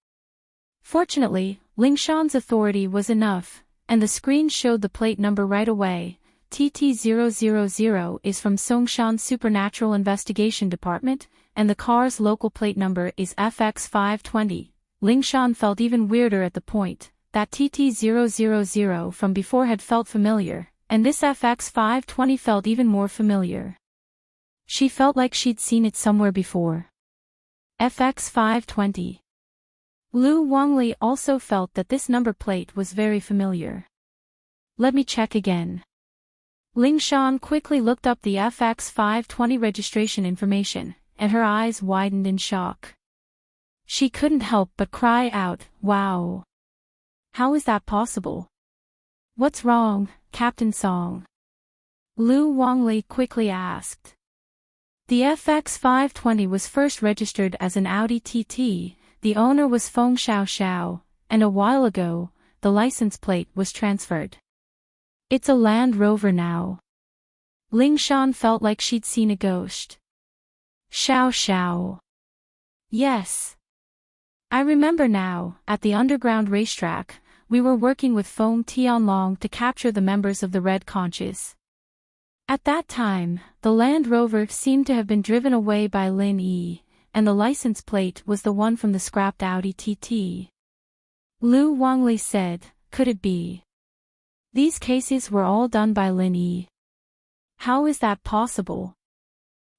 Fortunately, Lingshan's authority was enough, and the screen showed the plate number right away. TT000 is from Songshan Supernatural Investigation Department, and the car's local plate number is FX520. Lingshan felt even weirder at the point. That TT000 from before had felt familiar, and this FX520 felt even more familiar. She felt like she'd seen it somewhere before. FX520. Lu Wangli also felt that this number plate was very familiar. Let me check again. Ling Shan quickly looked up the FX520 registration information, and her eyes widened in shock. She couldn't help but cry out, "Wow! How is that possible? What's wrong, Captain Song?" Lu Wangli quickly asked. The FX520 was first registered as an Audi TT, the owner was Feng Xiao, and a while ago, the license plate was transferred. It's a Land Rover now. Ling Shan felt like she'd seen a ghost. Xiao. Yes. I remember now, at the underground racetrack, we were working with Feng Tianlong to capture the members of the Red Conches. At that time, the Land Rover seemed to have been driven away by Lin Yi, and the license plate was the one from the scrapped Audi TT. Lu Wangli said, "Could it be? These cases were all done by Lin Yi. How is that possible?"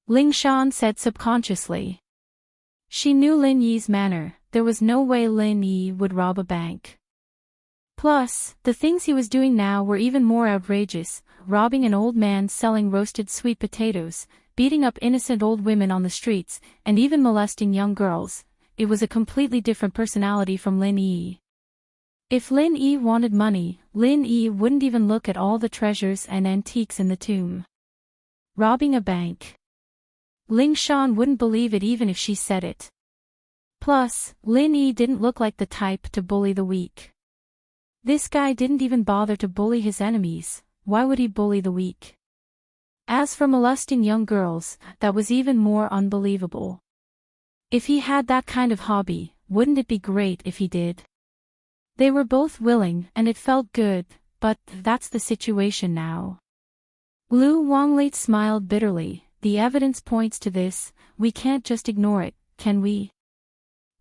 Ling Shan said subconsciously. She knew Lin Yi's manner, there was no way Lin Yi would rob a bank. Plus, the things he was doing now were even more outrageous, robbing an old man selling roasted sweet potatoes, beating up innocent old women on the streets, and even molesting young girls. It was a completely different personality from Lin Yi. If Lin Yi wanted money, Lin Yi wouldn't even look at all the treasures and antiques in the tomb. Robbing a bank. Ling Shan wouldn't believe it even if she said it. Plus, Lin Yi didn't look like the type to bully the weak. This guy didn't even bother to bully his enemies, why would he bully the weak? As for molesting young girls, that was even more unbelievable. If he had that kind of hobby, wouldn't it be great if he did? They were both willing and it felt good, but that's the situation now. Lu Wangli smiled bitterly, the evidence points to this, we can't just ignore it, can we?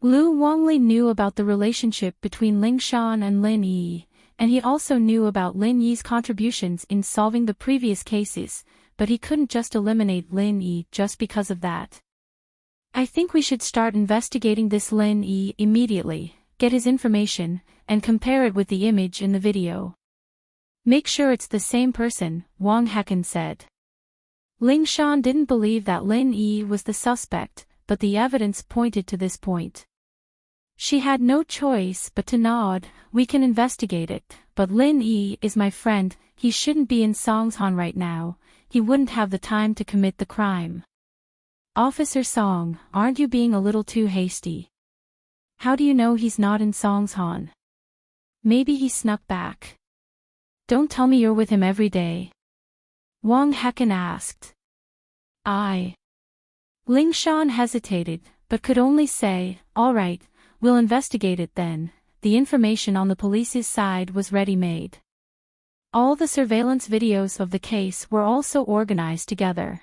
Lu Wangli knew about the relationship between Ling Shan and Lin Yi, and he also knew about Lin Yi's contributions in solving the previous cases, but he couldn't just eliminate Lin Yi just because of that. I think we should start investigating this Lin Yi immediately, get his information, and compare it with the image in the video. Make sure it's the same person, Wang Hecken said. Ling Shan didn't believe that Lin Yi was the suspect, but the evidence pointed to this point. She had no choice but to nod, we can investigate it, but Lin Yi is my friend, he shouldn't be in Songshan right now, he wouldn't have the time to commit the crime. Officer Song, aren't you being a little too hasty? How do you know he's not in Songshan? Maybe he snuck back. Don't tell me you're with him every day. Wang Hecken asked. Ling Shan hesitated, but could only say, all right, we'll investigate it then. The information on the police's side was ready-made. All the surveillance videos of the case were also organized together.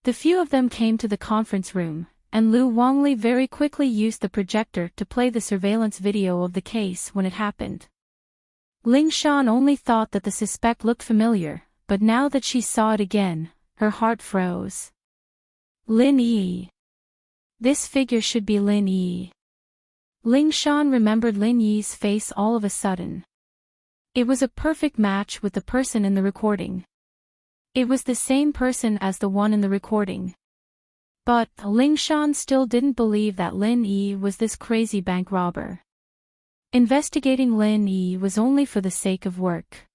The few of them came to the conference room, and Lu Wangli very quickly used the projector to play the surveillance video of the case when it happened. Ling Shan only thought that the suspect looked familiar, but now that she saw it again, her heart froze. Lin Yi. This figure should be Lin Yi. Ling Shan remembered Lin Yi's face all of a sudden. It was a perfect match with the person in the recording. It was the same person as the one in the recording. But Ling Shan still didn't believe that Lin Yi was this crazy bank robber. Investigating Lin Yi was only for the sake of work.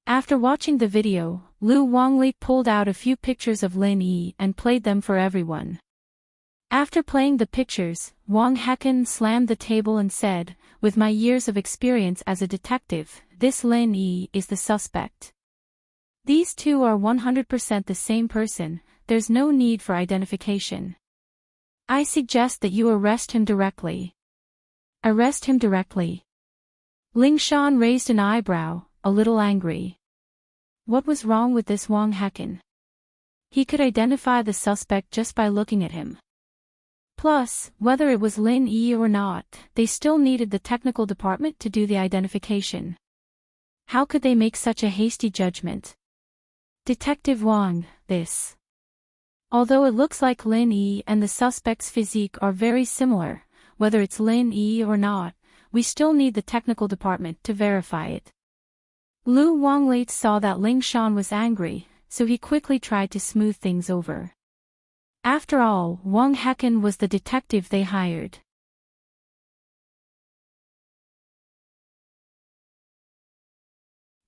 After watching the video, Lu Wangli pulled out a few pictures of Lin Yi and played them for everyone. After playing the pictures, Wang Hecken slammed the table and said, with my years of experience as a detective, this Lin Yi is the suspect. These two are 100% the same person, there's no need for identification. I suggest that you arrest him directly. Arrest him directly. Ling Shan raised an eyebrow, a little angry. What was wrong with this Wang Hecken? He could identify the suspect just by looking at him. Plus, whether it was Lin Yi or not, they still needed the technical department to do the identification. How could they make such a hasty judgment? Detective Wang, this. Although it looks like Lin Yi and the suspect's physique are very similar, whether it's Lin Yi or not, we still need the technical department to verify it. Lu Wanglate saw that Ling Shan was angry, so he quickly tried to smooth things over. After all, Wang Hecken was the detective they hired.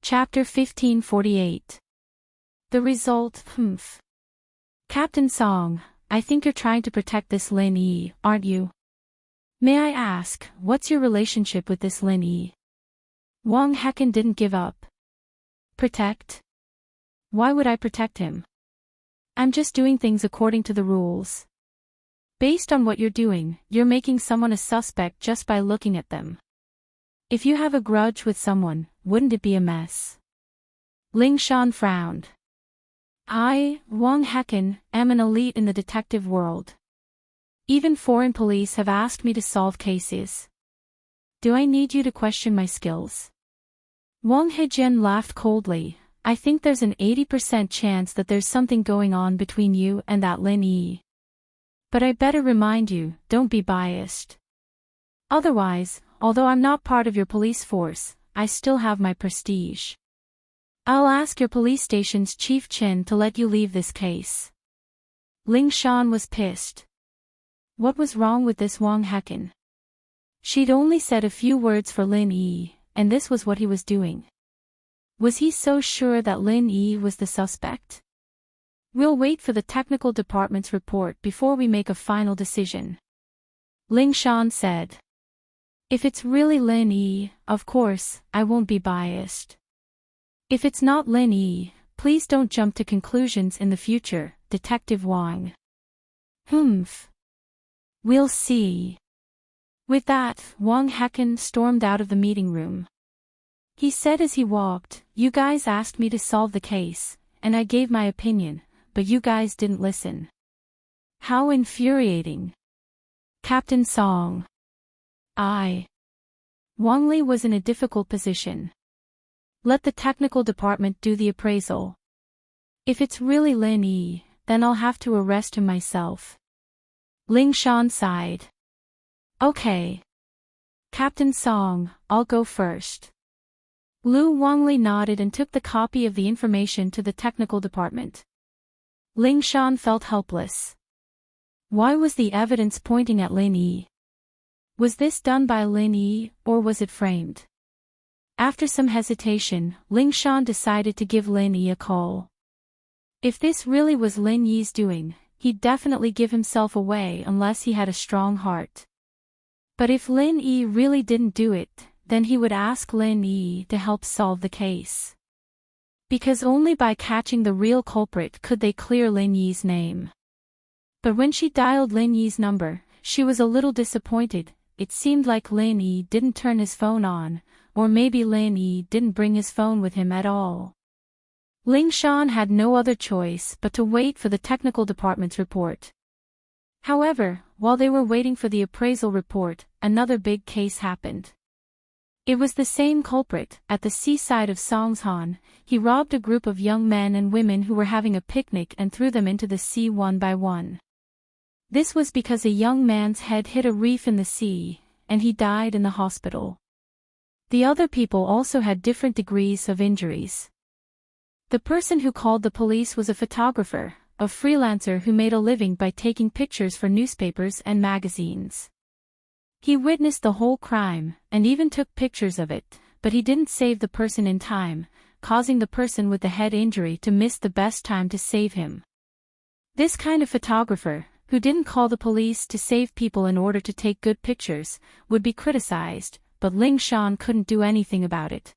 Chapter 1548. The result, Captain Song, I think you're trying to protect this Lin Yi, aren't you? May I ask, what's your relationship with this Lin Yi? Wang Hecken didn't give up. Protect? Why would I protect him? I'm just doing things according to the rules. Based on what you're doing, you're making someone a suspect just by looking at them. If you have a grudge with someone, wouldn't it be a mess? Ling Shan frowned. I, Wang Hecken, am an elite in the detective world. Even foreign police have asked me to solve cases. Do I need you to question my skills? Wang Hejian laughed coldly. I think there's an 80% chance that there's something going on between you and that Lin Yi. But I better remind you, don't be biased. Otherwise, although I'm not part of your police force, I still have my prestige. I'll ask your police station's Chief Chin to let you leave this case. Ling Shan was pissed. What was wrong with this Wang Hecken? She'd only said a few words for Lin Yi, and this was what he was doing. Was he so sure that Lin Yi was the suspect? We'll wait for the technical department's report before we make a final decision. Ling Shan said. If it's really Lin Yi, of course, I won't be biased. If it's not Lin Yi, please don't jump to conclusions in the future, Detective Wang. We'll see. With that, Wang Hecken stormed out of the meeting room. He said as he walked, you guys asked me to solve the case, and I gave my opinion, but you guys didn't listen. How infuriating. Captain Song. Wang Li was in a difficult position. Let the technical department do the appraisal. If it's really Lin Yi, then I'll have to arrest him myself. Ling Shan sighed. Okay. Captain Song, I'll go first. Lu Wanglei nodded and took the copy of the information to the technical department. Ling Shan felt helpless. Why was the evidence pointing at Lin Yi? Was this done by Lin Yi, or was it framed? After some hesitation, Ling Shan decided to give Lin Yi a call. If this really was Lin Yi's doing, he'd definitely give himself away unless he had a strong heart. But if Lin Yi really didn't do it, then he would ask Lin Yi to help solve the case. Because only by catching the real culprit could they clear Lin Yi's name. But when she dialed Lin Yi's number, she was a little disappointed. It seemed like Lin Yi didn't turn his phone on, or maybe Lin Yi didn't bring his phone with him at all. Ling Shan had no other choice but to wait for the technical department's report. However, while they were waiting for the appraisal report, another big case happened. It was the same culprit. At the seaside of Songshan, he robbed a group of young men and women who were having a picnic and threw them into the sea one by one. This was because a young man's head hit a reef in the sea, and he died in the hospital. The other people also had different degrees of injuries. The person who called the police was a photographer, a freelancer who made a living by taking pictures for newspapers and magazines. He witnessed the whole crime, and even took pictures of it, but he didn't save the person in time, causing the person with the head injury to miss the best time to save him. This kind of photographer, who didn't call the police to save people in order to take good pictures, would be criticized, but Ling Shan couldn't do anything about it.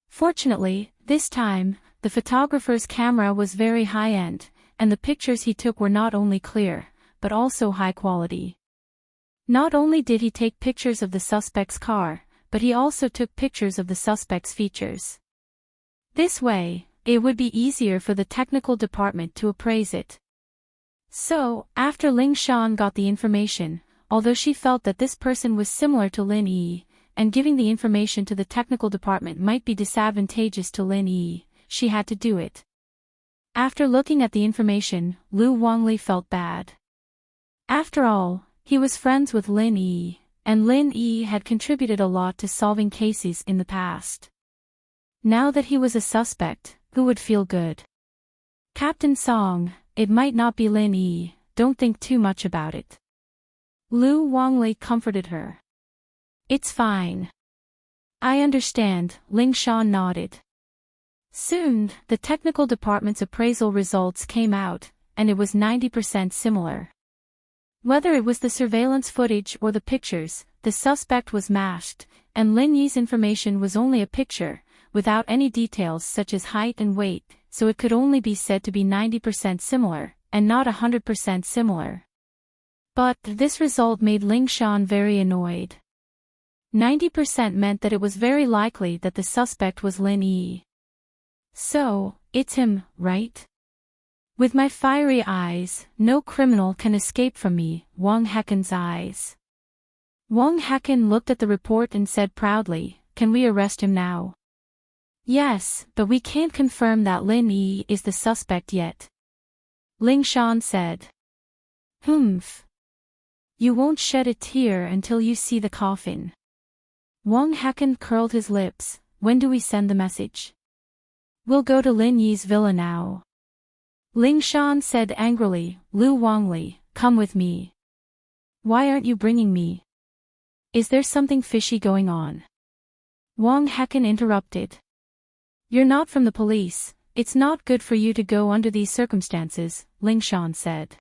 Fortunately, this time, the photographer's camera was very high-end, and the pictures he took were not only clear, but also high quality. Not only did he take pictures of the suspect's car, but he also took pictures of the suspect's features. This way, it would be easier for the technical department to appraise it. So, after Ling Shan got the information, although she felt that this person was similar to Lin Yi, and giving the information to the technical department might be disadvantageous to Lin Yi, she had to do it. After looking at the information, Lu Wangli felt bad. After all, he was friends with Lin Yi, and Lin Yi had contributed a lot to solving cases in the past. Now that he was a suspect, who would feel good? Captain Song, it might not be Lin Yi, don't think too much about it. Lu Wangli comforted her. It's fine. I understand, Ling Shan nodded. Soon, the technical department's appraisal results came out, and it was 90% similar. Whether it was the surveillance footage or the pictures, the suspect was masked, and Lin Yi's information was only a picture, without any details such as height and weight, so it could only be said to be 90% similar, and not 100% similar. But this result made Ling Shan very annoyed. 90% meant that it was very likely that the suspect was Lin Yi. So, it's him, right? With my fiery eyes, no criminal can escape from me, Wang Heken's eyes. Wang Heken looked at the report and said proudly, can we arrest him now? Yes, but we can't confirm that Lin Yi is the suspect yet. Ling Shan said. Humph. You won't shed a tear until you see the coffin. Wang Heken curled his lips, when do we send the message? We'll go to Lin Yi's villa now. Ling Shan said angrily, Lu Wangli, come with me. Why aren't you bringing me? Is there something fishy going on? Wang Heken interrupted. You're not from the police, it's not good for you to go under these circumstances, Ling Shan said.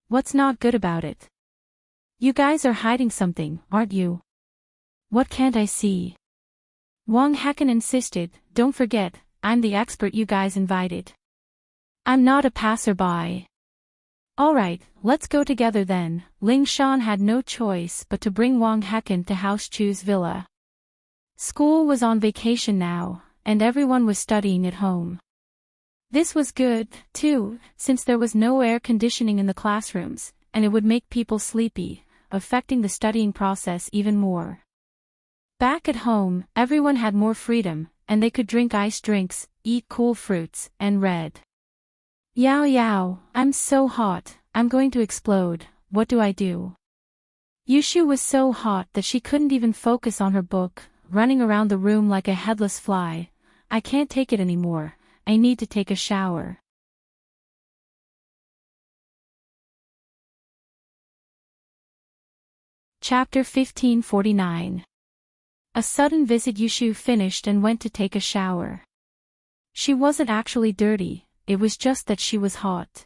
What's not good about it? You guys are hiding something, aren't you? What can't I see? Wang Heken insisted, don't forget, I'm the expert you guys invited. I'm not a passerby. Alright, let's go together then. Ling Shan had no choice but to bring Wang Heken to House Chu's villa. School was on vacation now, and everyone was studying at home. This was good, too, since there was no air conditioning in the classrooms, and it would make people sleepy, affecting the studying process even more. Back at home, everyone had more freedom, and they could drink iced drinks, eat cool fruits, and read. Yao Yao, I'm so hot, I'm going to explode, what do I do? Yushu was so hot that she couldn't even focus on her book, running around the room like a headless fly. I can't take it anymore, I need to take a shower. Chapter 1549. A sudden visit. Yushu finished and went to take a shower. She wasn't actually dirty, it was just that she was hot.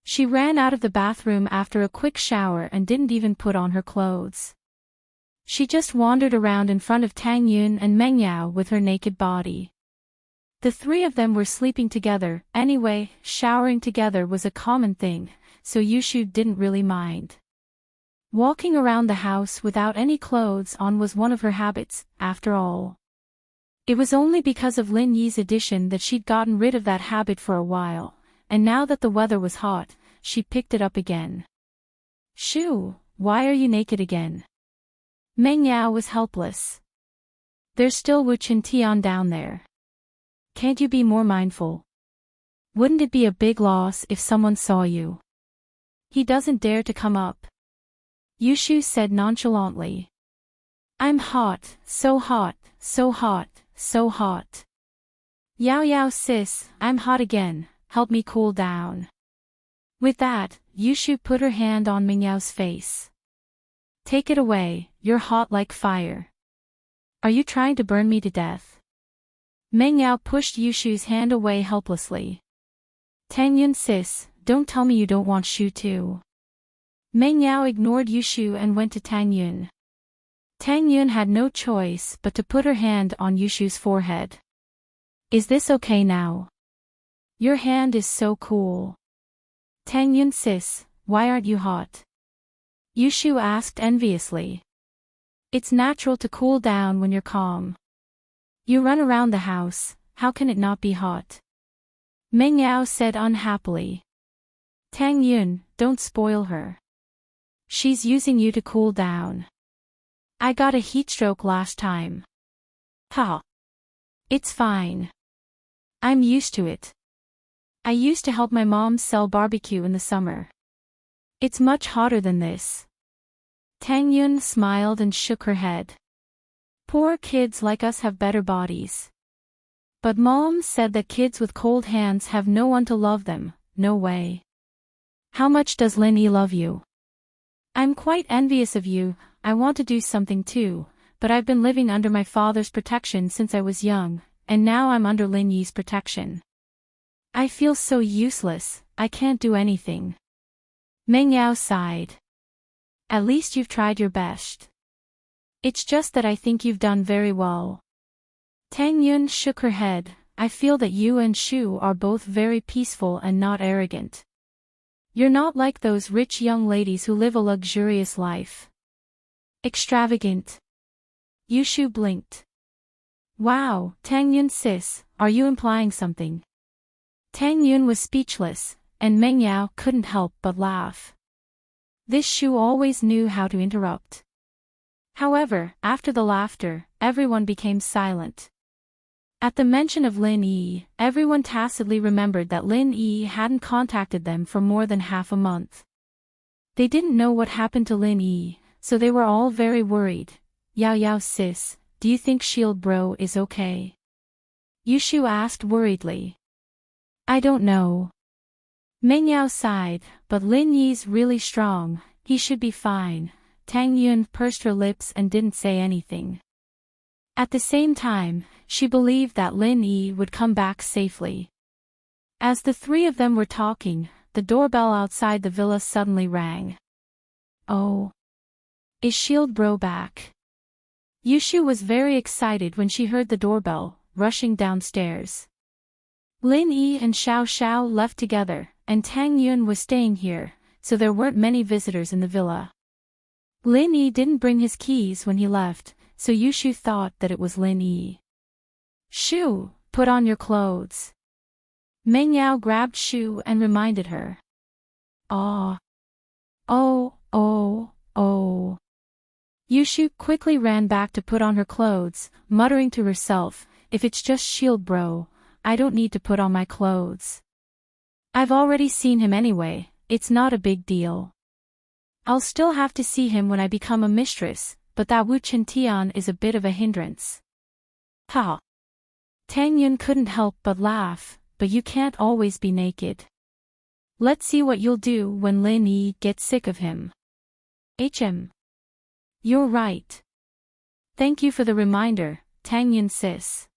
She ran out of the bathroom after a quick shower and didn't even put on her clothes. She just wandered around in front of Tang Yun and Meng Yao with her naked body. The three of them were sleeping together, anyway, showering together was a common thing, so Yushu didn't really mind. Walking around the house without any clothes on was one of her habits, after all. It was only because of Lin Yi's addition that she'd gotten rid of that habit for a while, and now that the weather was hot, she picked it up again. Shu, why are you naked again? Meng Yao was helpless. There's still Wu Chen Tian down there. Can't you be more mindful? Wouldn't it be a big loss if someone saw you? He doesn't dare to come up. Yushu said nonchalantly. I'm hot, so hot, so hot, so hot. Yao Yao sis, I'm hot again, help me cool down. With that, Yushu put her hand on Meng Yao's face. Take it away, you're hot like fire. Are you trying to burn me to death? Meng Yao pushed Yushu's hand away helplessly. Tang Yun sis, don't tell me you don't want Shu too. Meng Yao ignored Yushu and went to Tang Yun. Tang Yun had no choice but to put her hand on Yushu's forehead. Is this okay now? Your hand is so cool. Tang Yun sis, why aren't you hot? Yushu asked enviously. It's natural to cool down when you're calm. You run around the house, how can it not be hot? Meng Yao said unhappily. Tang Yun, don't spoil her. She's using you to cool down. I got a heatstroke last time. Ha. It's fine. I'm used to it. I used to help my mom sell barbecue in the summer. It's much hotter than this. Tang Yun smiled and shook her head. Poor kids like us have better bodies. But Mom said that kids with cold hands have no one to love them. No way. How much does Lin Yi love you? I'm quite envious of you. I want to do something too, but I've been living under my father's protection since I was young, and now I'm under Lin Yi's protection. I feel so useless, I can't do anything. Meng Yao sighed. At least you've tried your best. It's just that I think you've done very well. Tang Yun shook her head. I feel that you and Shu are both very peaceful and not arrogant. You're not like those rich young ladies who live a luxurious life. Extravagant. Yushu blinked. Wow, Tang Yun sis, are you implying something? Tang Yun was speechless, and Meng Yao couldn't help but laugh. This Shu always knew how to interrupt. However, after the laughter, everyone became silent. At the mention of Lin Yi, everyone tacitly remembered that Lin Yi hadn't contacted them for more than half a month. They didn't know what happened to Lin Yi, so they were all very worried. Yao Yao sis, do you think Shield Bro is okay? Yushu asked worriedly. I don't know. Meng Yao sighed, but Lin Yi's really strong, he should be fine. Tang Yun pursed her lips and didn't say anything. At the same time, she believed that Lin Yi would come back safely. As the three of them were talking, the doorbell outside the villa suddenly rang. Oh. Is Shield Bro back? Yushu was very excited when she heard the doorbell, rushing downstairs. Lin Yi and Xiao Xiao left together, and Tang Yun was staying here, so there weren't many visitors in the villa. Lin Yi didn't bring his keys when he left, so Yushu thought that it was Lin Yi. Shu, put on your clothes. Meng Yao grabbed Shu and reminded her. Ah. Oh. Yushu quickly ran back to put on her clothes, muttering to herself, if it's just Shield Bro, I don't need to put on my clothes. I've already seen him anyway, it's not a big deal. I'll still have to see him when I become a mistress, but that Wu Chintian is a bit of a hindrance. Ha! Tang Yun couldn't help but laugh, but you can't always be naked. Let's see what you'll do when Lin Yi gets sick of him. You're right. Thank you for the reminder, Tang Yun sis.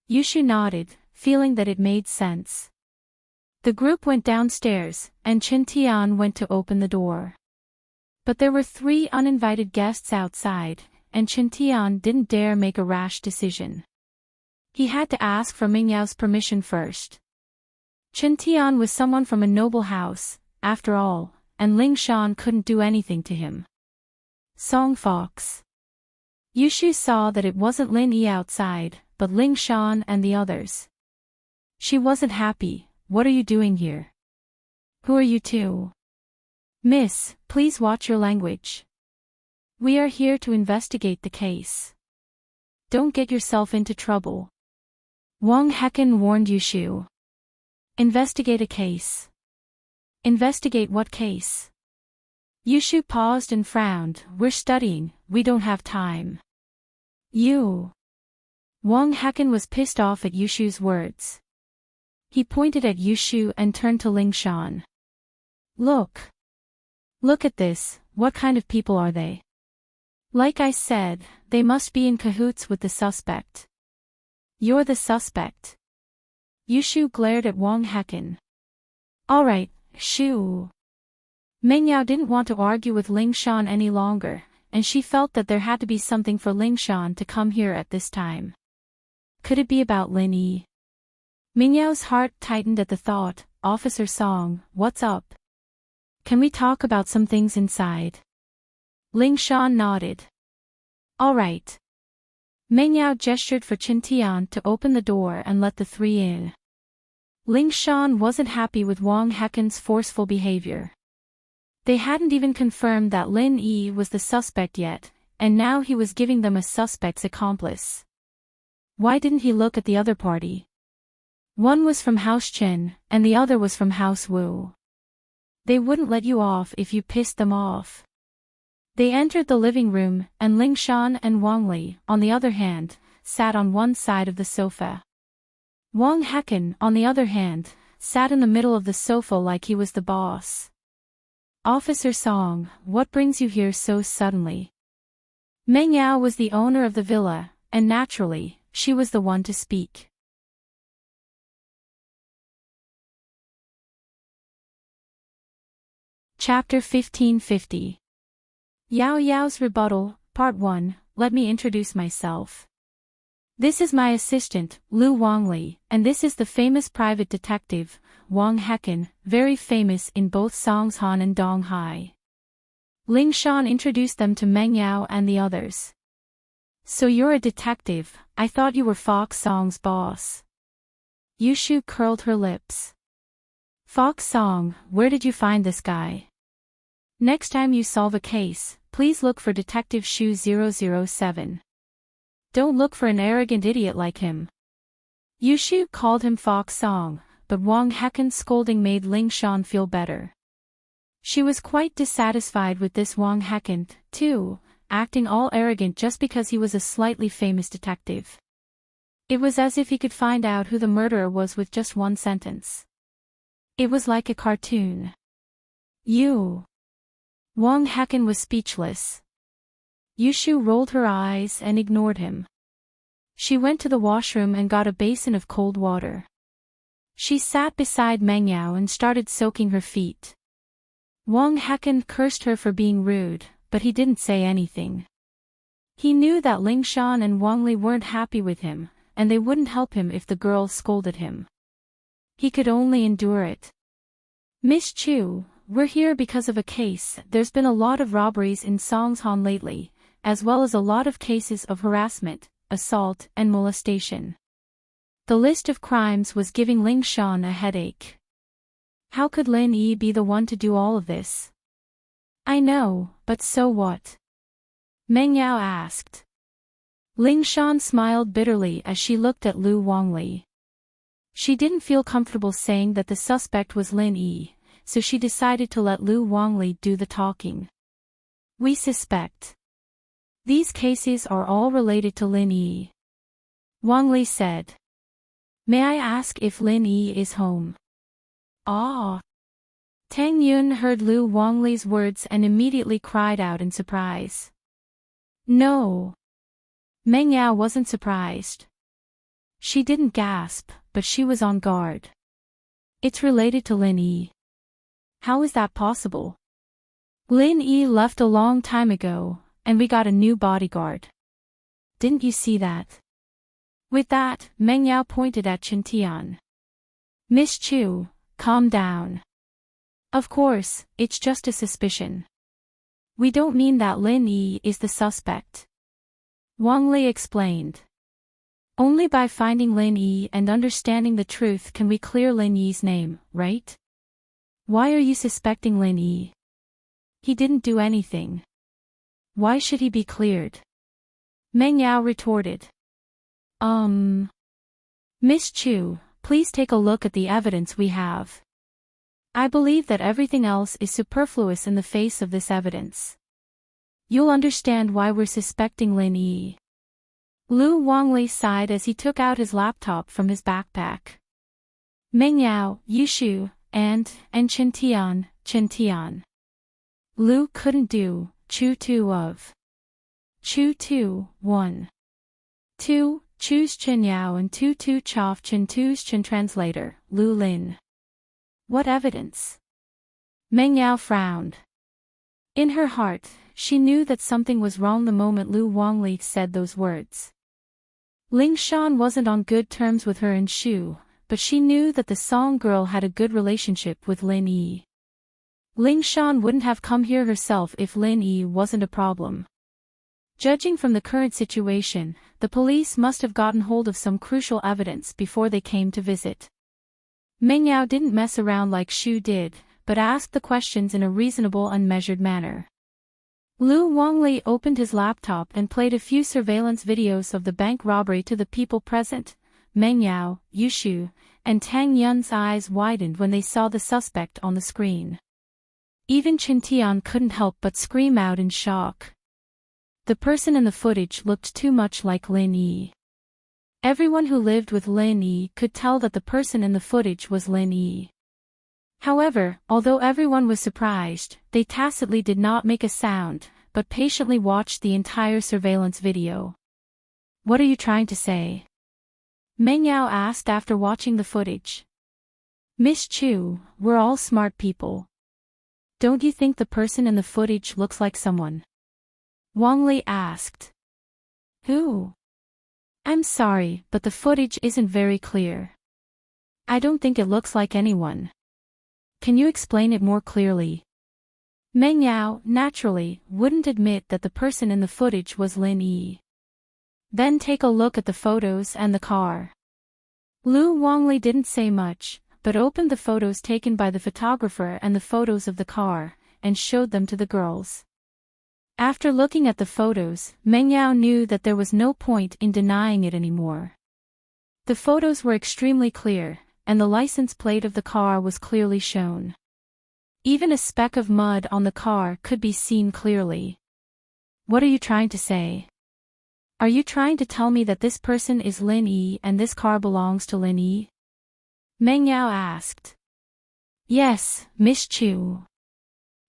Yushu nodded, feeling that it made sense. The group went downstairs, and Chintian went to open the door. But there were 3 uninvited guests outside, and Chintian didn't dare make a rash decision. He had to ask for Ming Yao's permission first. Chintian was someone from a noble house, after all, and Ling Shan couldn't do anything to him. Song Fox. Yushu saw that it wasn't Lin Yi outside, but Ling Shan and the others. She wasn't happy. What are you doing here? Who are you two? Miss, please watch your language. We are here to investigate the case. Don't get yourself into trouble. Wang Hecken warned Yushu. Investigate a case. Investigate what case? Yushu paused and frowned. We're studying, we don't have time. You. Wang Hecken was pissed off at Yushu's words. He pointed at Yushu and turned to Ling Shan. Look. Look at this, what kind of people are they? Like I said, they must be in cahoots with the suspect. You're the suspect. Yushu glared at Wang Hecken. Alright, Shu. Meng Yao didn't want to argue with Ling Shan any longer, and she felt that there had to be something for Ling Shan to come here at this time. Could it be about Lin Yi? Ming Yao's heart tightened at the thought. Officer Song, what's up? Can we talk about some things inside? Ling Shan nodded. Alright. Meng Yao gestured for Chintian to open the door and let the 3 in. Ling Shan wasn't happy with Wang Hecken's forceful behavior. They hadn't even confirmed that Lin Yi was the suspect yet, and now he was giving them a suspect's accomplice. Why didn't he look at the other party? One was from House Chen, and the other was from House Wu. They wouldn't let you off if you pissed them off. They entered the living room, and Ling Shan and Wang Li, on the other hand, sat on one side of the sofa. Wang Hecken, on the other hand, sat in the middle of the sofa like he was the boss. Officer Song, what brings you here so suddenly? Meng Yao was the owner of the villa, and naturally, she was the one to speak. Chapter 1550. Yao Yao's Rebuttal, Part 1, Let me introduce myself. This is my assistant, Lu Wangli, and this is the famous private detective, Wang Hecken, very famous in both Songshan and Donghai. Ling Shan introduced them to Meng Yao and the others. So you're a detective, I thought you were Fox Song's boss. Yushu curled her lips. Fox Song, where did you find this guy? Next time you solve a case, please look for Detective Shu 007. Don't look for an arrogant idiot like him. Yushu called him Fox Song, but Wang Hecken's scolding made Ling Shan feel better. She was quite dissatisfied with this Wang Hecken, too, acting all arrogant just because he was a slightly famous detective. It was as if he could find out who the murderer was with just one sentence. It was like a cartoon. You. Wang Hecken was speechless. Yushu rolled her eyes and ignored him. She went to the washroom and got a basin of cold water. She sat beside Meng Yao and started soaking her feet. Wang Hecken cursed her for being rude, but he didn't say anything. He knew that Ling Shan and Wang Li weren't happy with him, and they wouldn't help him if the girls scolded him. He could only endure it. Miss Chu, we're here because of a case. There's been a lot of robberies in Songshan lately, as well as a lot of cases of harassment, assault, and molestation. The list of crimes was giving Ling Shan a headache. How could Lin Yi be the one to do all of this? I know, but so what? Meng Yao asked. Ling Shan smiled bitterly as she looked at Lu Wangli. She didn't feel comfortable saying that the suspect was Lin Yi, so she decided to let Lu Wangli do the talking. We suspect. These cases are all related to Lin Yi. Wang Li said. May I ask if Lin Yi is home? Ah. Tang Yun heard Lu Wangli's words and immediately cried out in surprise. No. Meng Yao wasn't surprised. She didn't gasp, but she was on guard. It's related to Lin Yi. How is that possible? Lin Yi left a long time ago, and we got a new bodyguard. Didn't you see that? With that, Meng Yao pointed at Chen Tian. Miss Chu, calm down. Of course, it's just a suspicion. We don't mean that Lin Yi is the suspect. Wang Li explained. Only by finding Lin Yi and understanding the truth can we clear Lin Yi's name, right? Why are you suspecting Lin Yi? He didn't do anything. Why should he be cleared? Meng Yao retorted. Miss Chu, please take a look at the evidence we have. I believe that everything else is superfluous in the face of this evidence. You'll understand why we're suspecting Lin Yi. Lu Wangli sighed as he took out his laptop from his backpack. Meng Yao, Yushu, and Chen Tian. Lu couldn't do, Chu 2 of. Chu 2, 1. 2, choose Chen Yao and 2 Chof Chen 2's Chen translator, Lu Lin. What evidence? Meng Yao frowned. In her heart, she knew that something was wrong the moment Lu Wangli said those words. Ling Shan wasn't on good terms with her and Shu, but she knew that the Song girl had a good relationship with Lin Yi. Ling Shan wouldn't have come here herself if Lin Yi wasn't a problem. Judging from the current situation, the police must have gotten hold of some crucial evidence before they came to visit. Meng Yao didn't mess around like Shu did, but asked the questions in a reasonable and measured manner. Lu Wangli opened his laptop and played a few surveillance videos of the bank robbery to the people present. Meng Yao, Yushu, and Tang Yun's eyes widened when they saw the suspect on the screen. Even Chen Tian couldn't help but scream out in shock. The person in the footage looked too much like Lin Yi. Everyone who lived with Lin Yi could tell that the person in the footage was Lin Yi. However, although everyone was surprised, they tacitly did not make a sound, but patiently watched the entire surveillance video. "What are you trying to say?" Meng Yao asked after watching the footage. "Miss Chu, we're all smart people. Don't you think the person in the footage looks like someone?" Wang Li asked. "Who?" "I'm sorry, but the footage isn't very clear. I don't think it looks like anyone. Can you explain it more clearly?" Meng Yao, naturally, wouldn't admit that the person in the footage was Lin Yi. "Then take a look at the photos and the car." Lu Wangli didn't say much, but opened the photos taken by the photographer and the photos of the car, and showed them to the girls. After looking at the photos, Meng Yao knew that there was no point in denying it anymore. The photos were extremely clear, and the license plate of the car was clearly shown. Even a speck of mud on the car could be seen clearly. "What are you trying to say? Are you trying to tell me that this person is Lin Yi and this car belongs to Lin Yi?" Meng Yao asked. "Yes, Miss Chu.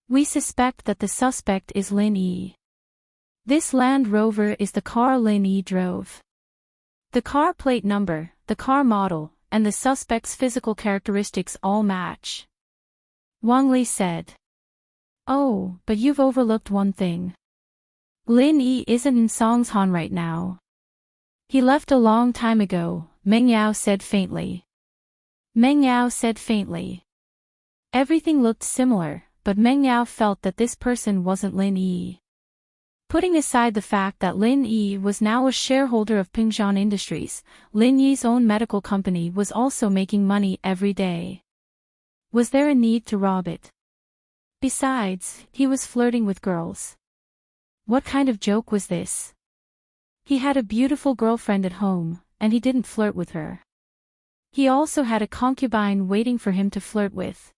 We suspect that the suspect is Lin Yi. This Land Rover is the car Lin Yi drove. The car plate number, the car model, and the suspect's physical characteristics all match." Wang Li said. "Oh, but you've overlooked one thing. Lin Yi isn't in Songshan right now. He left a long time ago," Meng Yao said faintly. Everything looked similar, but Meng Yao felt that this person wasn't Lin Yi. Putting aside the fact that Lin Yi was now a shareholder of Pingshan Industries, Lin Yi's own medical company was also making money every day. Was there a need to rob it? Besides, he was flirting with girls. What kind of joke was this? He had a beautiful girlfriend at home, and he didn't flirt with her. He also had a concubine waiting for him to flirt with.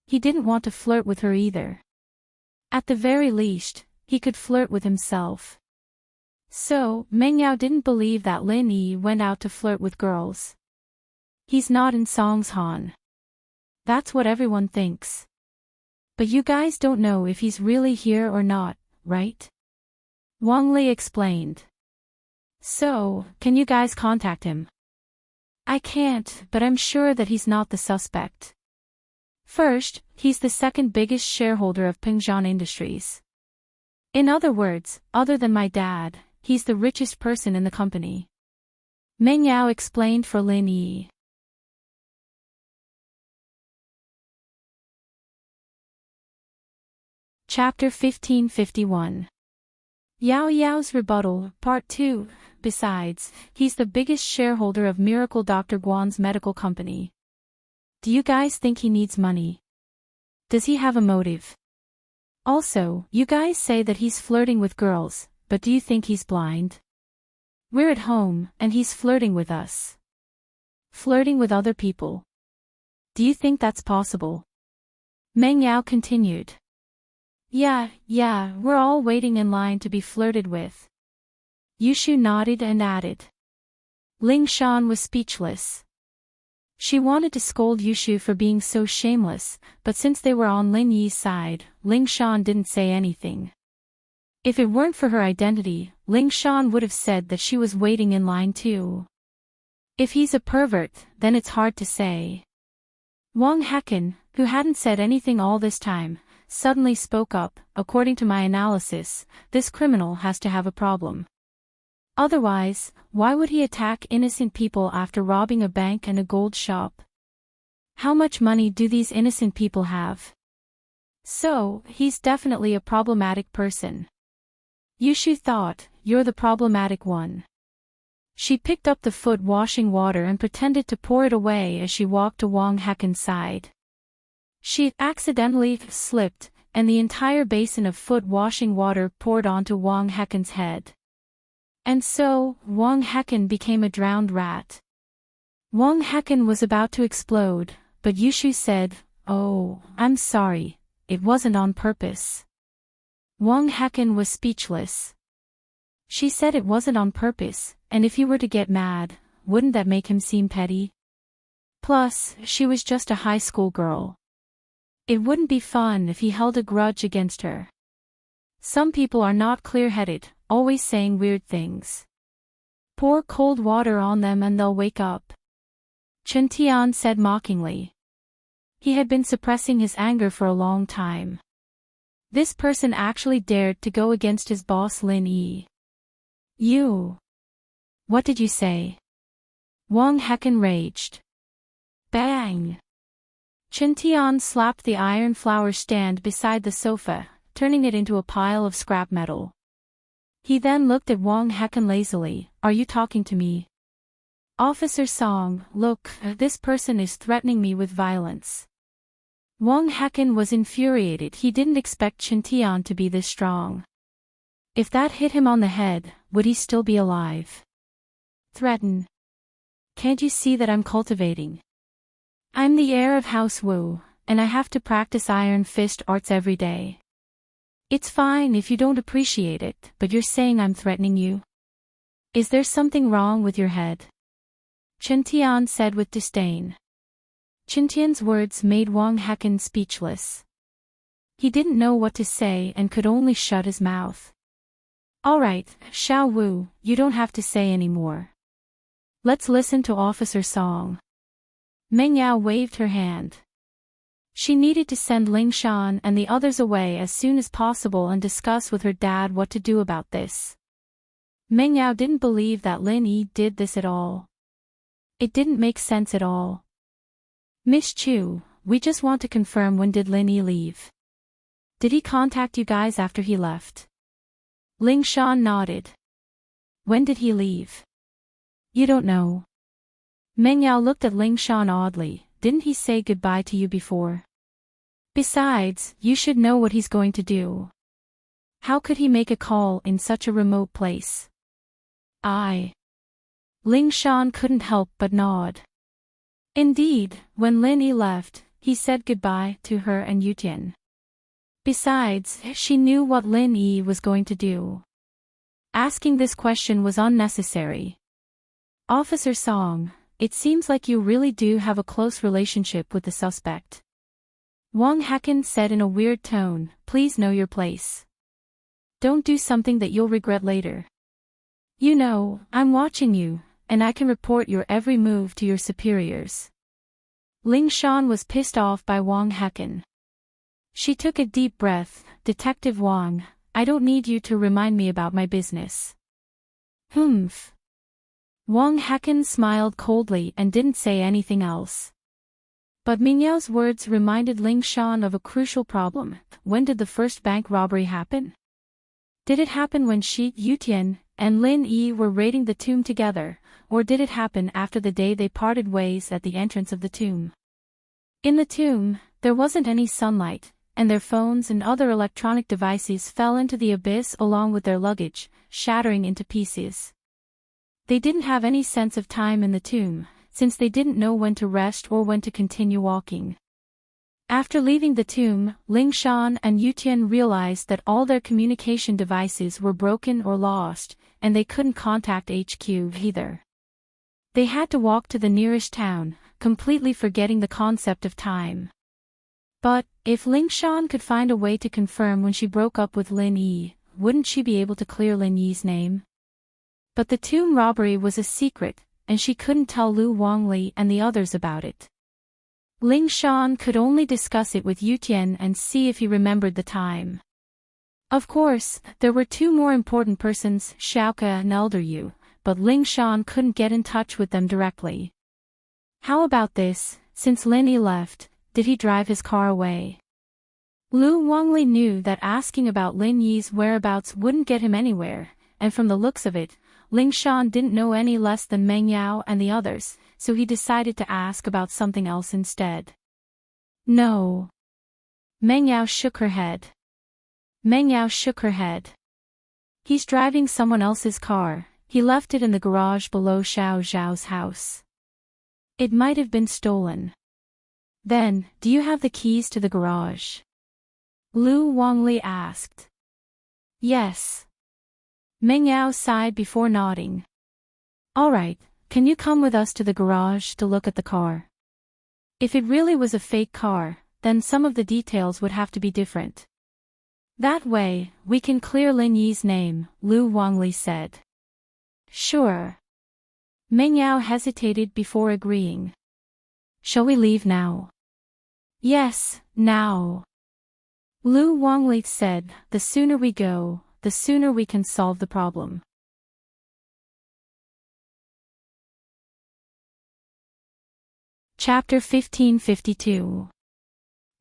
He didn't want to flirt with her either. At the very least, he could flirt with himself. So, Meng Yao didn't believe that Lin Yi went out to flirt with girls. He's not in Songshan. That's what everyone thinks. But you guys don't know if he's really here or not, right? Wang Li explained. So, can you guys contact him? I can't, but I'm sure that he's not the suspect. First, he's the second biggest shareholder of Pingshan Industries. In other words, other than my dad, he's the richest person in the company. Meng Yao explained for Lin Yi. Chapter 1551. Yao Yao's Rebuttal, Part 2. Besides, he's the biggest shareholder of Miracle Dr. Guan's medical company. Do you guys think he needs money? Does he have a motive? Also, you guys say that he's flirting with girls, but do you think he's blind? We're at home, and he's flirting with us. Flirting with other people. Do you think that's possible? Meng Yao continued. Yeah, we're all waiting in line to be flirted with. Yushu nodded and added. Ling Shan was speechless. She wanted to scold Yushu for being so shameless, but since they were on Lin Yi's side, Ling Shan didn't say anything. If it weren't for her identity, Ling Shan would have said that she was waiting in line too. If he's a pervert, then it's hard to say. Wang Hecken, who hadn't said anything all this time, suddenly spoke up. According to my analysis, this criminal has to have a problem. Otherwise, why would he attack innocent people after robbing a bank and a gold shop? How much money do these innocent people have? So, he's definitely a problematic person. Yushu thought, you're the problematic one. She picked up the foot washing water and pretended to pour it away as she walked to Wang Hecken's side. She accidentally slipped, and the entire basin of foot-washing water poured onto Wang Heken's head. And so, Wang Heken became a drowned rat. Wang Heken was about to explode, but Yushu said, "Oh, I'm sorry, it wasn't on purpose." Wang Heken was speechless. She said it wasn't on purpose, and if he were to get mad, wouldn't that make him seem petty? Plus, she was just a high school girl. It wouldn't be fun if he held a grudge against her. Some people are not clear-headed, always saying weird things. Pour cold water on them and they'll wake up. Chen Tian said mockingly. He had been suppressing his anger for a long time. This person actually dared to go against his boss Lin Yi. "You! What did you say?" Wang Heken raged. Bang! Chen Tian slapped the iron flower stand beside the sofa, turning it into a pile of scrap metal. He then looked at Wang Heken lazily. "Are you talking to me?" "Officer Song, look, this person is threatening me with violence." Wang Heken was infuriated. He didn't expect Chen Tian to be this strong. If that hit him on the head, would he still be alive? Threaten? Can't you see that I'm cultivating? I'm the heir of House Wu, and I have to practice iron fist arts every day. It's fine if you don't appreciate it, but you're saying I'm threatening you? Is there something wrong with your head? Chen Tian said with disdain. Chen Tian's words made Wang Heken speechless. He didn't know what to say and could only shut his mouth. "All right, Xiao Wu, you don't have to say any more. Let's listen to Officer Song." Meng Yao waved her hand. She needed to send Ling Shan and the others away as soon as possible and discuss with her dad what to do about this. Meng Yao didn't believe that Lin Yi did this at all. It didn't make sense at all. "Miss Chu, we just want to confirm, when did Lin Yi leave? Did he contact you guys after he left?" Ling Shan nodded. "When did he leave?" "You don't know." Meng Yao looked at Ling Shan oddly. "Didn't he say goodbye to you before? Besides, you should know what he's going to do. How could he make a call in such a remote place?" Ling Shan couldn't help but nod. Indeed, when Lin Yi left, he said goodbye to her and Yutian. Besides, she knew what Lin Yi was going to do. Asking this question was unnecessary. "Officer Song, it seems like you really do have a close relationship with the suspect." Wang Heken said in a weird tone, "Please know your place. Don't do something that you'll regret later. You know, I'm watching you, and I can report your every move to your superiors." Ling Shan was pissed off by Wang Heken. She took a deep breath. "Detective Wang, I don't need you to remind me about my business." "Humph." Wang Heken smiled coldly and didn't say anything else. But Ming Yao's words reminded Ling Shan of a crucial problem. When did the first bank robbery happen? Did it happen when she, Yutian, and Lin Yi were raiding the tomb together, or did it happen after the day they parted ways at the entrance of the tomb? In the tomb, there wasn't any sunlight, and their phones and other electronic devices fell into the abyss along with their luggage, shattering into pieces. They didn't have any sense of time in the tomb, since they didn't know when to rest or when to continue walking. After leaving the tomb, Ling Shan and Yutian realized that all their communication devices were broken or lost, and they couldn't contact HQ either. They had to walk to the nearest town, completely forgetting the concept of time. But, if Ling Shan could find a way to confirm when she broke up with Lin Yi, wouldn't she be able to clear Lin Yi's name? But the tomb robbery was a secret, and she couldn't tell Lu Wangli and the others about it. Ling Shan could only discuss it with Yutian and see if he remembered the time. Of course, there were two more important persons, Xiaoke and Elder Yu, but Ling Shan couldn't get in touch with them directly. How about this, since Lin Yi left, did he drive his car away? Lu Wangli knew that asking about Lin Yi's whereabouts wouldn't get him anywhere, and from the looks of it, Ling Shan didn't know any less than Meng Yao and the others, so he decided to ask about something else instead. No. Meng Yao shook her head. Meng Yao shook her head. He's driving someone else's car. He left it in the garage below Xiao Zhao's house. It might have been stolen. Then, do you have the keys to the garage? Lu Wangli asked. Yes. Meng Yao sighed before nodding. All right, can you come with us to the garage to look at the car? If it really was a fake car, then some of the details would have to be different. That way, we can clear Lin Yi's name, Lu Wangli said. Sure. Meng Yao hesitated before agreeing. Shall we leave now? Yes, now. Lu Wangli said, the sooner we go, the sooner we can solve the problem. Chapter 1552.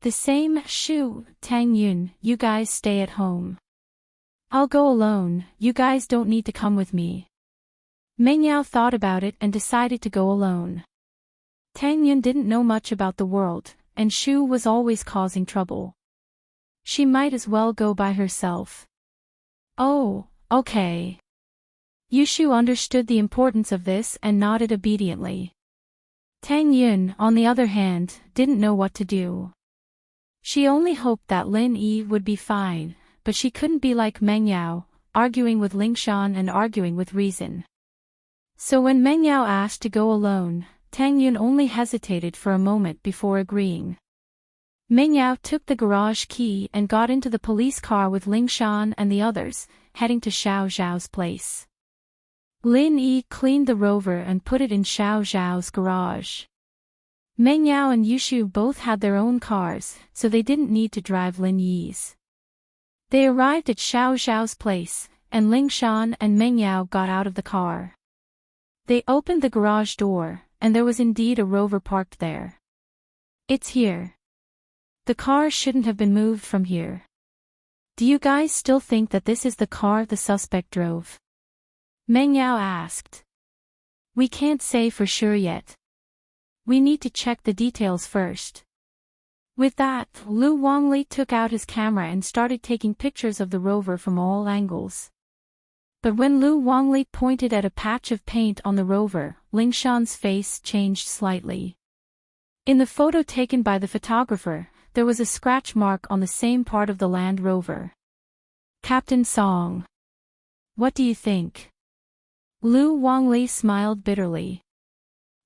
The same, Shu, Tang Yun, you guys stay at home. I'll go alone, you guys don't need to come with me. Meng Yao thought about it and decided to go alone. Tang Yun didn't know much about the world, and Shu was always causing trouble. She might as well go by herself. Oh, okay. Yushu understood the importance of this and nodded obediently. Tang Yun, on the other hand, didn't know what to do. She only hoped that Lin Yi would be fine, but she couldn't be like Meng Yao, arguing with Lingshan and arguing with reason. So when Meng Yao asked to go alone, Tang Yun only hesitated for a moment before agreeing. Meng Yao took the garage key and got into the police car with Lingshan and the others, heading to Xiao Zhao's place. Lin Yi cleaned the Rover and put it in Xiao Zhao's garage. Meng Yao and Yushu both had their own cars, so they didn't need to drive Lin Yi's. They arrived at Xiao Zhao's place, and Lingshan and Meng Yao got out of the car. They opened the garage door, and there was indeed a Rover parked there. It's here. The car shouldn't have been moved from here. Do you guys still think that this is the car the suspect drove? Meng Yao asked. We can't say for sure yet. We need to check the details first. With that, Lu Wangli took out his camera and started taking pictures of the Rover from all angles. But when Lu Wangli pointed at a patch of paint on the Rover, Lingshan's face changed slightly. In the photo taken by the photographer, there was a scratch mark on the same part of the Land Rover. Captain Song. What do you think? Lu Wangli smiled bitterly.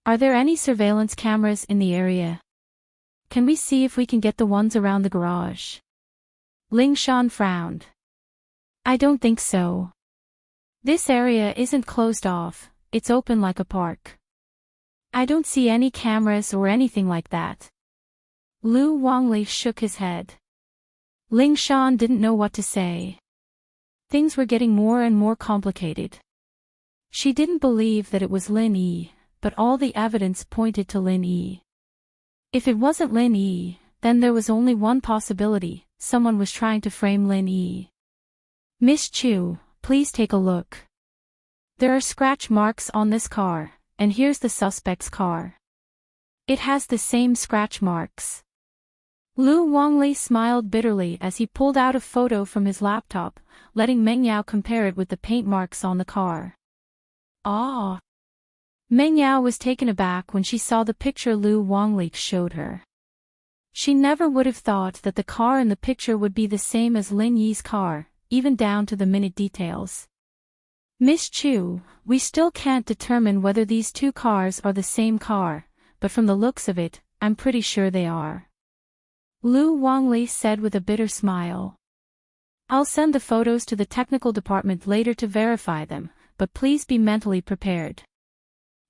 Are there any surveillance cameras in the area? Can we see if we can get the ones around the garage? Lingshan frowned. I don't think so. This area isn't closed off, it's open like a park. I don't see any cameras or anything like that. Lu Wangli shook his head. Lingshan didn't know what to say. Things were getting more and more complicated. She didn't believe that it was Lin Yi, but all the evidence pointed to Lin Yi. If it wasn't Lin Yi, then there was only one possibility, someone was trying to frame Lin Yi. Miss Chu, please take a look. There are scratch marks on this car, and here's the suspect's car. It has the same scratch marks. Lu Wangli smiled bitterly as he pulled out a photo from his laptop, letting Meng Yao compare it with the paint marks on the car. Ah! Meng Yao was taken aback when she saw the picture Lu Wangli showed her. She never would have thought that the car in the picture would be the same as Lin Yi's car, even down to the minute details. Miss Chu, we still can't determine whether these two cars are the same car, but from the looks of it, I'm pretty sure they are. Lu Wangli said with a bitter smile. I'll send the photos to the technical department later to verify them, but please be mentally prepared.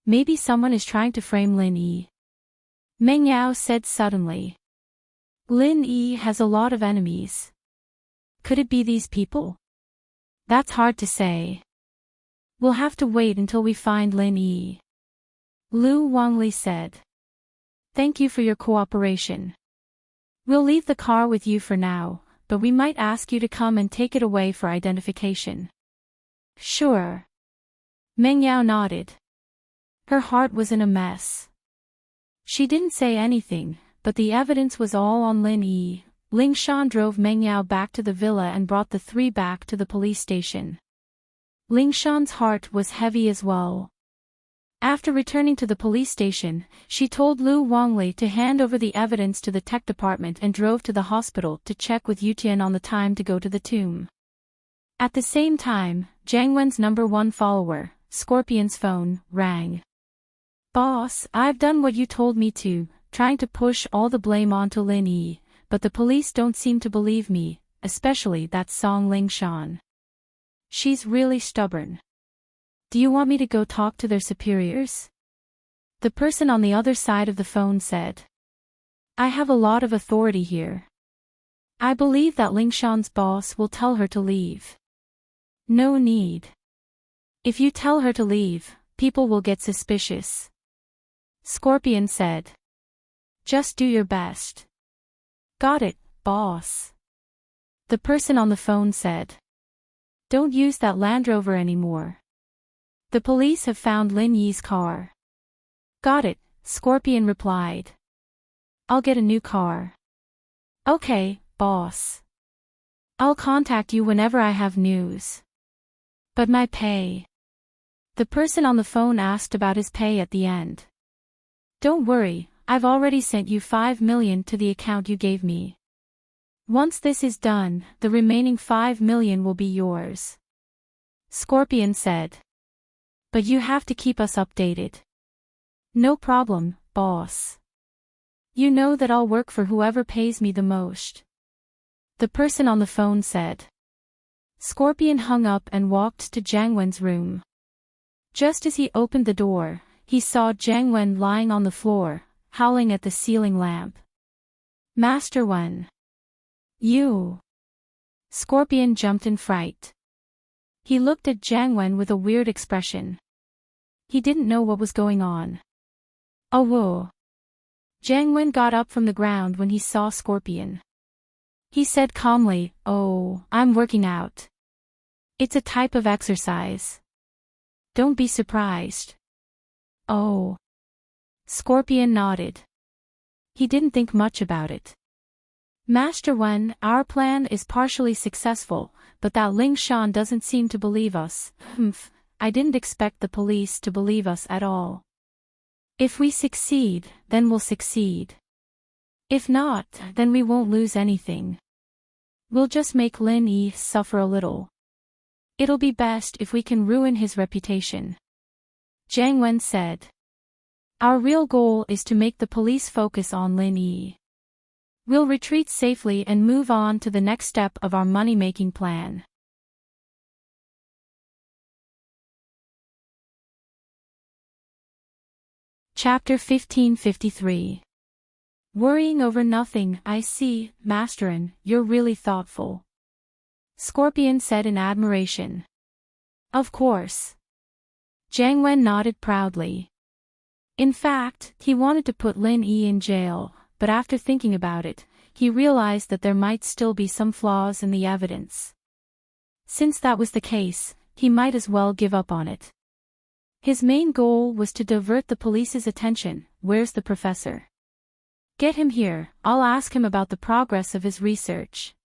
Maybe someone is trying to frame Lin Yi. Meng Yao said suddenly. Lin Yi has a lot of enemies. Could it be these people? That's hard to say. We'll have to wait until we find Lin Yi. Lu Wangli said. Thank you for your cooperation. We'll leave the car with you for now, but we might ask you to come and take it away for identification. Sure. Meng Yao nodded. Her heart was in a mess. She didn't say anything, but the evidence was all on Lin Yi, Ling Shan drove Meng Yao back to the villa and brought the three back to the police station. Ling Shan's heart was heavy as well. After returning to the police station, she told Lu Wanglei to hand over the evidence to the tech department and drove to the hospital to check with Yutian on the time to go to the tomb. At the same time, Jiang Wen's #1 follower, Scorpion's phone, rang. "Boss, I've done what you told me to, trying to push all the blame onto Lin Yi, but the police don't seem to believe me, especially that Song Ling Shan. She's really stubborn. Do you want me to go talk to their superiors?" The person on the other side of the phone said. "I have a lot of authority here. I believe that Ling Shan's boss will tell her to leave." "No need. If you tell her to leave, people will get suspicious," Scorpion said. "Just do your best." "Got it, boss." The person on the phone said. "Don't use that Land Rover anymore. The police have found Lin Yi's car." "Got it," Scorpion replied. "I'll get a new car." "Okay, boss. I'll contact you whenever I have news." "But my pay?" The person on the phone asked about his pay at the end. "Don't worry, I've already sent you 5 million to the account you gave me. Once this is done, the remaining 5 million will be yours," Scorpion said. "But you have to keep us updated." "No problem, boss. You know that I'll work for whoever pays me the most," the person on the phone said. Scorpion hung up and walked to Jiang Wen's room. Just as he opened the door, he saw Jiang Wen lying on the floor, howling at the ceiling lamp. "Master Wen. You." Scorpion jumped in fright. He looked at Jiang Wen with a weird expression. He didn't know what was going on. "Oh whoa." Jiang Wen got up from the ground when he saw Scorpion. He said calmly, "Oh, I'm working out. It's a type of exercise. Don't be surprised." "Oh." Scorpion nodded. He didn't think much about it. "Master Wen, our plan is partially successful, but that Ling Shan doesn't seem to believe us. I didn't expect the police to believe us at all. If we succeed, then we'll succeed. If not, then we won't lose anything. We'll just make Lin Yi suffer a little. It'll be best if we can ruin his reputation," Jiang Wen said. "Our real goal is to make the police focus on Lin Yi. We'll retreat safely and move on to the next step of our money-making plan." Chapter 1553. Worrying over nothing. "I see, Masterin, you're really thoughtful," Scorpion said in admiration. "Of course." Jiang Wen nodded proudly. In fact, he wanted to put Lin Yi in jail, but after thinking about it, he realized that there might still be some flaws in the evidence. Since that was the case, he might as well give up on it. His main goal was to divert the police's attention. "Where's the professor? Get him here, I'll ask him about the progress of his research."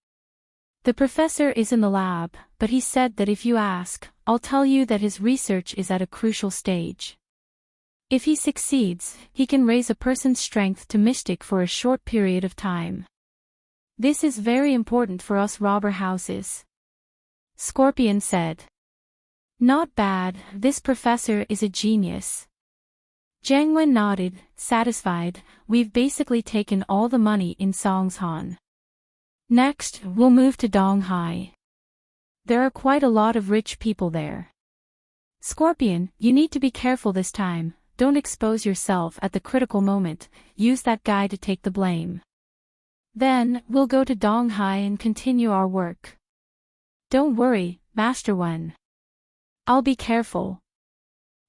"The professor is in the lab, but he said that if you ask, I'll tell you that his research is at a crucial stage. If he succeeds, he can raise a person's strength to mystic for a short period of time. This is very important for us robber houses," Scorpion said. "Not bad, this professor is a genius." Jiang Wen nodded, satisfied. "We've basically taken all the money in Songshan. Next, we'll move to Donghai. There are quite a lot of rich people there. Scorpion, you need to be careful this time. Don't expose yourself at the critical moment, use that guy to take the blame. Then, we'll go to Donghai and continue our work." "Don't worry, Master Wen. I'll be careful."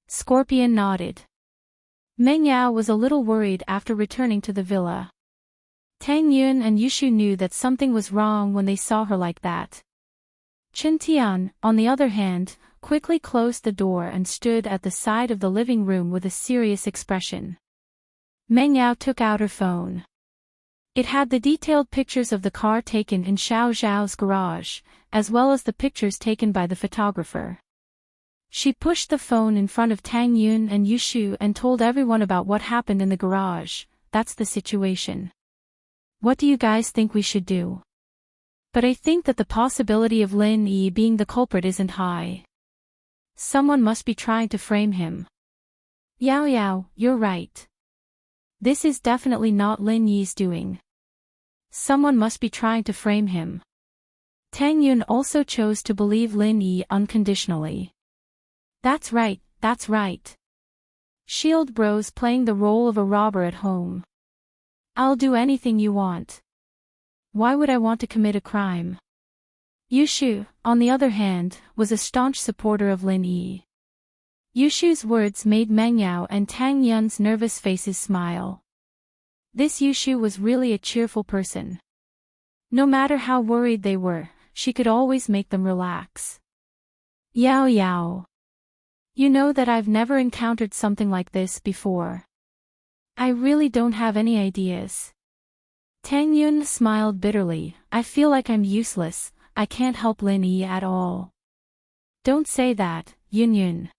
Scorpion nodded. Meng Yao was a little worried after returning to the villa. Tang Yun and Yushu knew that something was wrong when they saw her like that. Chen Tian, on the other hand, quickly closed the door and stood at the side of the living room with a serious expression. Meng Yao took out her phone. It had the detailed pictures of the car taken in Xiao Zhao's garage, as well as the pictures taken by the photographer. She pushed the phone in front of Tang Yun and Yushu and told everyone about what happened in the garage. That's the situation. What do you guys think we should do? But I think that the possibility of Lin Yi being the culprit isn't high. Someone must be trying to frame him. Yao Yao, you're right. This is definitely not Lin Yi's doing. Someone must be trying to frame him. Tang Yun also chose to believe Lin Yi unconditionally. That's right, that's right. Shield Bros playing the role of a robber at home. I'll do anything you want. Why would I want to commit a crime? Yushu, on the other hand, was a staunch supporter of Lin Yi. Yushu's words made Meng Yao and Tang Yun's nervous faces smile. This Yushu was really a cheerful person. No matter how worried they were, she could always make them relax. Yao Yao. You know that I've never encountered something like this before. I really don't have any ideas. Tang Yun smiled bitterly. I feel like I'm useless, I can't help Lin Yi at all. Don't say that, Yun Yun.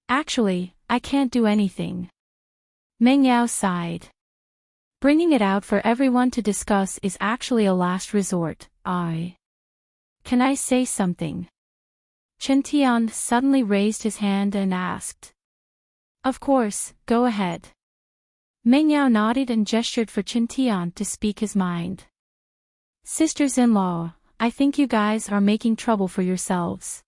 Actually, I can't do anything. Meng Yao sighed. Bringing it out for everyone to discuss is actually a last resort. Can I say something? Chen Tian suddenly raised his hand and asked. Of course, go ahead. Meng Yao nodded and gestured for Chen Tian to speak his mind. Sisters-in-law, I think you guys are making trouble for yourselves.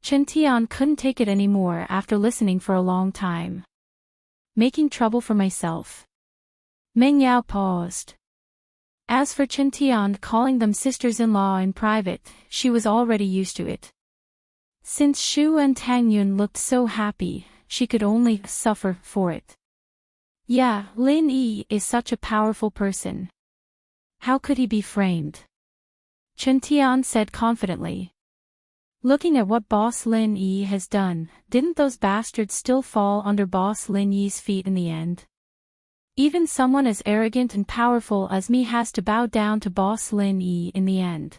Chen Tian couldn't take it anymore after listening for a long time. Making trouble for myself. Meng Yao paused. As for Chen Tian calling them sisters-in-law in private, she was already used to it. Since Shu and Tang Yun looked so happy, she could only suffer for it. Yeah, Lin Yi is such a powerful person. How could he be framed? Chen Tian said confidently. Looking at what Boss Lin Yi has done, didn't those bastards still fall under Boss Lin Yi's feet in the end? Even someone as arrogant and powerful as me has to bow down to Boss Lin Yi in the end.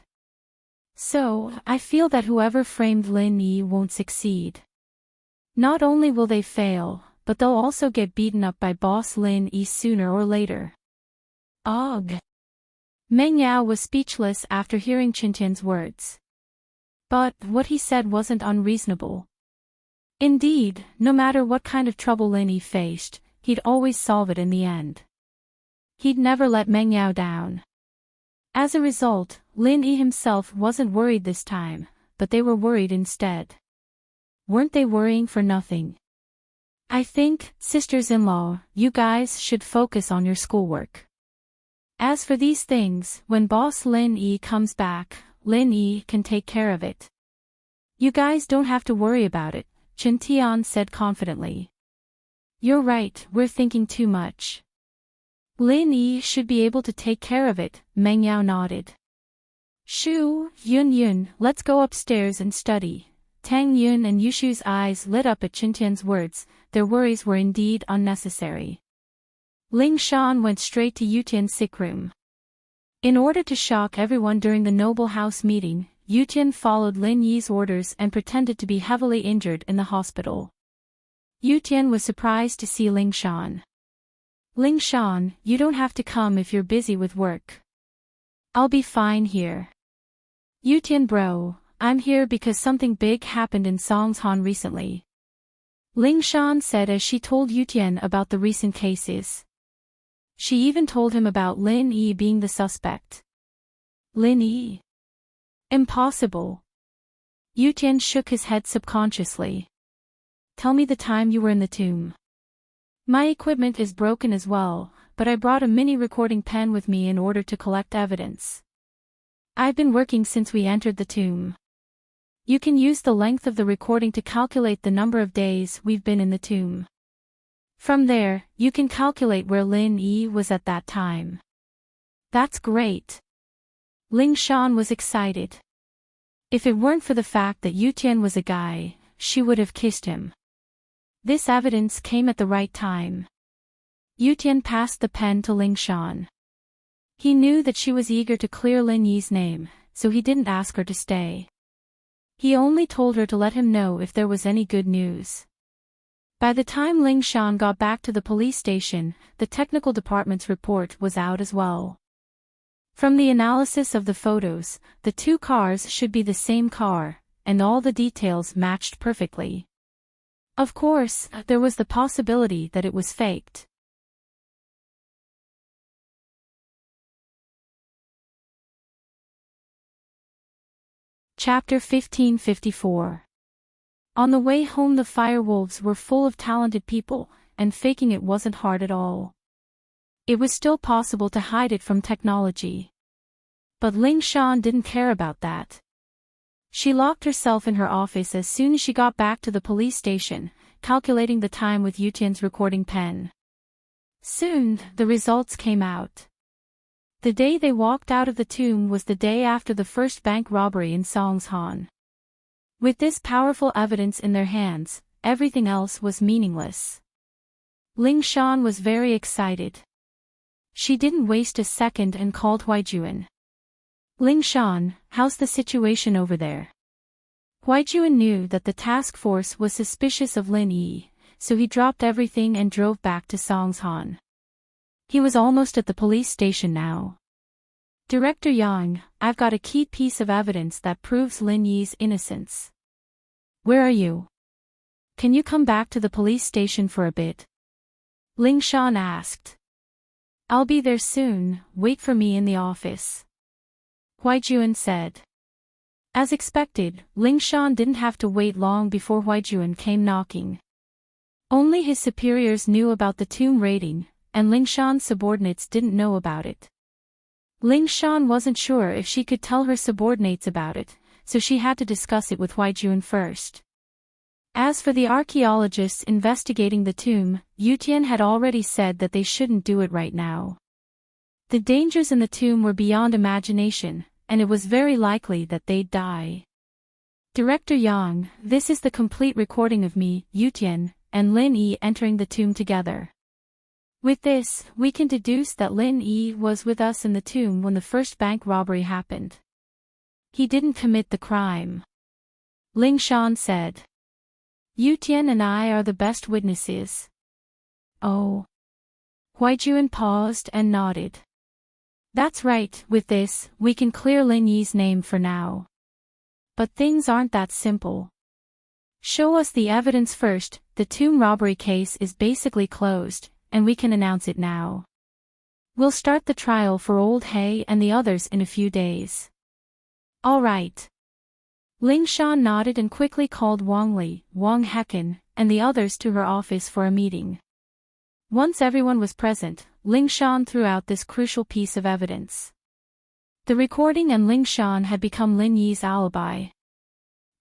So, I feel that whoever framed Lin Yi won't succeed. Not only will they fail, but they'll also get beaten up by Boss Lin Yi sooner or later. Ugh. Meng Yao was speechless after hearing Chen Tian's words. But what he said wasn't unreasonable. Indeed, no matter what kind of trouble Lin Yi faced, he'd always solve it in the end. He'd never let Meng Yao down. As a result, Lin Yi himself wasn't worried this time, but they were worried instead. Weren't they worrying for nothing? I think, sisters-in-law, you guys should focus on your schoolwork. As for these things, when Boss Lin Yi comes back, Lin Yi can take care of it. You guys don't have to worry about it, Chen Tian said confidently. You're right, we're thinking too much. Lin Yi should be able to take care of it, Meng Yao nodded. Shu, Yun Yun, let's go upstairs and study. Tang Yun and Yushu's eyes lit up at Chen Tian's words, their worries were indeed unnecessary. Ling Shan went straight to Yu Tian's sick room. In order to shock everyone during the Noble House meeting, Yu Tian followed Lin Yi's orders and pretended to be heavily injured in the hospital. Yu Tian was surprised to see Ling Shan. Ling Shan, you don't have to come if you're busy with work. I'll be fine here. Yu Tian bro, I'm here because something big happened in Songshan recently. Ling Shan said as she told Yu Tian about the recent cases. She even told him about Lin Yi being the suspect. Lin Yi? Impossible. Yu Tian shook his head subconsciously. Tell me the time you were in the tomb. My equipment is broken as well, but I brought a mini recording pen with me in order to collect evidence. I've been working since we entered the tomb. You can use the length of the recording to calculate the number of days we've been in the tomb. From there, you can calculate where Lin Yi was at that time. That's great. Ling Shan was excited. If it weren't for the fact that Yu Tian was a guy, she would have kissed him. This evidence came at the right time. Yu Tian passed the pen to Ling Shan. He knew that she was eager to clear Lin Yi's name, so he didn't ask her to stay. He only told her to let him know if there was any good news. By the time Ling Shan got back to the police station, the technical department's report was out as well. From the analysis of the photos, the two cars should be the same car, and all the details matched perfectly. Of course, there was the possibility that it was faked. Chapter 1554. On the way home, the firewolves were full of talented people, and faking it wasn't hard at all. It was still possible to hide it from technology. But Ling Shan didn't care about that. She locked herself in her office as soon as she got back to the police station, calculating the time with Yutian's recording pen. Soon, the results came out. The day they walked out of the tomb was the day after the first bank robbery in Songshan. With this powerful evidence in their hands, everything else was meaningless. Ling Shan was very excited. She didn't waste a second and called Huaijuan. Ling Shan, how's the situation over there? Huaijuan knew that the task force was suspicious of Lin Yi, so he dropped everything and drove back to Songshan. He was almost at the police station now. Director Yang, I've got a key piece of evidence that proves Lin Yi's innocence. Where are you? Can you come back to the police station for a bit? Ling Shan asked. I'll be there soon, wait for me in the office. Huaijuan said. As expected, Ling Shan didn't have to wait long before Huaijuan came knocking. Only his superiors knew about the tomb raiding, and Ling Shan's subordinates didn't know about it. Ling Shan wasn't sure if she could tell her subordinates about it, so she had to discuss it with Huaijuan first. As for the archaeologists investigating the tomb, Yutian had already said that they shouldn't do it right now. The dangers in the tomb were beyond imagination, and it was very likely that they'd die. Director Yang, this is the complete recording of me, Yutian, and Lin Yi entering the tomb together. With this, we can deduce that Lin Yi was with us in the tomb when the first bank robbery happened. He didn't commit the crime. Ling Shan said. Yutian and I are the best witnesses. Oh. Huaijuan paused and nodded. That's right, with this, we can clear Lin Yi's name for now. But things aren't that simple. Show us the evidence first. The tomb robbery case is basically closed, and we can announce it now. We'll start the trial for Old Hay and the others in a few days. All right. Ling Shan nodded and quickly called Wang Li, Wang Hecken, and the others to her office for a meeting. Once everyone was present, Ling Shan threw out this crucial piece of evidence. The recording and Ling Shan had become Lin Yi's alibi.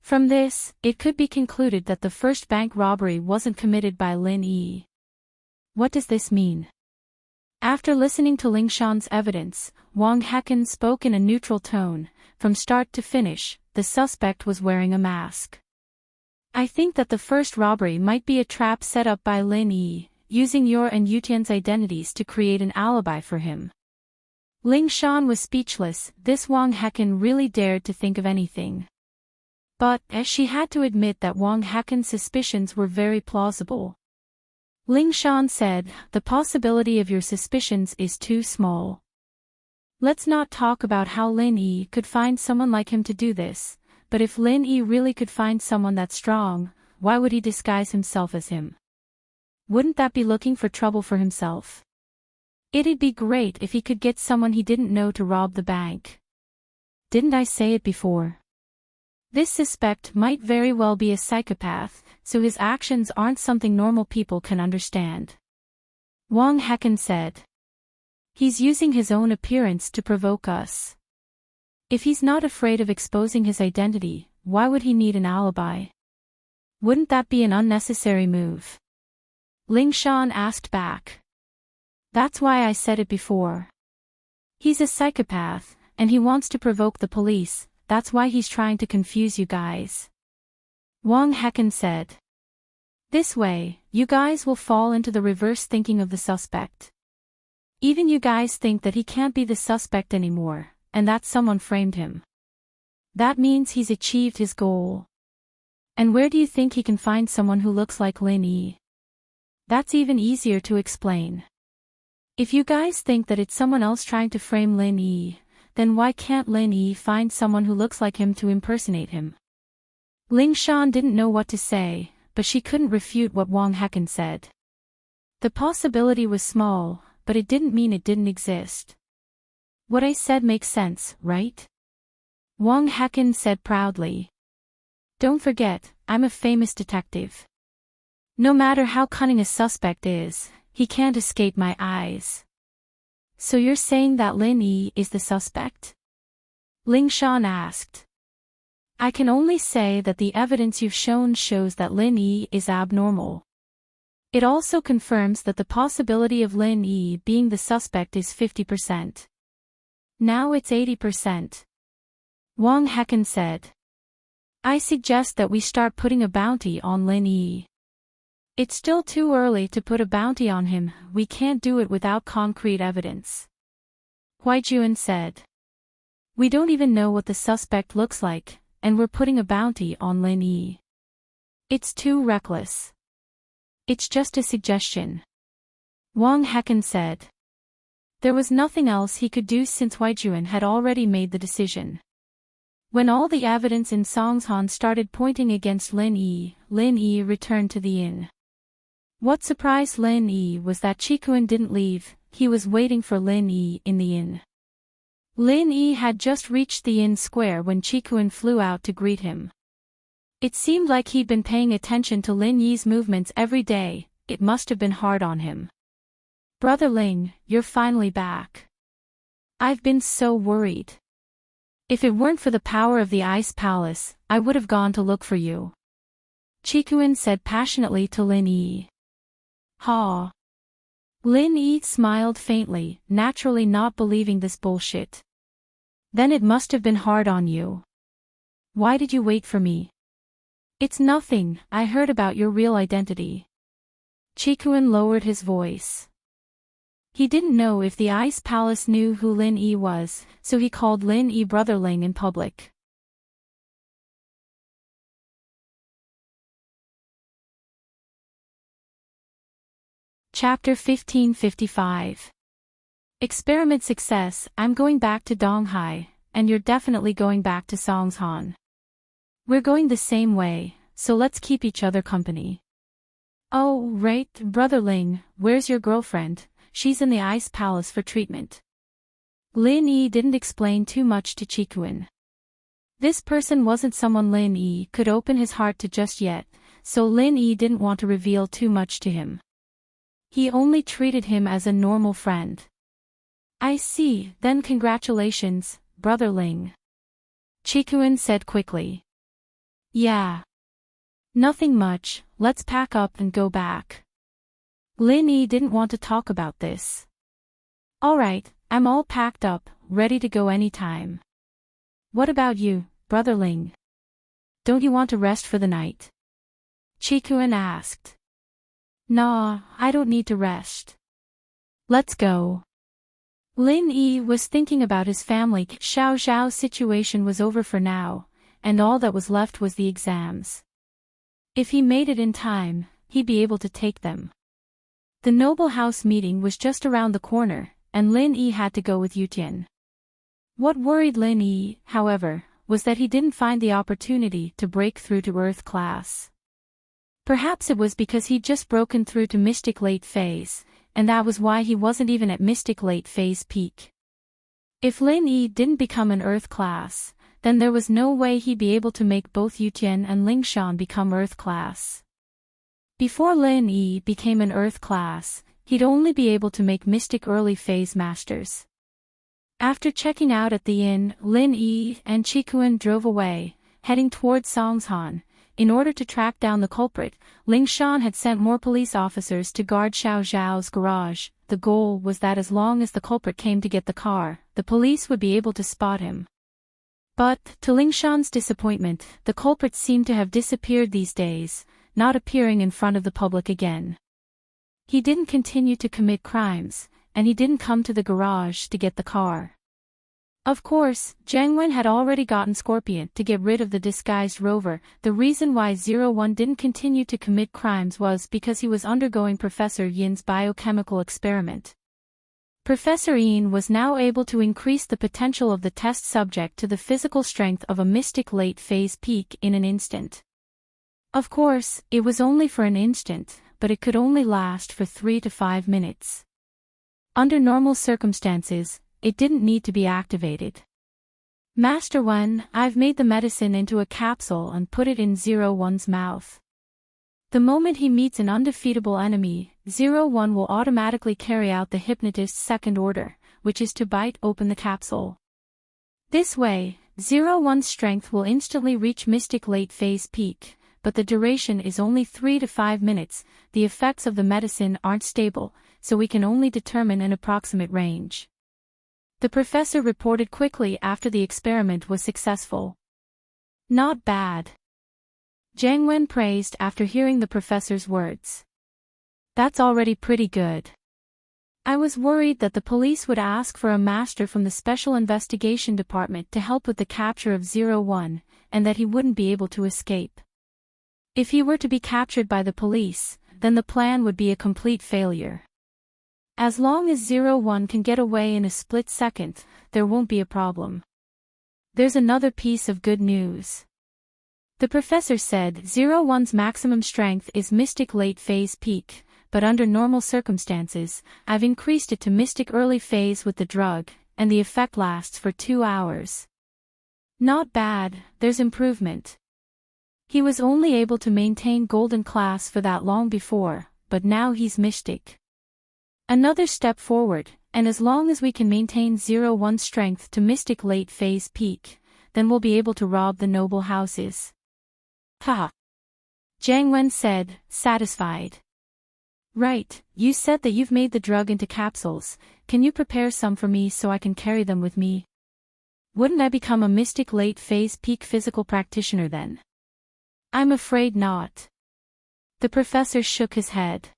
From this, it could be concluded that the first bank robbery wasn't committed by Lin Yi. What does this mean? After listening to Ling Shan's evidence, Wang Hecken spoke in a neutral tone. From start to finish, the suspect was wearing a mask. I think that the first robbery might be a trap set up by Lin Yi, using your and Yutian's identities to create an alibi for him. Ling Shan was speechless. This Wang Hecken really dared to think of anything. But, as she had to admit that Wang Hecken's suspicions were very plausible. Ling Shan said, the possibility of your suspicions is too small. Let's not talk about how Lin Yi could find someone like him to do this, but if Lin Yi really could find someone that strong, why would he disguise himself as him? Wouldn't that be looking for trouble for himself? It'd be great if he could get someone he didn't know to rob the bank. Didn't I say it before? This suspect might very well be a psychopath, so his actions aren't something normal people can understand. Wang Hecken said. He's using his own appearance to provoke us. If he's not afraid of exposing his identity, why would he need an alibi? Wouldn't that be an unnecessary move? Ling Shan asked back. That's why I said it before. He's a psychopath, and he wants to provoke the police. That's why he's trying to confuse you guys. Wang Hecken said. This way, you guys will fall into the reverse thinking of the suspect. Even you guys think that he can't be the suspect anymore, and that someone framed him. That means he's achieved his goal. And where do you think he can find someone who looks like Lin Yi? That's even easier to explain. If you guys think that it's someone else trying to frame Lin Yi, then why can't Lin Yi find someone who looks like him to impersonate him? Ling Shan didn't know what to say, but she couldn't refute what Wang Hecken said. The possibility was small, but it didn't mean it didn't exist. What I said makes sense, right? Wang Hecken said proudly. Don't forget, I'm a famous detective. No matter how cunning a suspect is, he can't escape my eyes. So you're saying that Lin Yi is the suspect? Ling Shan asked. I can only say that the evidence you've shown shows that Lin Yi is abnormal. It also confirms that the possibility of Lin Yi being the suspect is 50%. Now it's 80%. Wang Hecken said. I suggest that we start putting a bounty on Lin Yi. It's still too early to put a bounty on him, we can't do it without concrete evidence. Huaijuan said. We don't even know what the suspect looks like, and we're putting a bounty on Lin Yi. It's too reckless. It's just a suggestion. Wang Hecken said. There was nothing else he could do since Huaijuan had already made the decision. When all the evidence in Songshan started pointing against Lin Yi returned to the inn. What surprised Lin Yi was that Qikuan didn't leave, he was waiting for Lin Yi in the inn. Lin Yi had just reached the inn square when Qikuan flew out to greet him. It seemed like he'd been paying attention to Lin Yi's movements every day, it must have been hard on him. Brother Ling, you're finally back. I've been so worried. If it weren't for the power of the Ice Palace, I would have gone to look for you. Qikuan said passionately to Lin Yi. Ha! Lin Yi smiled faintly, naturally not believing this bullshit. Then it must have been hard on you. Why did you wait for me? It's nothing, I heard about your real identity. Qikuan lowered his voice. He didn't know if the Ice Palace knew who Lin Yi was, so he called Lin Yi Brother Ling in public. Chapter 1555. Experiment success. I'm going back to Donghai, and you're definitely going back to Songshan. We're going the same way, so let's keep each other company. Oh, right, Brother Ling, where's your girlfriend? She's in the Ice Palace for treatment. Lin Yi didn't explain too much to Qikuan. This person wasn't someone Lin Yi could open his heart to just yet, so Lin Yi didn't want to reveal too much to him. He only treated him as a normal friend. I see, then congratulations, Brother Ling. Qikuan said quickly. Yeah. Nothing much, let's pack up and go back. Lin Yi didn't want to talk about this. Alright, I'm all packed up, ready to go anytime. What about you, Brother Ling? Don't you want to rest for the night? Qikuan asked. Nah, I don't need to rest. Let's go. Lin Yi was thinking about his family. Xiao Zhao's situation was over for now, and all that was left was the exams. If he made it in time, he'd be able to take them. The Noble House meeting was just around the corner, and Lin Yi had to go with Yutian. What worried Lin Yi, however, was that he didn't find the opportunity to break through to Earth class. Perhaps it was because he'd just broken through to Mystic Late Phase, and that was why he wasn't even at Mystic Late Phase peak. If Lin Yi didn't become an Earth class, then there was no way he'd be able to make both Yutian and Lingshan become Earth class. Before Lin Yi became an Earth class, he'd only be able to make Mystic Early Phase Masters. After checking out at the inn, Lin Yi and Qikuan drove away, heading towards Songshan. In order to track down the culprit, Lingshan had sent more police officers to guard Xiao Zhao's garage. The goal was that as long as the culprit came to get the car, the police would be able to spot him. But, to Lingshan's disappointment, the culprit seemed to have disappeared these days, not appearing in front of the public again. He didn't continue to commit crimes, and he didn't come to the garage to get the car. Of course, Jiang Wen had already gotten Scorpion to get rid of the disguised rover. The reason why 01 didn't continue to commit crimes was because he was undergoing Professor Yin's biochemical experiment. Professor Yin was now able to increase the potential of the test subject to the physical strength of a mystic late-phase peak in an instant. Of course, it was only for an instant, but it could only last for 3 to 5 minutes. Under normal circumstances, it didn't need to be activated. Master Wen, I've made the medicine into a capsule and put it in 01's mouth. The moment he meets an undefeatable enemy, 01 will automatically carry out the hypnotist's second order, which is to bite open the capsule. This way, 01's strength will instantly reach mystic late phase peak, but the duration is only 3 to 5 minutes. The effects of the medicine aren't stable, so we can only determine an approximate range. The professor reported quickly after the experiment was successful. Not bad. Jiang Wen praised after hearing the professor's words. That's already pretty good. I was worried that the police would ask for a master from the Special Investigation Department to help with the capture of 01, and that he wouldn't be able to escape. If he were to be captured by the police, then the plan would be a complete failure. As long as 01 can get away in a split second, there won't be a problem. There's another piece of good news. The professor said 01's maximum strength is mystic late phase peak, but under normal circumstances, I've increased it to mystic early phase with the drug, and the effect lasts for 2 hours. Not bad, there's improvement. He was only able to maintain golden class for that long before, but now he's mystic. Another step forward, and as long as we can maintain 01's strength to mystic late phase peak, then we'll be able to rob the noble houses. Haha. Jiang Wen said, satisfied. Right, you said that you've made the drug into capsules. Can you prepare some for me so I can carry them with me? Wouldn't I become a mystic late phase peak physical practitioner then? I'm afraid not. The professor shook his head.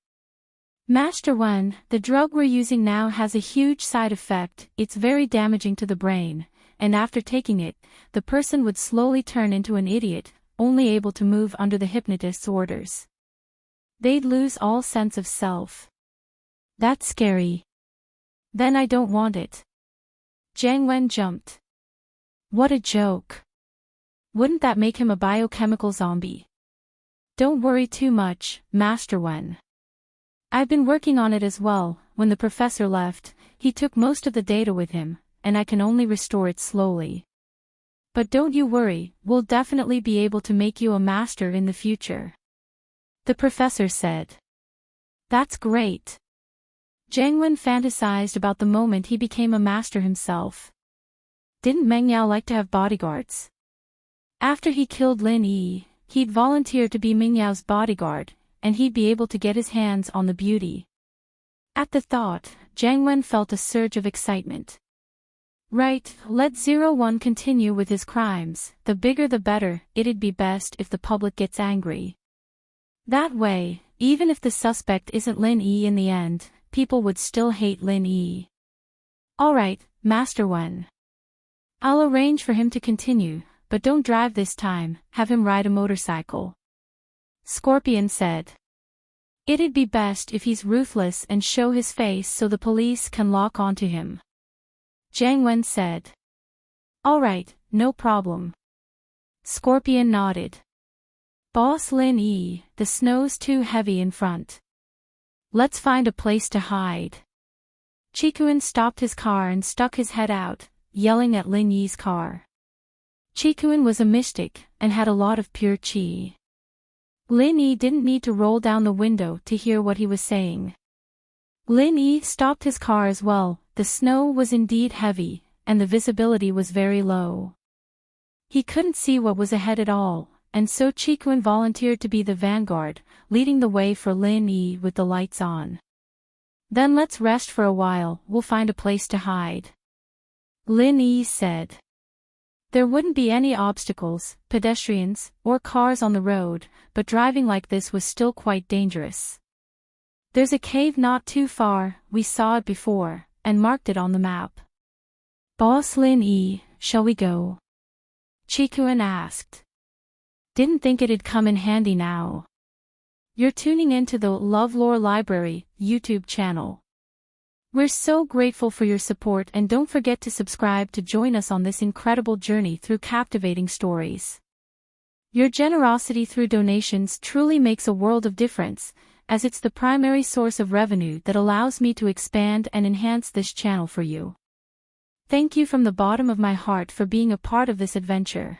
Master Wen, the drug we're using now has a huge side effect. It's very damaging to the brain, and after taking it, the person would slowly turn into an idiot, only able to move under the hypnotist's orders. They'd lose all sense of self. That's scary. Then I don't want it. Jiang Wen jumped. What a joke. Wouldn't that make him a biochemical zombie? Don't worry too much, Master Wen. I've been working on it as well. When the professor left, he took most of the data with him, and I can only restore it slowly. But don't you worry, we'll definitely be able to make you a master in the future. The professor said. That's great. Jiang Wen fantasized about the moment he became a master himself. Didn't Meng Yao like to have bodyguards? After he killed Lin Yi, he'd volunteer to be Meng Yao's bodyguard, and he'd be able to get his hands on the beauty. At the thought, Jiang Wen felt a surge of excitement. Right, let 01 continue with his crimes, the bigger the better. It'd be best if the public gets angry. That way, even if the suspect isn't Lin Yi in the end, people would still hate Lin Yi. Alright, Master Wen. I'll arrange for him to continue, but don't drive this time, have him ride a motorcycle. Scorpion said. It'd be best if he's ruthless and show his face so the police can lock onto him. Jiang Wen said. Alright, no problem. Scorpion nodded. Boss Lin Yi, the snow's too heavy in front. Let's find a place to hide. Chikuan stopped his car and stuck his head out, yelling at Lin Yi's car. Chikuan was a mystic, and had a lot of pure chi. Lin Yi didn't need to roll down the window to hear what he was saying. Lin Yi stopped his car as well. The snow was indeed heavy, and the visibility was very low. He couldn't see what was ahead at all, and so Chikuan volunteered to be the vanguard, leading the way for Lin Yi with the lights on. Then let's rest for a while, we'll find a place to hide. Lin Yi said. There wouldn't be any obstacles, pedestrians, or cars on the road, but driving like this was still quite dangerous. There's a cave not too far, we saw it before, and marked it on the map. Boss Lin E, shall we go? Chikuan asked. Didn't think it'd come in handy now. You're tuning into the LoveLore Library YouTube channel. We're so grateful for your support, and don't forget to subscribe to join us on this incredible journey through captivating stories. Your generosity through donations truly makes a world of difference, as it's the primary source of revenue that allows me to expand and enhance this channel for you. Thank you from the bottom of my heart for being a part of this adventure.